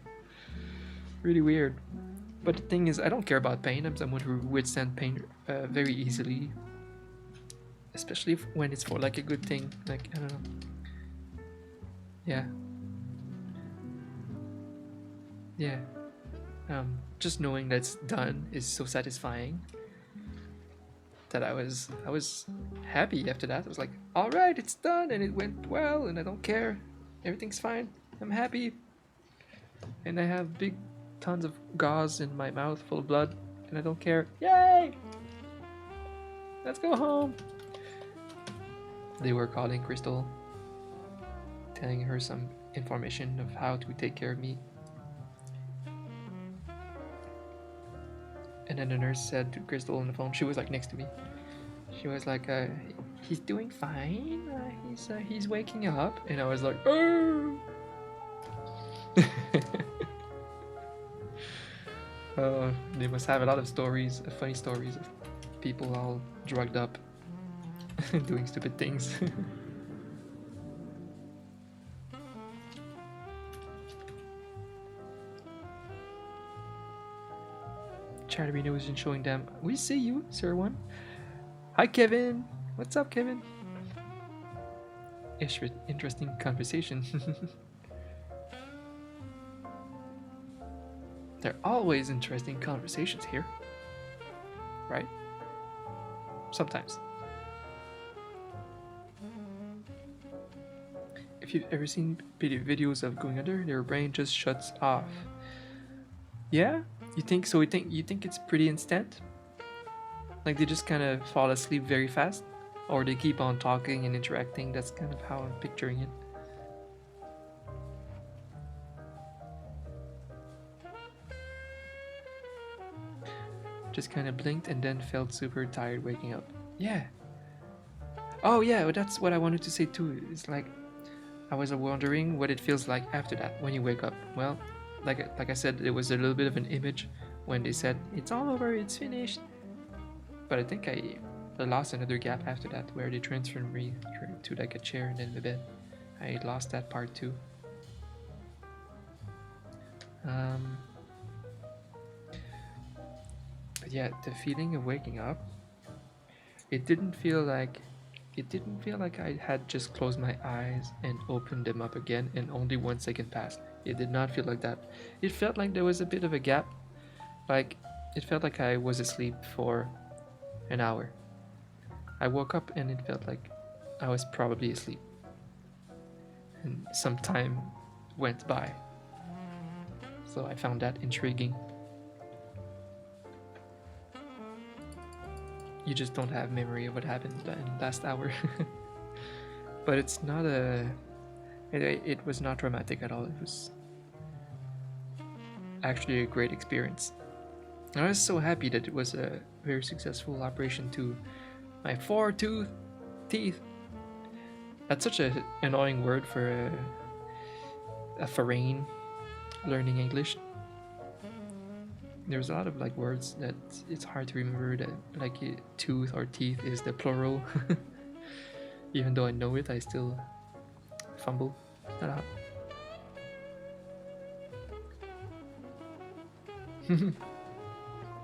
A: Really weird. But the thing is, I don't care about pain. I'm someone who withstands pain very easily. Especially when it's for like a good thing. Like, I don't know. Yeah. Yeah. Just knowing that it's done is so satisfying that I was happy after that. I was like, all right, it's done and it went well and I don't care. Everything's fine. I'm happy. And I have big tons of gauze in my mouth full of blood and I don't care. Yay! Let's go home. They were calling Crystal, telling her some information of how to take care of me. And then the nurse said to Crystal on the phone, she was like next to me. She was like, he's doing fine. He's waking up. And I was like, oh. They must have a lot of stories, funny stories of people all drugged up doing stupid things. Charity News isn't showing them. We see you, Sir One. Hi, Kevin. What's up, Kevin? Interesting conversation. There are always interesting conversations here, right? Sometimes. If you've ever seen videos of going under, their brain just shuts off. Yeah? You think so? You think it's pretty instant? Like they just kind of fall asleep very fast? Or they keep on talking and interacting? That's kind of how I'm picturing it. Just kind of blinked and then felt super tired waking up. Yeah. Oh yeah, well, that's what I wanted to say too. It's like I was wondering what it feels like after that when you wake up. Well, like I said, there was a little bit of an image when they said it's all over, it's finished. But I think I lost another gap after that where they transferred me to like a chair and then the bed. I lost that part too. But yeah, the feeling of waking up, it didn't feel like I had just closed my eyes and opened them up again and only 1 second passed. It did not feel like that. It felt like there was a bit of a gap. Like, it felt like I was asleep for an hour. I woke up and it felt like I was probably asleep. And some time went by. So I found that intriguing. You just don't have memory of what happened in the last hour. But it's not it was not traumatic at all. It was actually a great experience. And I was so happy that it was a very successful operation to my 4 teeth. That's such an annoying word for a foreign learning English. There's a lot of like words that it's hard to remember that like tooth or teeth is the plural. Even though I know it, I still fumble that out.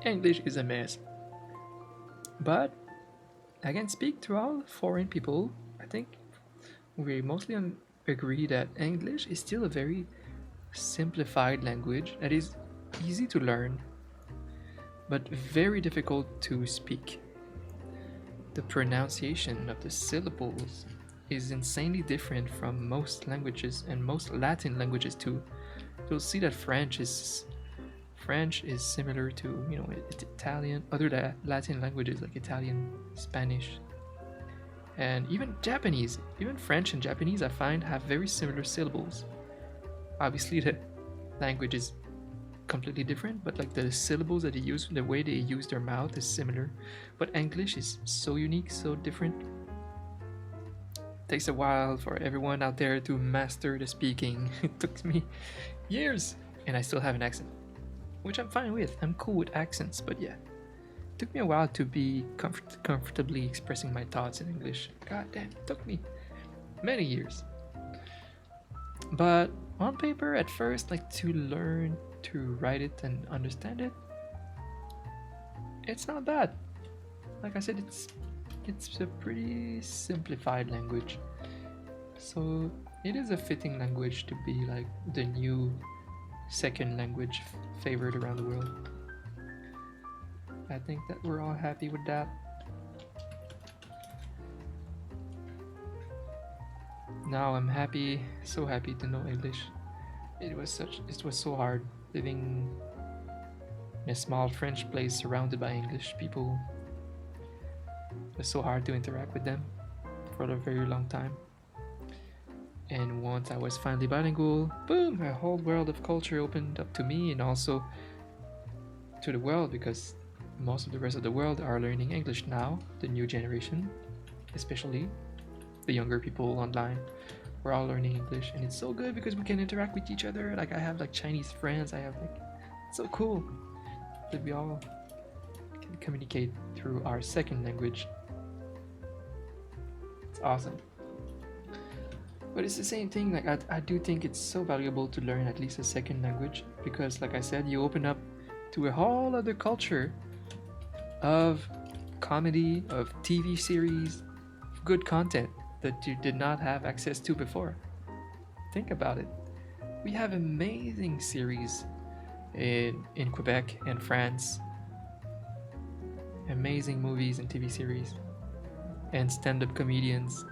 A: English is a mess. But I can speak to all foreign people. I think we mostly agree that English is still a very simplified language that is easy to learn, but very difficult to speak. The pronunciation of the syllables is insanely different from most languages and most Latin languages too. You'll see that French is similar to, you know, Italian, other Latin languages like Italian, Spanish, and even Japanese. Even French and Japanese I find have very similar syllables. Obviously the language is completely different, but like the syllables that they use, the way they use their mouth is similar. But English is so unique, so different. It takes a while for everyone out there to master the speaking. It took me years, and I still have an accent, which I'm fine with. I'm cool with accents, but yeah. It took me a while to be comfortably expressing my thoughts in English. God damn, it took me many years. But on paper, at first, like to learn to write it and understand it, it's not bad. Like I said, it's a pretty simplified language. So it is a fitting language to be like the new second language favored around the world. I think that we're all happy with that. Now I'm happy, so happy to know English. It was so hard living in a small French place surrounded by English people. It was so hard to interact with them for a very long time. And once I was finally bilingual, boom, a whole world of culture opened up to me and also to the world, because most of the rest of the world are learning English now, the new generation, especially the younger people online. We're all learning English, and it's so good because we can interact with each other. Like I have like Chinese friends, it's so cool that we all can communicate through our second language. It's awesome. But it's the same thing, like I do think it's so valuable to learn at least a second language, because like I said, you open up to a whole other culture of comedy, of TV series, good content that you did not have access to before. Think about it. We have amazing series in Quebec and France, amazing movies and TV series, and stand-up comedians,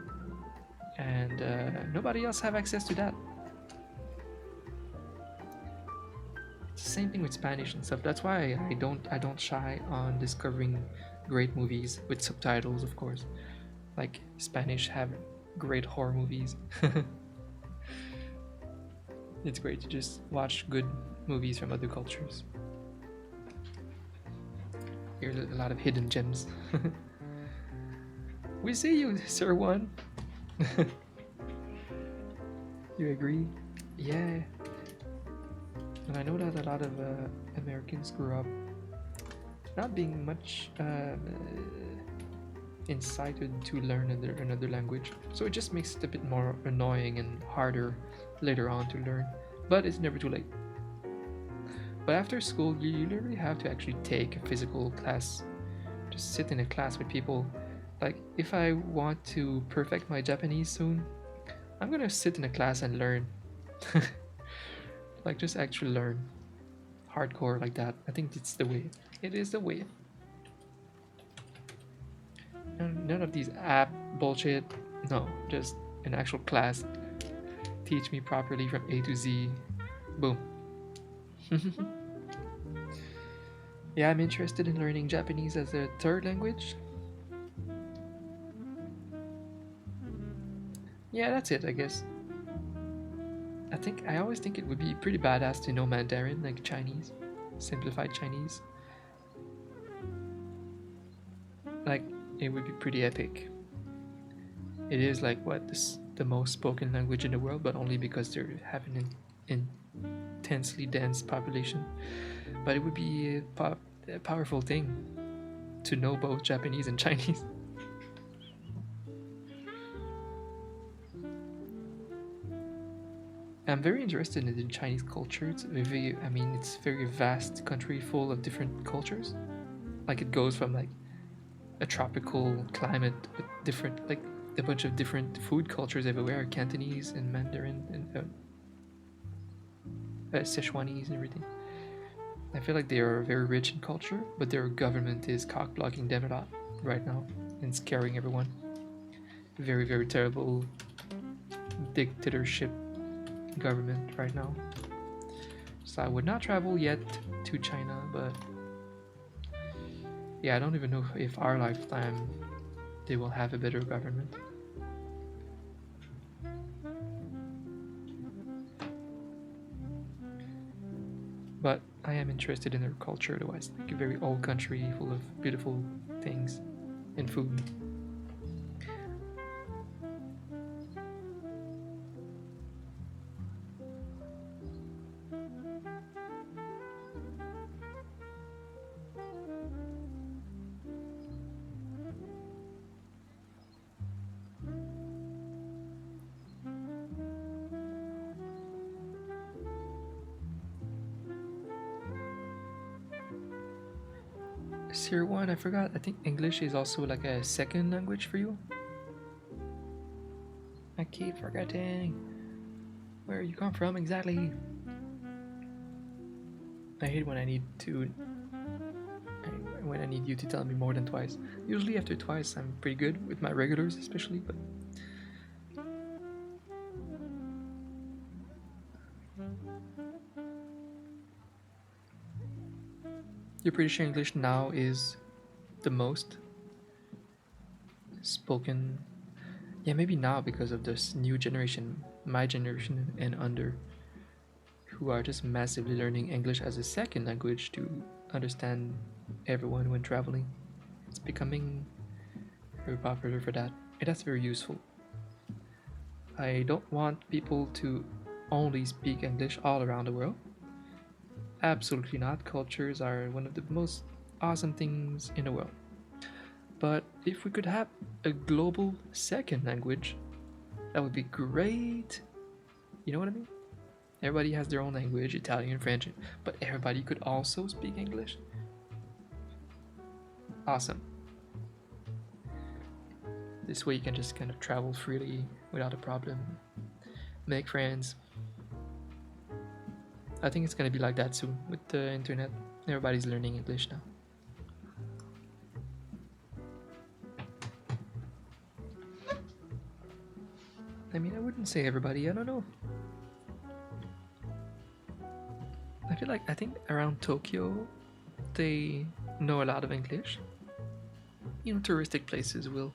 A: and nobody else have access to that. It's the same thing with Spanish and stuff. That's why I don't shy on discovering great movies with subtitles, of course. Like Spanish have great horror movies. It's great to just watch good movies from other cultures. Here's a lot of hidden gems. We see you, Sir One. You agree? Yeah. And I know that a lot of Americans grew up not being much incited to learn another language, so it just makes it a bit more annoying and harder later on to learn, but it's never too late. But after school, you literally have to actually take a physical class, just sit in a class with people. Like if I want to perfect my Japanese soon, I'm gonna sit in a class and learn. Like just actually learn hardcore like that. I think it's the way. It is the way. None of these app bullshit. No, just an actual class. Teach me properly from A to Z. Boom. Yeah, I'm interested in learning Japanese as a third language. Yeah, that's it, I guess. I always think it would be pretty badass to know Mandarin, like Chinese, simplified Chinese. Like, it would be pretty epic. It is like the most spoken language in the world, but only because they're having an intensely dense population. But it would be a powerful thing to know both Japanese and Chinese. I'm very interested in the Chinese culture. It's very vast country full of different cultures. Like it goes from like a tropical climate with different, like a bunch of different food cultures everywhere, Cantonese and Mandarin and Sichuanese and everything. I feel like they are very rich in culture, but their government is cock-blocking them a lot right now and scaring everyone. Very, very terrible dictatorship government right now. So I would not travel yet to China, but yeah, I don't even know if our lifetime they will have a better government. but I am interested in their culture otherwise. Like a very old country full of beautiful things and food. Tier 1, I forgot. I think English is also like a second language for you. I keep forgetting where you come from exactly. I hate when I need you to tell me more than twice. Usually after twice I'm pretty good with my regulars especially, but you're pretty sure English now is the most spoken. Yeah, maybe now because of this new generation, my generation and under, who are just massively learning English as a second language to understand everyone when traveling. It's becoming very popular for that, and that's very useful. I don't want people to only speak English all around the world. Absolutely not. Cultures are one of the most awesome things in the world. But if we could have a global second language, that would be great. You know what I mean? Everybody has their own language, Italian, French, but everybody could also speak English. Awesome. This way you can just kind of travel freely without a problem, make friends. I think it's gonna be like that soon with the internet. Everybody's learning English now. I mean, I wouldn't say everybody, I don't know. I think around Tokyo, they know a lot of English. You know, touristic places will.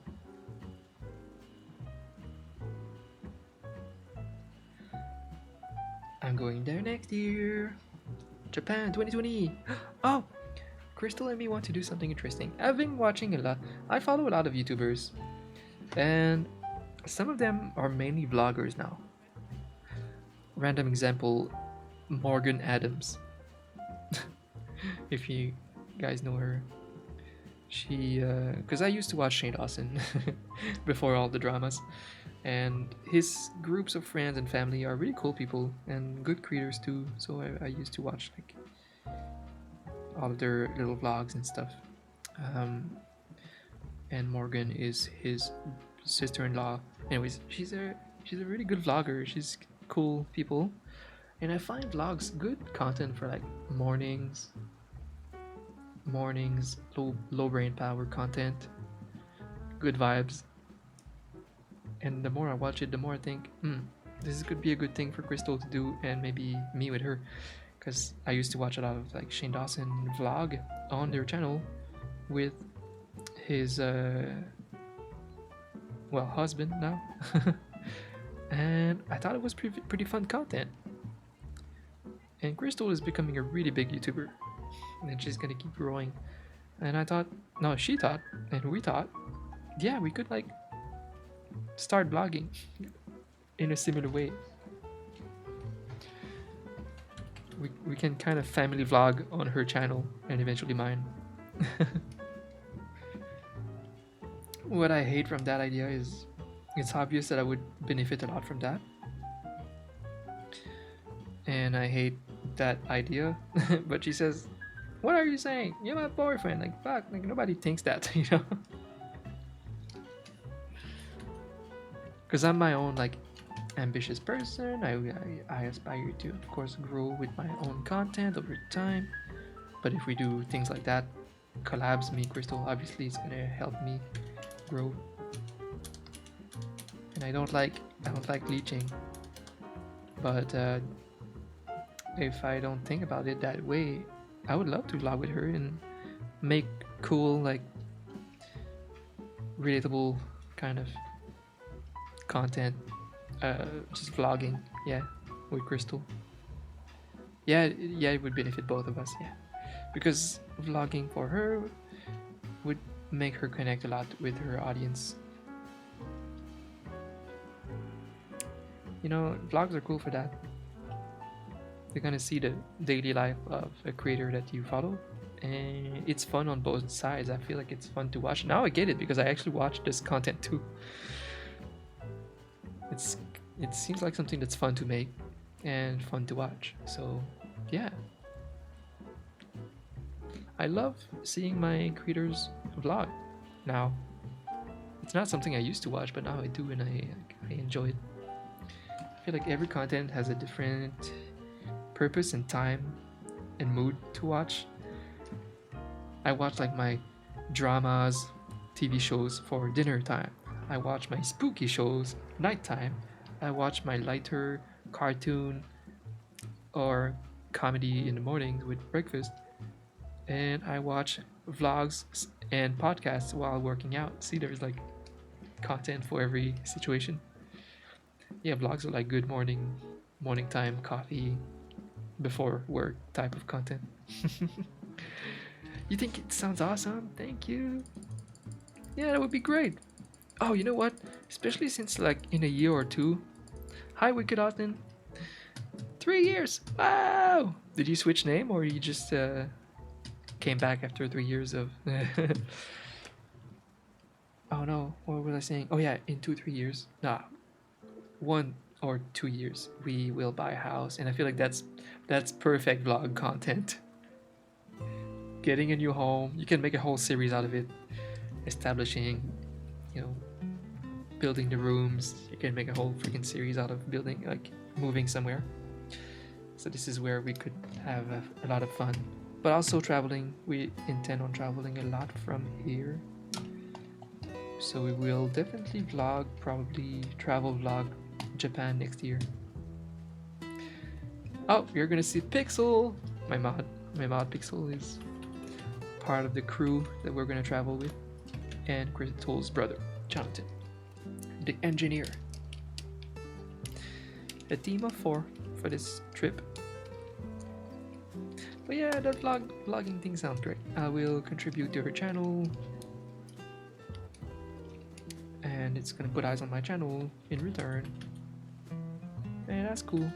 A: I'm going there next year. Japan 2020. Oh, Crystal and me want to do something interesting. I've been watching a lot. I follow a lot of YouTubers, and some of them are mainly vloggers now. Random example, Morgan Adams. If you guys know her, she because I used to watch Shane Dawson before all the dramas, and his groups of friends and family are really cool people and good creators too. So I used to watch like all of their little vlogs and stuff. And Morgan is his sister-in-law. Anyways, she's a really good vlogger. She's cool people, and I find vlogs good content for like mornings, low brain power content, good vibes. And the more I watch it, the more I think, this could be a good thing for Crystal to do, and maybe me with her, because I used to watch a lot of like Shane Dawson vlog on their channel with his husband now. And I thought it was pretty fun content. And Crystal is becoming a really big YouTuber, and she's gonna keep growing. And she thought, and we thought, yeah, we could like start vlogging in a similar way. We can kind of family vlog on her channel and eventually mine. What I hate from that idea is it's obvious that I would benefit a lot from that. And I hate that idea. But she says, what are you saying? You're my boyfriend. Like, fuck, like nobody thinks that, you know? Because I'm my own, like, ambitious person. I aspire to, of course, grow with my own content over time. But if we do things like that, collabs, me, Crystal, obviously it's gonna help me grow. And I don't like leeching. But if I don't think about it that way, I would love to vlog with her and make cool, like, relatable kind of content. Just vlogging, yeah, with Crystal. Yeah, it would benefit both of us. Yeah, because vlogging for her would make her connect a lot with her audience. You know, vlogs are cool for that. You're gonna see the daily life of a creator that you follow, and it's fun on both sides. I feel like it's fun to watch. Now I get it because I actually watch this content too. It's it seems like something that's fun to make and fun to watch. So yeah, I love seeing my creators vlog now. It's not something I used to watch, but now I do, and I enjoy it. I feel like every content has a different purpose and time and mood to watch. I watch like my dramas, TV shows for dinner time. I watch my spooky shows nighttime. I watch my lighter cartoon or comedy in the mornings with breakfast. And I watch vlogs and podcasts while working out. See, there's like content for every situation. Yeah, vlogs are like good morning time coffee before work type of content. You think it sounds awesome? Thank you. Yeah, that would be great. Oh, you know what? Especially since like in a year or two. Hi, Wicked Austin. 3 years. Wow. Did you switch name or you just came back after 3 years of? Oh no, what was I saying? Oh yeah, in 2 3 years. Nah, 1 or 2 years we will buy a house, and I feel like that's perfect vlog content. Getting a new home, you can make a whole series out of it. Establishing, you know, building the rooms. You can make a whole freaking series out of building, like moving somewhere. So this is where we could have a lot of fun, but also traveling. We intend on traveling a lot from here. So we will definitely vlog, probably travel vlog Japan next year. Oh, you're gonna see Pixel, my mod. My mod Pixel is part of the crew that we're gonna travel with, and Crystal's brother, Jonathan, the engineer. A team of 4 for this trip. But yeah, that vlogging thing sounds great. I will contribute to her channel, and it's gonna put eyes on my channel in return. And that's cool.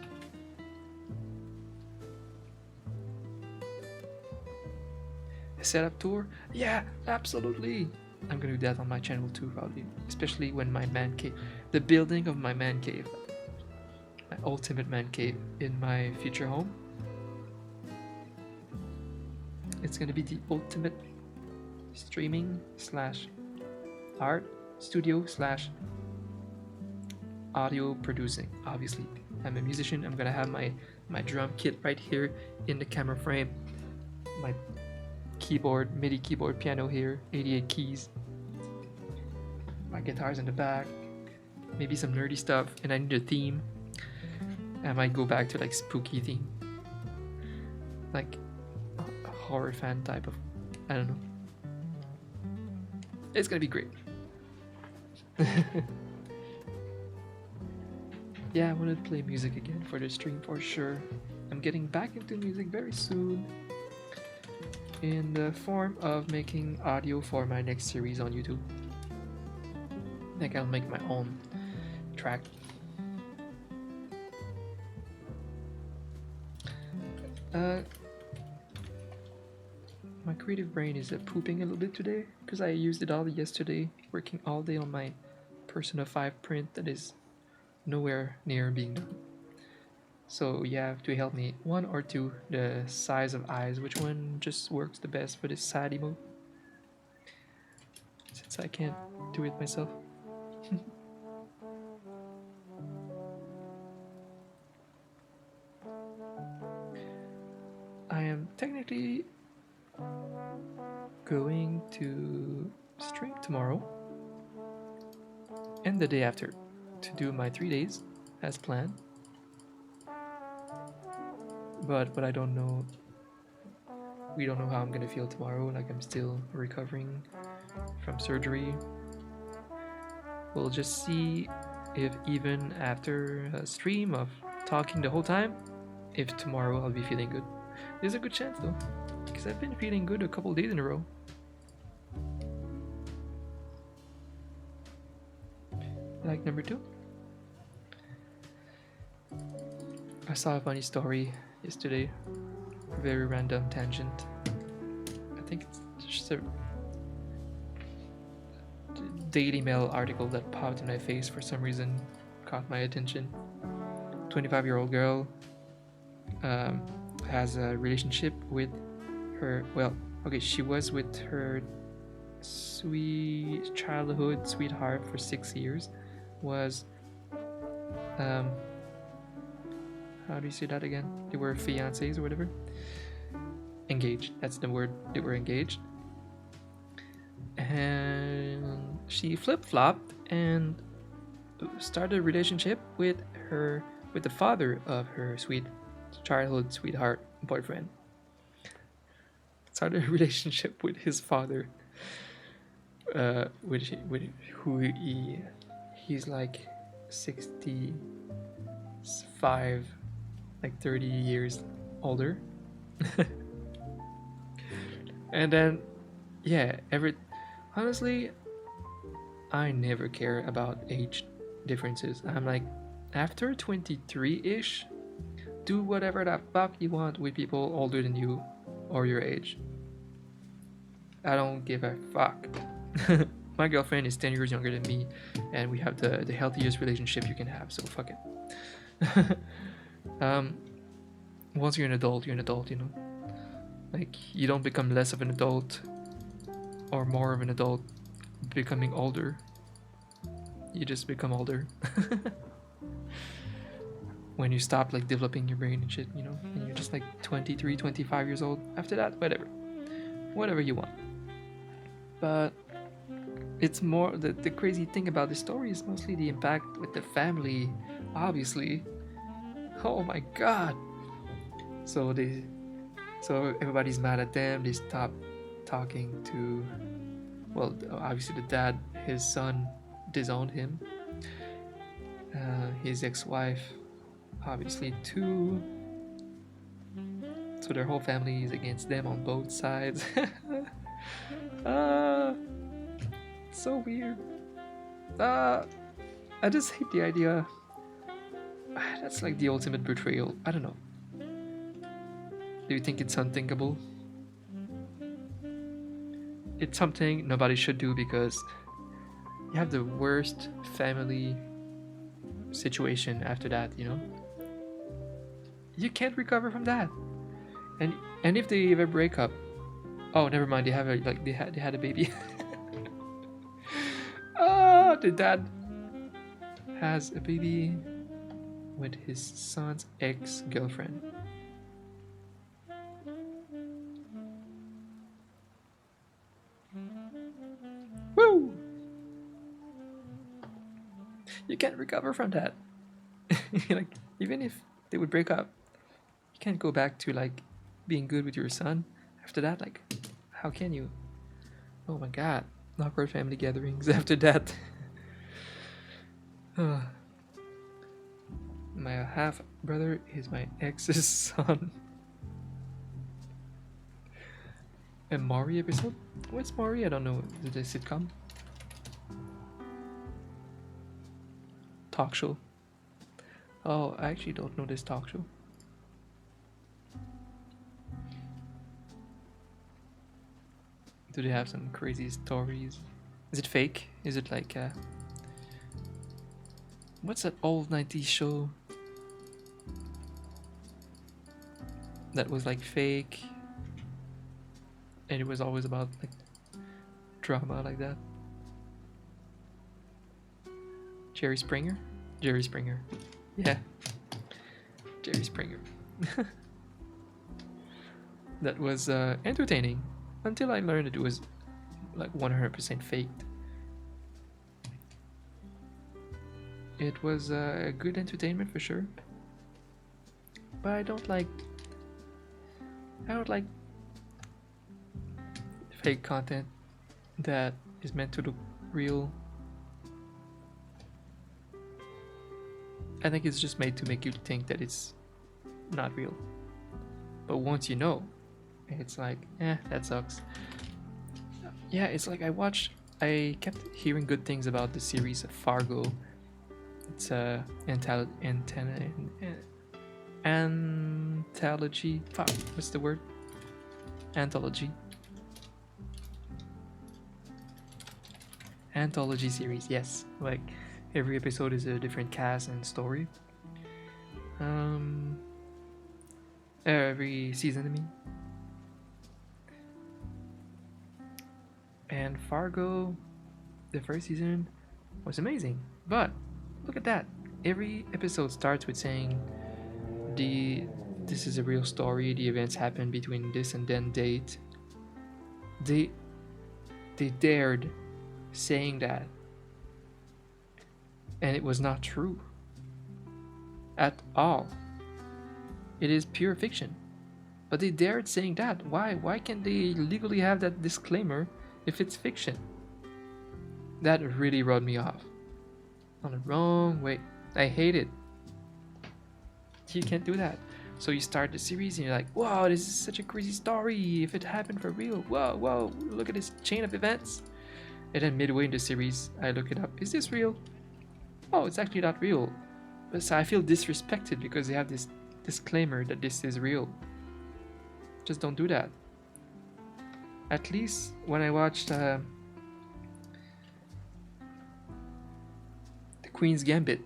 A: A setup tour? Yeah, absolutely. I'm gonna do that on my channel too, probably. Especially when my man cave, the building of my man cave, my ultimate man cave in my future home. It's gonna be the ultimate streaming slash art studio slash audio producing. Obviously, I'm a musician. I'm gonna have my drum kit right here in the camera frame. My keyboard, MIDI keyboard, piano here, 88 keys. My guitar's in the back. Maybe some nerdy stuff, and I need a theme. I might go back to like spooky theme, like a horror fan type of. I don't know. It's gonna be great. Yeah, I want to play music again for the stream for sure. I'm getting back into music very soon, in the form of making audio for my next series on YouTube. Like I'll make my own track. My creative brain is pooping a little bit today because I used it all yesterday, working all day on my Persona 5 print that is nowhere near being done. So you have to help me, 1 or 2, the size of eyes, which one just works the best for this sad emote, since I can't do it myself. I am technically going to stream tomorrow and the day after to do my 3 days as planned. But I don't know. We don't know how I'm gonna feel tomorrow. Like I'm still recovering from surgery. We'll just see if even after a stream of talking the whole time, if tomorrow I'll be feeling good. There's a good chance though, because I've been feeling good a couple days in a row. Like number 2. I saw a funny story yesterday. A very random tangent. I think it's just a Daily Mail article that popped in my face for some reason, caught my attention. 25-year-old girl has a relationship with her. Well, okay, she was with her childhood sweetheart for 6 years. Was how do you say that again? They were fiancés or whatever. Engaged. That's the word. They were engaged. And she flip-flopped and started a relationship with the father of her childhood sweetheart boyfriend. Started a relationship with his father, with who he's like 65, like 30 years older. And then, yeah, honestly, I never care about age differences. I'm like, after 23-ish, do whatever the fuck you want with people older than you or your age. I don't give a fuck. My girlfriend is 10 years younger than me, and we have the healthiest relationship you can have, so fuck it. Once you're an adult, you know? Like, you don't become less of an adult or more of an adult becoming older. You just become older. When you stop like developing your brain and shit, you know, and you're just like 23, 25 years old. After that, whatever you want. But it's more the crazy thing about this story is mostly the impact with the family, obviously. Oh my god. So everybody's mad at them. They stop talking to, well, obviously the dad, his son disowned him. His ex-wife, obviously too. So their whole family is against them on both sides. So weird. I just hate the idea. That's like the ultimate betrayal. I don't know. Do you think it's unthinkable? It's something nobody should do because you have the worst family situation after that, you know? You can't recover from that. And if they ever break up, oh, never mind, they had a baby. The dad has a baby with his son's ex-girlfriend. Woo! You can't recover from that. Like, even if they would break up, you can't go back to like being good with your son after that. Like, how can you? Oh my god, awkward family gatherings after that. My half brother is my ex's son. A Maury episode? What's Maury? I don't know. Is it a sitcom? Talk show. Oh, I actually don't know this talk show. Do they have some crazy stories? Is it fake? Is it like what's that old 90s show that was like fake and it was always about like drama like that? Jerry Springer? Jerry Springer. Yeah. Jerry Springer. That was entertaining until I learned it was like 100% faked. It was a good entertainment for sure, but I don't like fake content that is meant to look real. I think it's just made to make you think that not real. But once you know, it's like, that sucks. Yeah, it's like I kept hearing good things about the series of Fargo. It's a anthology. Fuck, what's the word? Anthology. Anthology series, yes. Like every episode is a different cast and story. Every season, I mean. And Fargo, the first season was amazing. But look at that. Every episode starts with saying this is a real story, the events happen between this and then date. They dared saying that. And it was not true. At all. It is pure fiction. But they dared saying that. Why? Why can't they legally have that disclaimer if it's fiction? That really rubbed me off. On the wrong way. I hate it. You can't do that. So you start the series and you're like, wow, this is such a crazy story. If it happened for real, whoa, look at this chain of events. And then midway in the series, I look it up. Is this real? Oh, it's actually not real. So I feel disrespected because they have this disclaimer that this is real. Just don't do that. At least when I watched The Queen's Gambit,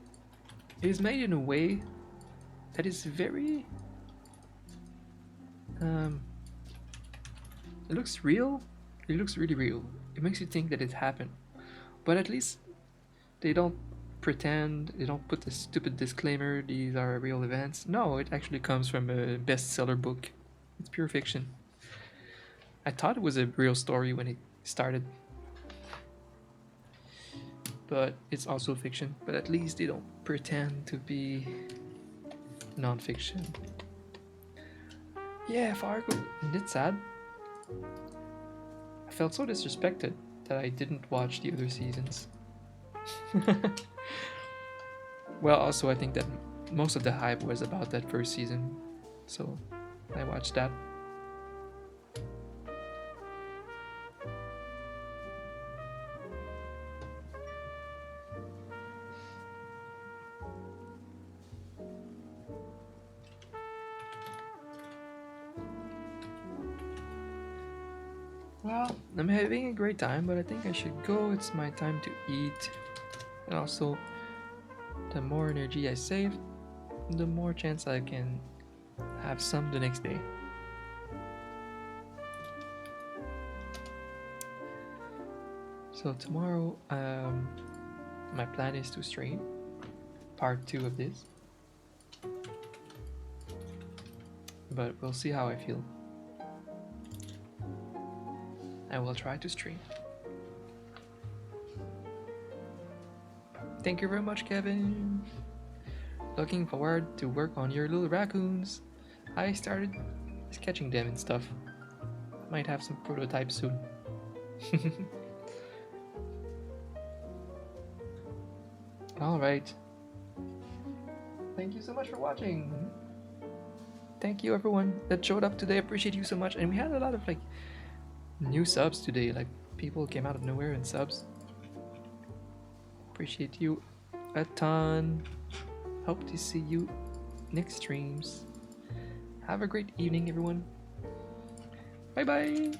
A: it is made in a way that is very it looks real. It looks really real. It makes you think that it happened. But at least they don't pretend, they don't put the stupid disclaimer, these are real events. No, it actually comes from a bestseller book. It's pure fiction. I thought it was a real story when it started. But it's also fiction. But at least they don't pretend to be non-fiction. Yeah, Fargo. And it's sad. I felt so disrespected that I didn't watch the other seasons. Well, also I think that most of the hype was about that first season, so I watched that. Well, I'm having a great time, but I think I should go. It's my time to eat. And also, the more energy I save, the more chance I can have some the next day. So tomorrow, my plan is to stream part 2 of this. But we'll see how I feel. I will try to stream. Thank you very much, Kevin. Looking forward to work on your little raccoons. I started sketching them and stuff. Might have some prototypes soon. Alright. Thank you so much for watching. Thank you everyone that showed up today. I appreciate you so much. And we had a lot of new subs today. Like people came out of nowhere and subs. Appreciate you a ton. Hope to see you next streams. Have a great evening, everyone. Bye bye.